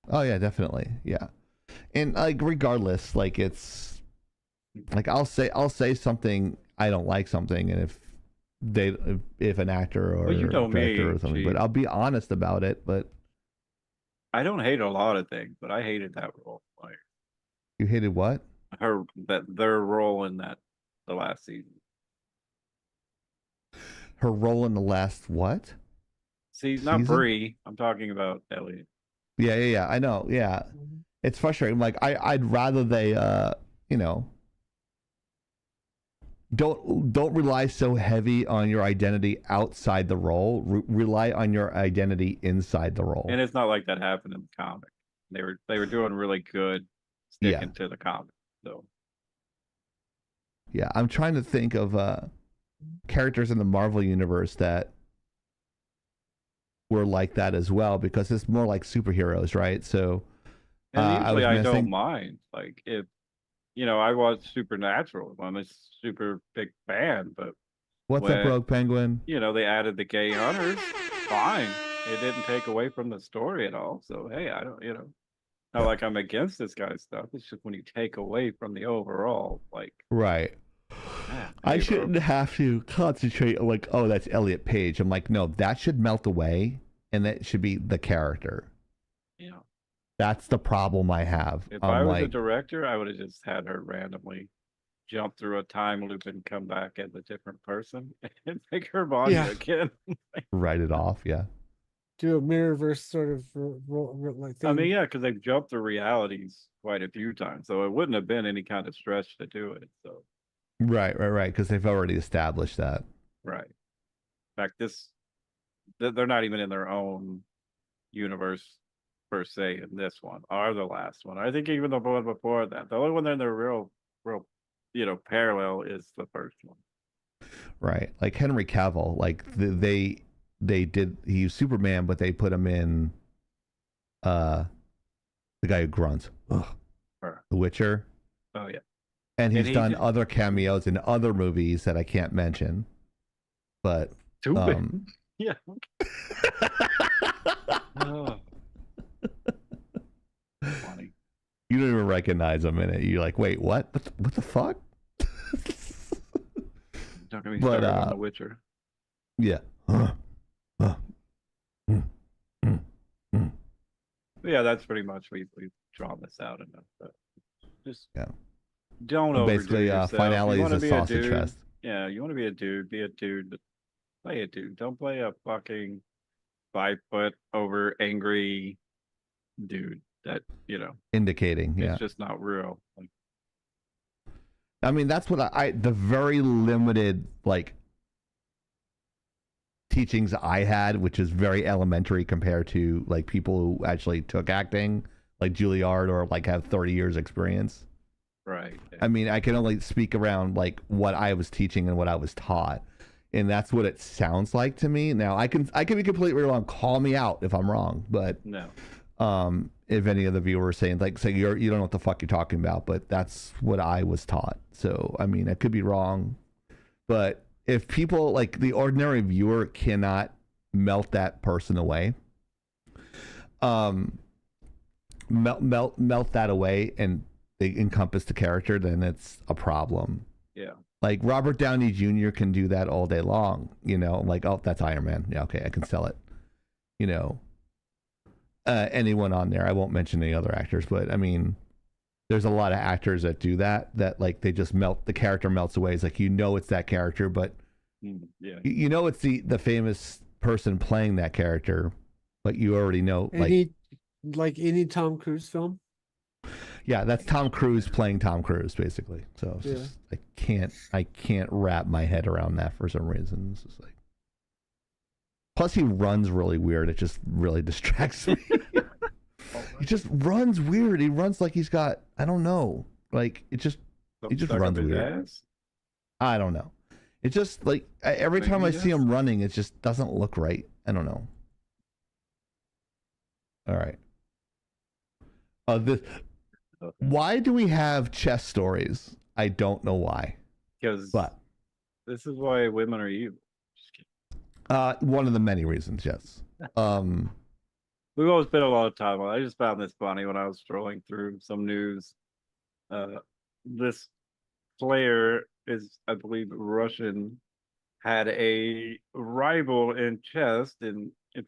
Oh yeah, definitely, yeah. And like, regardless, like it's like I'll say something, I don't like something, and if an actor or director or something, but I'll be honest about it. But I don't hate a lot of things, but I hated that role. Like, you hated what? Their role in the last season. Her role in the last what? Not Brie. I'm talking about Elliot. Yeah. I know. Yeah, it's frustrating. Like I'd rather they, you know, don't rely so heavy on your identity outside the role. Rely on your identity inside the role. And it's not like that happened in the comic. They were doing really good sticking to the comic. So Yeah, I'm trying to think of characters in the Marvel universe that were like that as well, because it's more like superheroes, right? So And usually I I was don't missing. mind. Like if I watch Supernatural. I'm a super big fan, but What's up, when Rogue Penguin? they added the gay hunters, fine. It didn't take away from the story at all. So hey, I don't not like I'm against this guy's stuff. It's just when you take away from the overall, like Right. I hey, bro. shouldn't have to concentrate on like, oh, that's Elliot Page. I'm like, no, that should melt away, and that should be the character. Yeah. That's the problem I have. If I was a like, director, I would have just had her randomly jump through a time loop and come back as a different person and make her body Yeah. again. write it off. Yeah. Do a mirrorverse sort of like thing. I mean, yeah, because they've jumped the realities quite a few times, so it wouldn't have been any kind of stretch to do it. So Right. Because they've already established that. right. In fact, they're not even in their own universe per se in this one or the last one. I think even the one before that, the only one they're in their real, parallel is the first one. Right. Like Henry Cavill, like they did, he was Superman, but they put him in the guy who grunts. Ugh. Sure. The Witcher. Oh yeah. And he's he done did- other cameos in other movies that I can't mention. But Stupid. Yeah. Oh. Funny. you don't even recognize him in it. You're like, wait, what? What the fuck? Don't get me But, started on The Witcher. Yeah. But yeah, that's pretty much we've drawn this out enough. But just Yeah. don't overdo Basically, yourself. finale You is wanna a be sausage dude, fest. Yeah, you want to be a dude, but play a dude. Don't play a fucking 5 foot over angry dude that Indicating, yeah. it's just not real. Like, I mean, that's what the very limited, like, teachings I had, which is very elementary compared to, like, people who actually took acting, like Juilliard, or, like, have 30 years experience. right. I mean, I can only speak around, like, what I was teaching and what I was taught. And that's what it sounds like to me. Now, I can be completely wrong. Call me out if I'm wrong. But No. if any of the viewers saying, like, say you don't know what the fuck you're talking about, but that's what I was taught. So, I mean, I could be wrong. But if people, like, the ordinary viewer cannot melt that person away, melt that away and they encompass the character, then it's a problem. Yeah. Like Robert Downey Jr. can do that all day long, like, oh, that's Iron Man. Yeah, okay, I can sell it. Anyone on there, I won't mention any other actors, but I mean, there's a lot of actors that do that, like, they just the character melts away. It's like, it's that character, but Yeah. it's the famous person playing that character, but you already know, any Tom Cruise film. Yeah, that's Tom Cruise playing Tom Cruise, basically. So it's just, I can't wrap my head around that for some reason. It's just like, plus he runs really weird. It just really distracts me. He just runs weird. He runs like he's got, I don't know, like he just runs weird. Ass? I don't know. It's just like every time I see him running, it just doesn't look right. I don't know. All right. Why do we have chess stories? I don't know why. Because this is why women are evil. Just kidding. One of the many reasons, yes. We've always spent a lot of time on it. I just found this funny when I was scrolling through some news. This player is, I believe, Russian, had a rival in chess. And if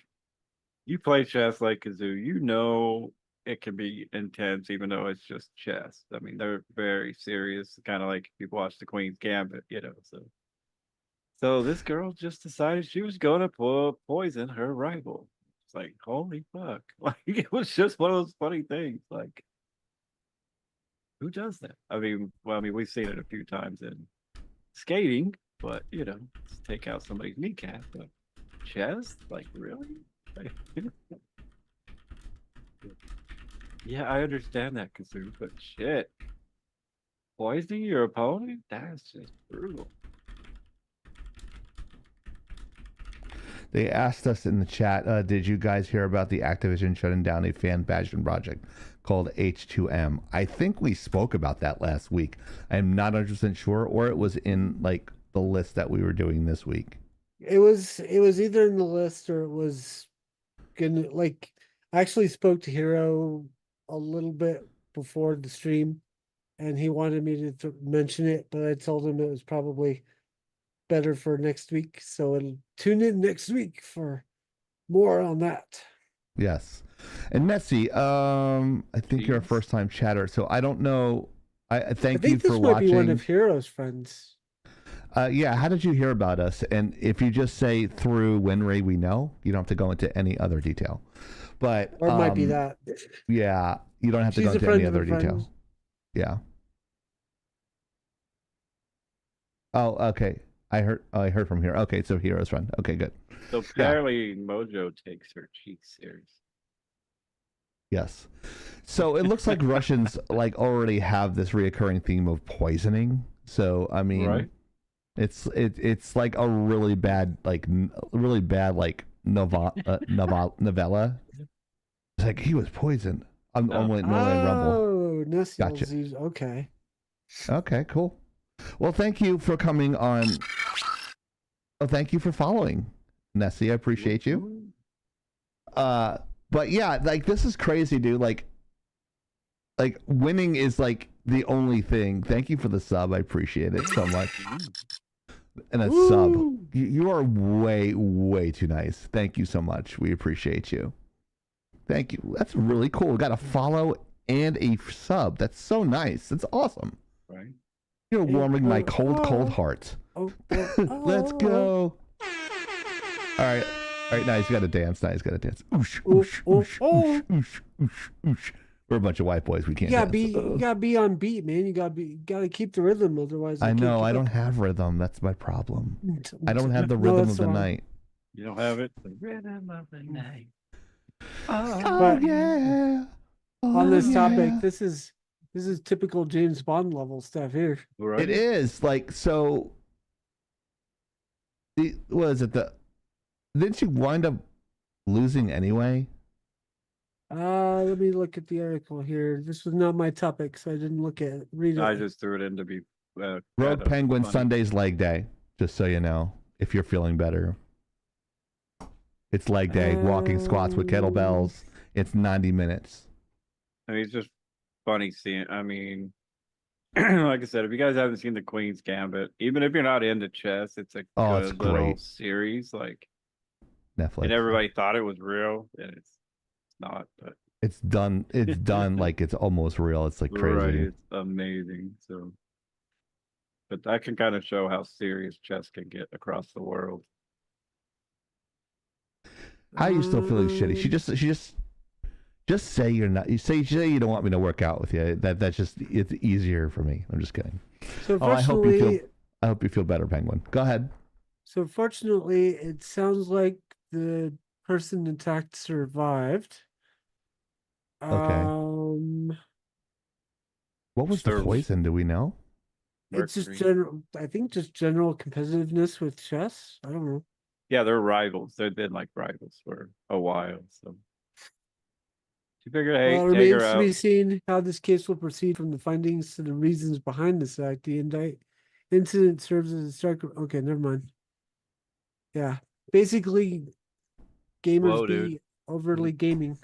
you play chess like Kazoo, it can be intense, even though it's just chess. I mean, they're very serious, kind of like people watch the Queen's Gambit, So this girl just decided she was going to poison her rival. It's like, holy fuck. Like, it was just one of those funny things. Like, who does that? I mean, we've seen it a few times in skating, but, let's take out somebody's kneecap. But chess? Like, really? Yeah, I understand that, Kazoo, but shit. Poisoning your opponent? That's just brutal. They asked us in the chat, did you guys hear about the Activision shutting down a fan passion project called H2M? I think we spoke about that last week. I'm not 100% sure, or it was in like the list that we were doing this week. It was either in the list or it was gonna like I actually spoke to Hero a little bit before the stream and he wanted me to mention it, but I told him it was probably better for next week. So it'll tune in next week for more on that. Yes. And Messi, I think you're a first time chatter, so I don't know. I thank you for this might watching. be one of Hero's friends. Yeah, how did you hear about us? And if you just say through Winray, we know. You don't have to go into any other detail. But Or it might be that. Yeah, you don't have to She's go a into friend any of a other friend. detail. Yeah. Oh, okay. I heard from here. Okay, so Hero's friend. Okay, good. So apparently Mojo takes her cheeks serious. Yes. So it looks like Russians like already have this reoccurring theme of poisoning. So I mean, Right. it's like a really bad novella. It's like he was poisoned. I'm normally in Rumble. Oh, Nessie Gotcha. disease. Okay. Okay, cool. Well, thank you for coming on. Oh, thank you for following, Nessie. I appreciate you. But yeah, like this is crazy, dude. Like winning is like the only thing. Thank you for the sub. I appreciate it so much. And a sub. You are way too nice. Thank you so much. We appreciate you. Thank you. That's really cool. We got a follow and a sub. That's so nice. That's awesome. Right. You're warming my cold heart. Let's go. All right, now he's got to dance. Oosh, oosh, oosh, oosh, oosh, oosh, oosh. We're a bunch of white boys. We can't dance. You gotta be on beat, man. You gotta keep the rhythm, otherwise. I know. I don't have rhythm. That's my problem. I don't have the rhythm of the night. You don't have it? The rhythm of the night. But on this topic, this is typical James Bond level stuff here. Right. It is like so. Didn't you wind up losing anyway? Let me look at the article here. This was not my topic, so I didn't read it. I just threw it in to be. Rogue Penguin Sunday's leg day. Just so you know, if you're feeling better, it's leg day. Walking squats with kettlebells. It's 90 minutes. I mean, it's just funny seeing. I mean, like I said, if you guys haven't seen the Queen's Gambit, even if you're not into chess, it's a it's good little great. Series. Like Netflix. and everybody thought it was real, and it's not. But it's done. It's done like it's almost real. It's like crazy. right, it's amazing. So, but that can kind of show how serious chess can get across the world. How are you still feeling shitty? She just say you're not. You say you don't want me to work out with you. That's just it's easier for me. I'm just kidding. So I hope you feel better, Penguin. Go ahead. So fortunately, it sounds like the person attacked survived. Okay. What was the poison? Do we know? It's just general. I think just general competitiveness with chess. I don't know. Yeah, they're rivals. They've been like rivals for a while. So she figured, hey, Well, it take her remains to out. be seen how this case will proceed from the findings to the reasons behind this act. The incident serves as a stark. Okay, never mind. Yeah, basically, gamers Whoa, be dude. overly gaming,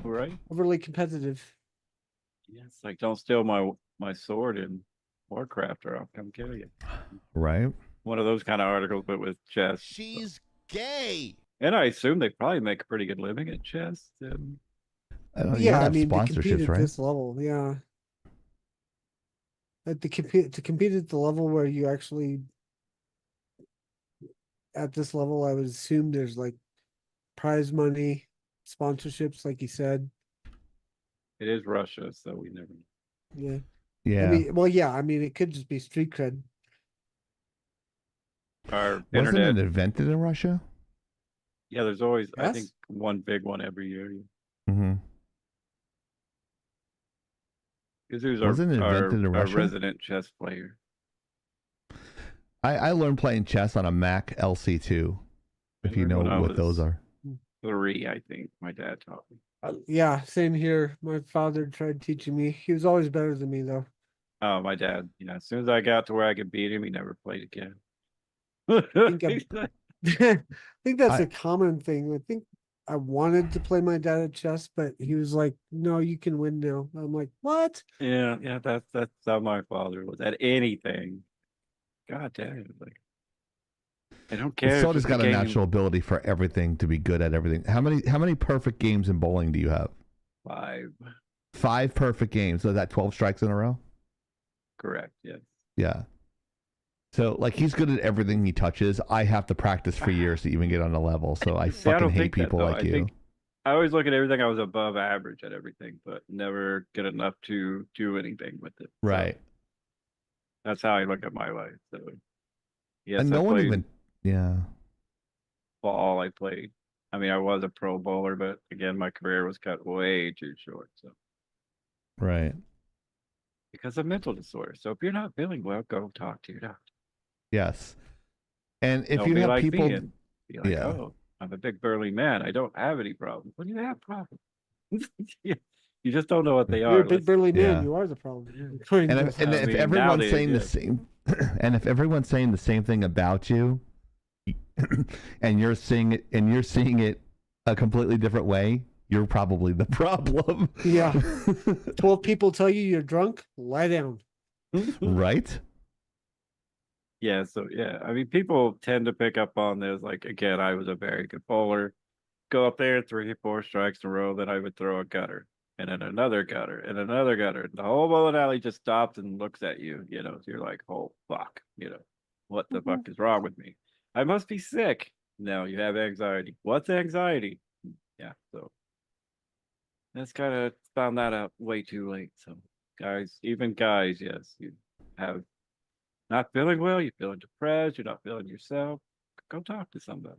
Right? overly competitive. Yeah, it's like don't steal my sword in Warcraft, or I'll come kill you. Right. One of those kind of articles, but with chess. She's gay. And I assume they probably make a pretty good living at chess. And Yeah, I mean, to compete sponsorships, at right? this level, yeah. Like to compete at the level where you actually at this level, I would assume there's like prize money, sponsorships, like you said. it is Russia, so we never know. Yeah. Yeah. I mean, it could just be street cred. Our Wasn't internet. it invented in Russia? Yeah, there's always I Yes? think one big one every year. Mm-hmm. Kazu's Wasn't it invented in our Russia? resident chess player. I learned playing chess on a Mac LC2. If you know When I what those was are. 3, I think my dad taught me. Yeah, same here. My father tried teaching me. He was always better than me, though. Oh, my dad. Yeah, as soon as I got to where I could beat him, he never played again. I think that's I- a common thing. I think I wanted to play my dad at chess, but he was like, "No, you can win now." I'm like, "What?" Yeah, that's how my father was at anything. God damn it! Like, I don't care. Soda's if it's got a game. natural ability for everything to be good at everything. How many perfect games in bowling do you have? 5. 5 perfect games. So is that 12 strikes in a row? Correct. Yes. Yeah. So like he's good at everything he touches. I have to practice for years to even get on the level. So I See, I fucking don't hate think that, people though. like you. I always look at everything. I was above average at everything, but never good enough to do anything with it. So Right. that's how I look at my life. So yes, And I no one played even. Yeah. ball. I played. I mean, I was a pro bowler, but again, my career was cut way too short. So Right. because of mental disorder. So if you're not feeling well, go talk to your doctor. Yes. And if Don't you be have like people, me and be like, yeah. oh, I'm a big burly man. I don't have any problems. What do you have problems? You just don't know what they You're are. a big burly man. yeah. You are the problem. And if, I if mean, everyone's nowadays, saying the yeah. same, and if everyone's saying the same thing about you, and you're seeing it a completely different way, you're probably the problem. Yeah. 12 people tell you you're drunk, lie down. Right? Yeah, so yeah, I mean, people tend to pick up on this. Like, again, I was a very good bowler. Go up there, 3 or 4 strikes in a row, then I would throw a gutter, and then another gutter, and another gutter. The whole bowling alley just stops and looks at you. So you're like, oh fuck, what the fuck is wrong with me? I must be sick. No, you have anxiety. What's anxiety? Yeah, so that's kind of found that out way too late. So guys, even guys, yes, you have not feeling well, you're feeling depressed, you're not feeling yourself, go talk to somebody.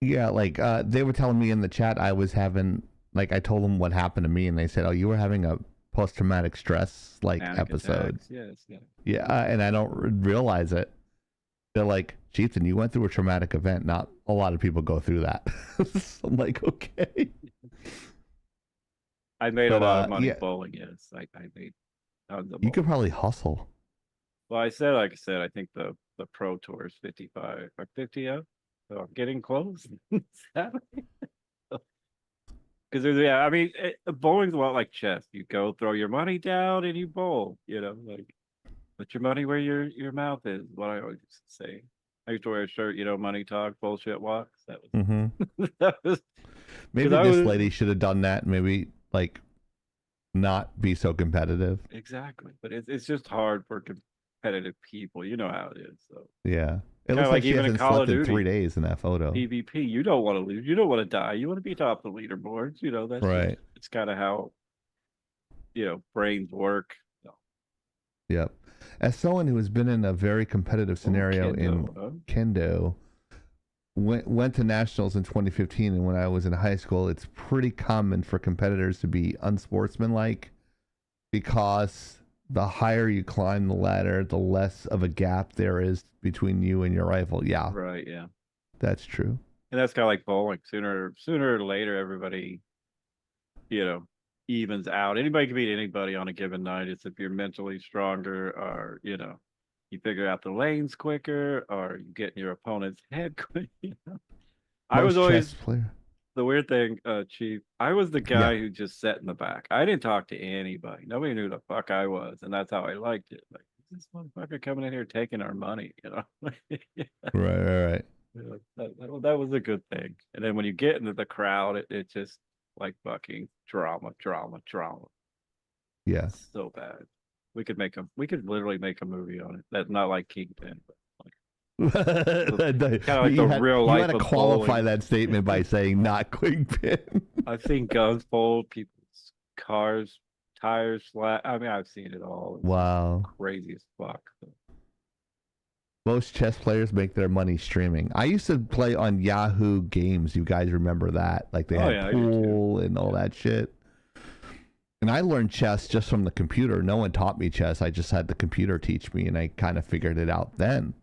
Yeah, like they were telling me in the chat I was having, like I told them what happened to me, and they said, "Oh, you were having a post-traumatic stress Panic episode." attacks, yes, yeah. Yeah, and I don't realize it. They're like, "Chieftain, you went through a traumatic event. Not a lot of people go through that." So I'm like, okay. I made a But, lot of money yeah. bowling, yes. I made tons of You could bowling. probably hustle. Well, like I said, I think the pro tour is 55 or 50 up. So I'm getting close. Because I mean, bowling's a lot like chess. You go throw your money down and you bowl. Like put your money where your mouth is. What I always used to say. I used to wear a shirt. Money talk, bullshit walks. That was. Mm-hmm. That was. Maybe 'Cause I this was- lady should have done that. Maybe like not be so competitive. Exactly, but it's just hard for competitive people. You know how it is. So Yeah. It Kinda looks like like she even in hasn't Call of slept in Duty. 3 days in that photo. PvP, you don't want to lose. You don't want to die. You want to be top of the leaderboards. That's Right. It's kind of how brains work. So, Yep. As someone who has been in a very competitive scenario in Kendo, huh? kendo, went to nationals in 2015, and when I was in high school, it's pretty common for competitors to be unsportsmanlike because the higher you climb the ladder, the less of a gap there is between you and your rival. Yeah, Right, yeah. that's true. And that's kind of like bowling. Sooner or later, everybody, evens out. Anybody can beat anybody on a given night. It's if you're mentally stronger, or you figure out the lanes quicker, or you get in your opponent's head quick. I was Most always chess player. the weird thing, Chief. I was the guy who just sat in the back. I didn't talk to anybody. Nobody knew the fuck I was, and that's how I liked it. Like, this motherfucker coming in here taking our money, Right. That was a good thing. And then when you get into the crowd, it just like fucking drama. Yeah. So bad. We could literally make a movie on it. That's not like Kingpin, but like the real life You had to of qualify bowling. that statement by saying not Kingpin. I've seen guns pulled, people's cars, tires flat. I mean, I've seen it all. It's Wow. crazy as fuck. Most chess players make their money streaming. I used to play on Yahoo Games. You guys remember that? Like they Oh, had yeah, I do too. pool and all that shit. And I learned chess just from the computer. No one taught me chess. I just had the computer teach me, and I kind of figured it out then.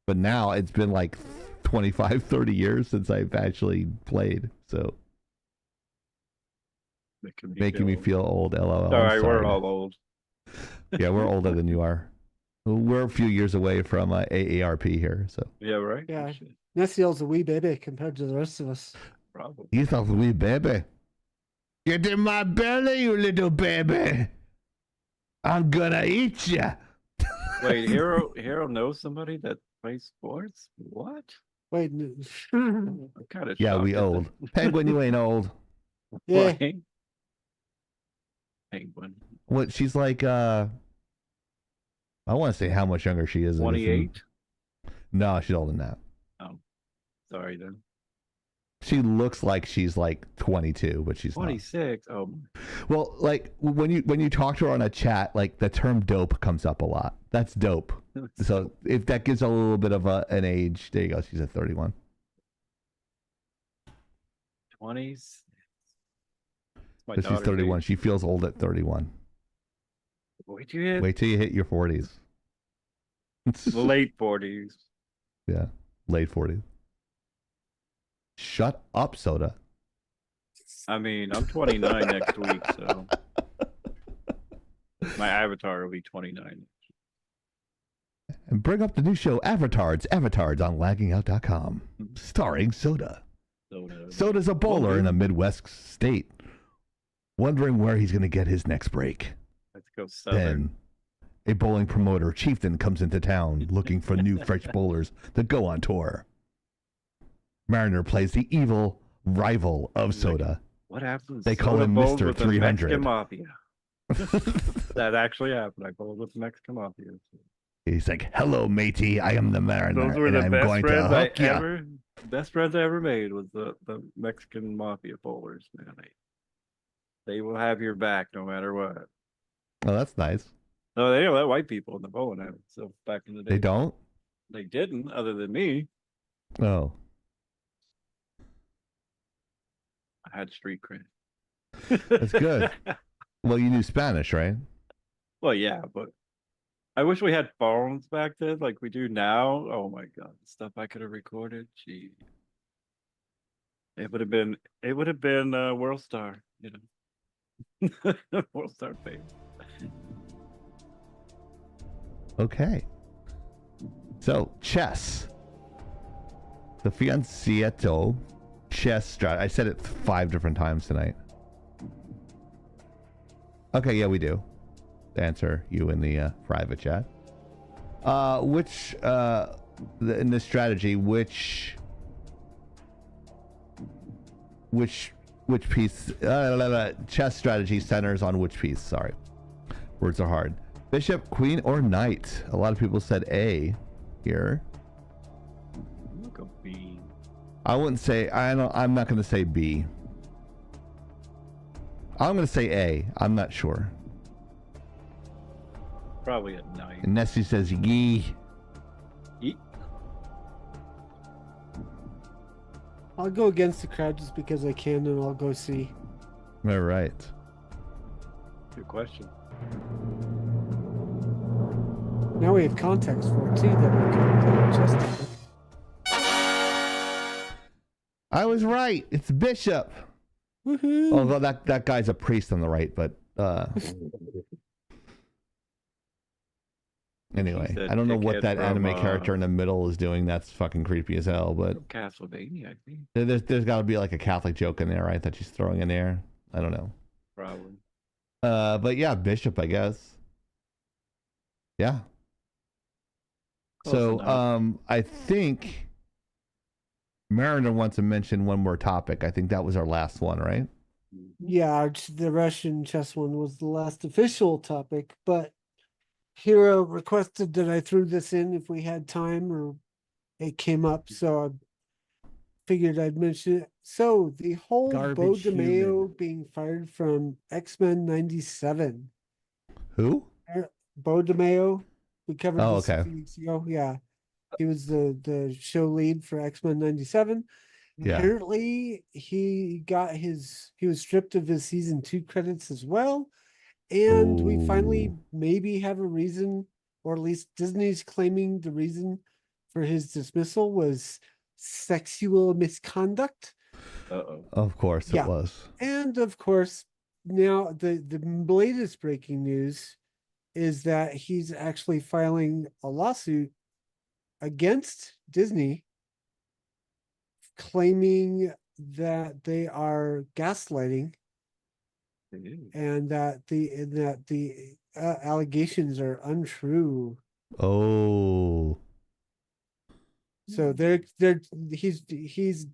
But now it's been like 25, 30 years since I've actually played. So making me feel old. LOL. Sorry, we're all old. Yeah, we're older than you are. We're a few years away from AARP here. So Yeah, right. Yeah. Nessiel's a wee baby compared to the rest of us. Probably. He's a wee baby. Get in my belly, you little baby. I'm gonna eat you. Wait, Hero knows somebody that plays sports? What? Wait. I'm kind of Yeah, we old. Penguin, you ain't old. Yeah. Penguin. What? She's like, I want to say how much younger she is. 28? No, she's older than that. Oh, sorry then. She looks like she's like 22, but she's 26. not. Oh. Well, like when you talk to her on a chat, like the term "dope" comes up a lot. That's dope. So if that gives a little bit of an age, there you go. She's at 31. 20s. So she's 31. She feels old at 31. Wait till you hit your 40s. Late 40s. Yeah, late 40s. Shut up, Soda. I mean, I'm 29 next week, so my avatar will be 29. And bring up the new show, Avatars on laggingout.com, starring Soda. Soda's a bowler in a Midwest state, wondering where he's going to get his next break. Let's go Southern. Then, a bowling promoter, Chieftain, comes into town looking for new fresh bowlers to go on tour. Mariner plays the evil rival of Soda. What happens? They call him Bowled Mr. with the 300. Mexican Mafia. That actually happened. I bowled with the Mexican Mafia. He's like, "Hello, matey. I am the Mariner, Those were and the I'm best going to friends I hook ya." ever. Best friends I ever made was the Mexican Mafia bowlers. Man, they will have your back no matter what. Oh, that's nice. No, they don't let white people in the bowling alley. So back in the day, They don't? They didn't, other than me. Oh. I had street cred. That's good. Well, you knew Spanish, right? Well, yeah, but I wish we had phones back then like we do now. Oh my god, the stuff I could have recorded. Gee. It would have been World Star, you know. World Star fame. Okay. So, chess. The fianchetto chess strat. I said it 5 different times tonight. Okay, yeah, we do. Answer you in the private chat. In the strategy, which piece? Chess strategy centers on which piece? Sorry, words are hard. Bishop, queen, or knight? A lot of people said A here. Look at B. I wouldn't say. I'm not going to say B. I'm going to say A. I'm not sure. Probably at night. And Nessie says yee. Yee. I'll go against the crowd just because I can, and I'll go C. All right. Good question. Now we have context for it too that we can play chess together. I was right. It's Bishop. Woohoo! Although that guy's a priest on the right, but anyway, I don't know what that anime character in the middle is doing. That's fucking creepy as hell. But Castlevania, I think. There's got to be like a Catholic joke in there, right? That she's throwing in there. I don't know. Probably. But yeah, Bishop, I guess. Yeah. Close enough. I think Mariner wants to mention one more topic. I think that was our last one, right? Yeah, the Russian chess one was the last official topic, but Hero requested that I threw this in if we had time, or it came up, so I figured I'd mention it. So the whole Bo Garbage DeMeo being fired from X-Men 97. Who? Bo DeMeo. We covered Oh, this okay. a few weeks ago. Yeah. He was the show lead for X-Men 97. Yeah. Apparently he was stripped of his season 2 credits as well. And we finally Oh. maybe have a reason, or at least Disney's claiming the reason for his dismissal was sexual misconduct. Uh-oh. Of course it Yeah. was. And of course, now the latest breaking news is that he's actually filing a lawsuit against Disney, claiming that they are gaslighting and that the allegations are untrue. Oh. So he's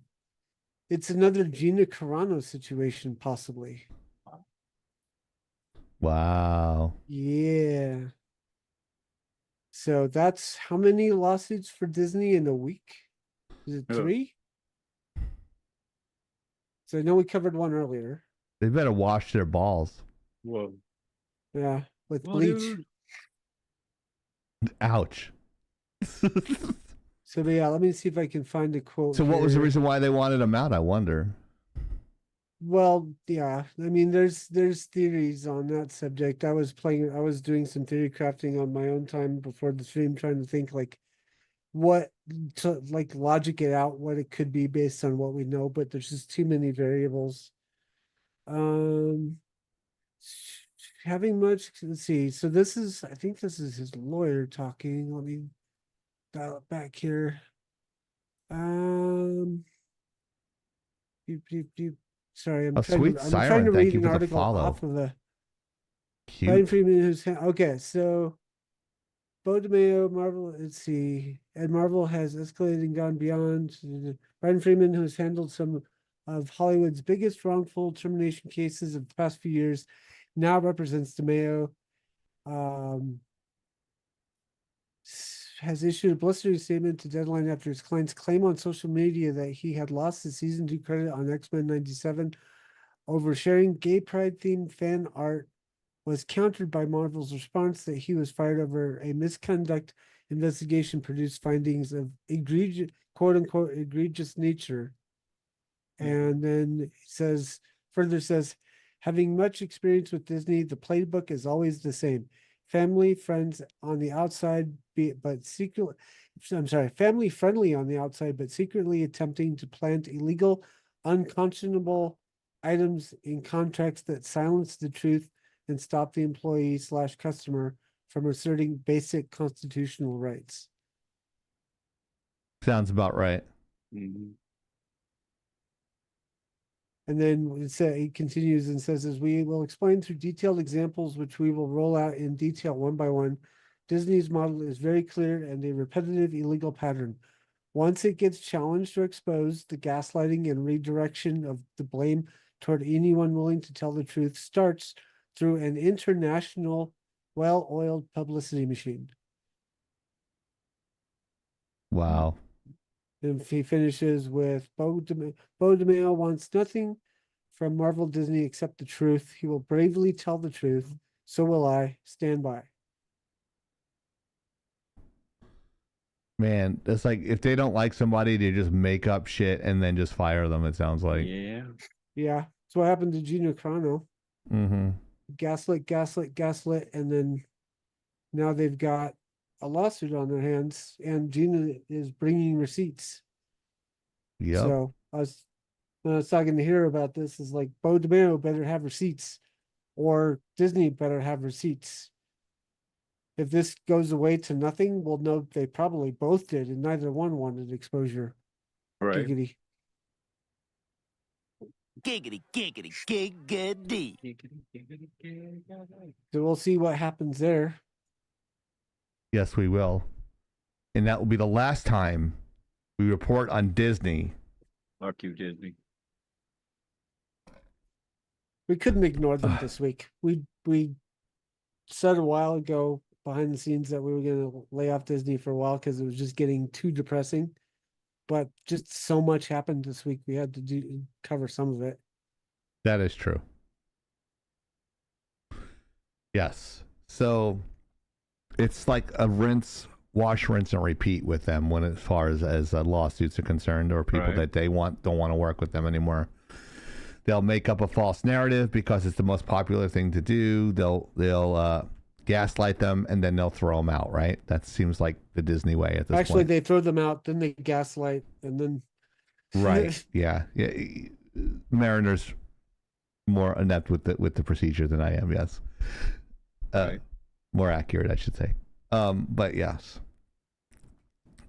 it's another Gina Carano situation, possibly. Wow. Yeah. So that's how many lawsuits for Disney in a week? Is it 3? So I know we covered one earlier. They better wash their balls. Whoa. Yeah, with Whoa, bleach. dude. Ouch. So but yeah, let me see if I can find a quote. So what was the here. reason why they wanted him out, I wonder? Well, yeah, I mean, there's theories on that subject. I was doing some theory crafting on my own time before the stream, trying to think like what to like logic it out, what it could be based on what we know, but there's just too many variables. Having much, let's see. So I think this is his lawyer talking. Let me dial it back here. Beep, beep, beep. Sorry, I'm A trying sweet to, I'm siren, trying to thank read you an for the article follow. off of the Cute. Brian Freeman, who's okay. So Bo DeMeo, Marvel. Let's see, and Marvel has escalated and gone beyond. Brian Freeman, who's handled some of Hollywood's biggest wrongful termination cases of the past few years, now represents DeMeo. Has issued a blistering statement to Deadline after his client's claim on social media that he had lost his season 2 credit on X-Men 97 over sharing gay pride themed fan art was countered by Marvel's response that he was fired over a misconduct investigation produced findings of egregious, quote unquote, egregious nature. And then further says, having much experience with Disney, the playbook is always the same. Family, friends on the outside, family friendly on the outside, but secretly attempting to plant illegal, unconscionable items in contracts that silence the truth and stop the employee/customer from asserting basic constitutional rights. Sounds about right. Mm-hmm. And then he continues and says, as we will explain through detailed examples, which we will roll out in detail one by one, Disney's model is very clear and a repetitive illegal pattern. Once it gets challenged or exposed, the gaslighting and redirection of the blame toward anyone willing to tell the truth starts through an international, well-oiled publicity machine. Wow. And he finishes with Bo DeMeo wants nothing from Marvel Disney except the truth. He will bravely tell the truth. So will I. Stand by. Man, it's like if they don't like somebody, they just make up shit and then just fire them, it sounds like. Yeah. Yeah. That's what happened to Gina Carano. Mm-hmm. Gaslit, and then now they've got a lawsuit on their hands, and Gina is bringing receipts. Yep. So when I was talking to her about this, is like Bo DeMeo better have receipts, or Disney better have receipts. If this goes away to nothing, we'll know they probably both did, and neither one wanted exposure. Right. Giggity. Giggity, giggity, giggity. So we'll see what happens there. Yes, we will. And that will be the last time we report on Disney. Fuck you, Disney. We couldn't ignore them this week. We said a while ago behind the scenes that we were going to lay off Disney for a while because it was just getting too depressing. But just so much happened this week, we had to cover some of it. That is true. Yes. So it's like a wash, rinse, and repeat with them when as far as lawsuits are concerned, or people Right. that they don't want to work with them anymore. They'll make up a false narrative because it's the most popular thing to do. They'll gaslight them and then they'll throw them out. Right? That seems like the Disney way at this point. Actually, they throw them out, then they gaslight, and then. Right. Yeah. Mariner's more inept with the procedure than I am. Yes. Right. More accurate, I should say. But yes,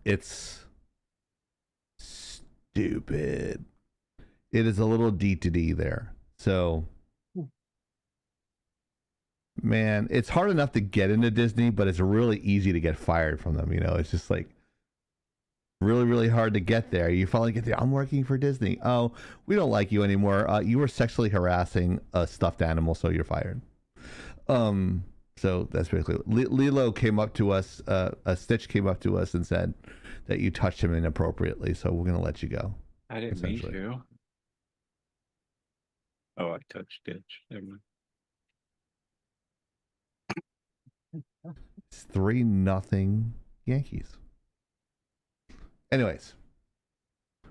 it's stupid. It is a little D2D there. So, man, it's hard enough to get into Disney, but it's really easy to get fired from them. You know, it's just like really, really hard to get there. You finally get there. I'm working for Disney. Oh, we don't like you anymore. You were sexually harassing a stuffed animal, so you're fired. So that's basically Lilo came up to us. Stitch came up to us and said that you touched him inappropriately, so we're gonna let you go. I didn't mean to. Oh, I touched Stitch. Never mind. It's 3-0 Yankees. Anyways,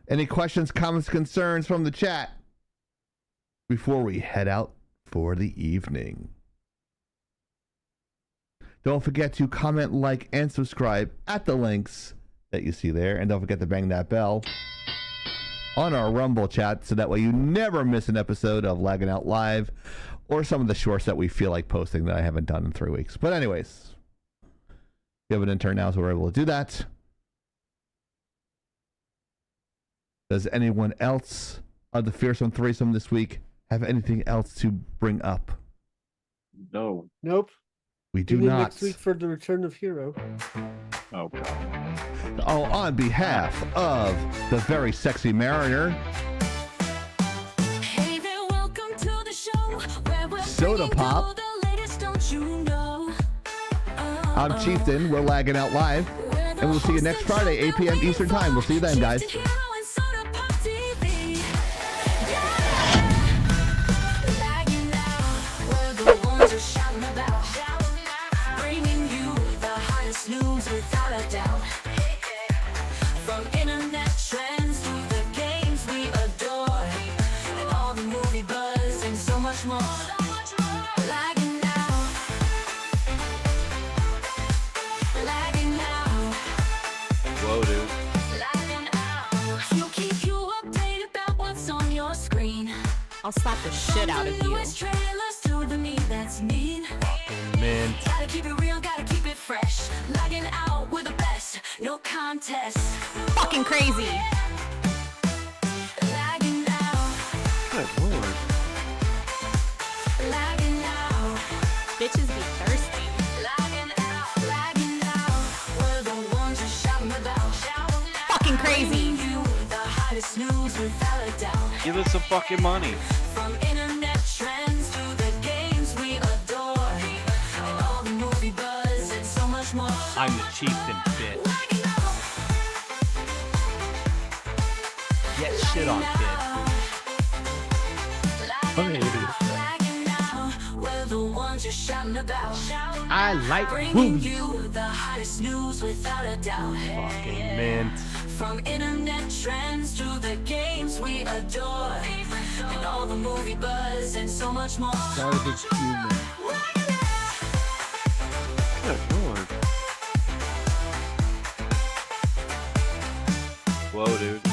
any questions, comments, concerns from the chat before we head out for the evening? Don't forget to comment, like, and subscribe at the links that you see there. And don't forget to bang that bell on our Rumble chat so that way you never miss an episode of Laggin' Out Live or some of the shorts that we feel like posting that I haven't done in 3 weeks. But anyways, we have an intern now, so we're able to do that. Does anyone else of the Fearsome Threesome this week have anything else to bring up? No. Nope. We do Tune in not. next week for the return of Hero. Oh, God. Oh, on behalf of the very sexy Mariner, Hey there, welcome to the show where we're Soda bringing Pop. you the latest, don't you know? I'm Chieftain. We're Lagging Out Live. And we'll see you next Friday, 8 p.m. Eastern Time. We'll see you then, guys. Hero and Soda Pop TV. Lagging out, we're the ones you're shouting about. Bringing you the hottest news without a doubt. From internet trends to the games we adore, and all the movie buzz and so much more. Lagging out, lagging out. Whoa, dude. We'll keep you updated about what's on your screen. I'll slap the shit out of you. Newest trailers to the meat that's mean. Mint. Gotta keep it real, gotta keep it fresh. Lagging out with the best, no contest. Fucking crazy. Lagging out, Good lord. lagging out, Bitches be thirsty. lagging out, lagging out. We're the ones you're shouting about. Fucking crazy. Bringing you the hottest news without a doubt. Give us some fucking money. From internet trends to the games we adore, and all the movie buzz and so much more. I'm the chieftain, bitch. Lagging out, Get shit on, kid. lagging out. We're the ones you're shouting about. I like Bringing movies. you the hottest news without a doubt. Fucking mint. From internet trends to the games we adore, and all the movie buzz and so much more. Garbage human. Good lord. Whoa, dude.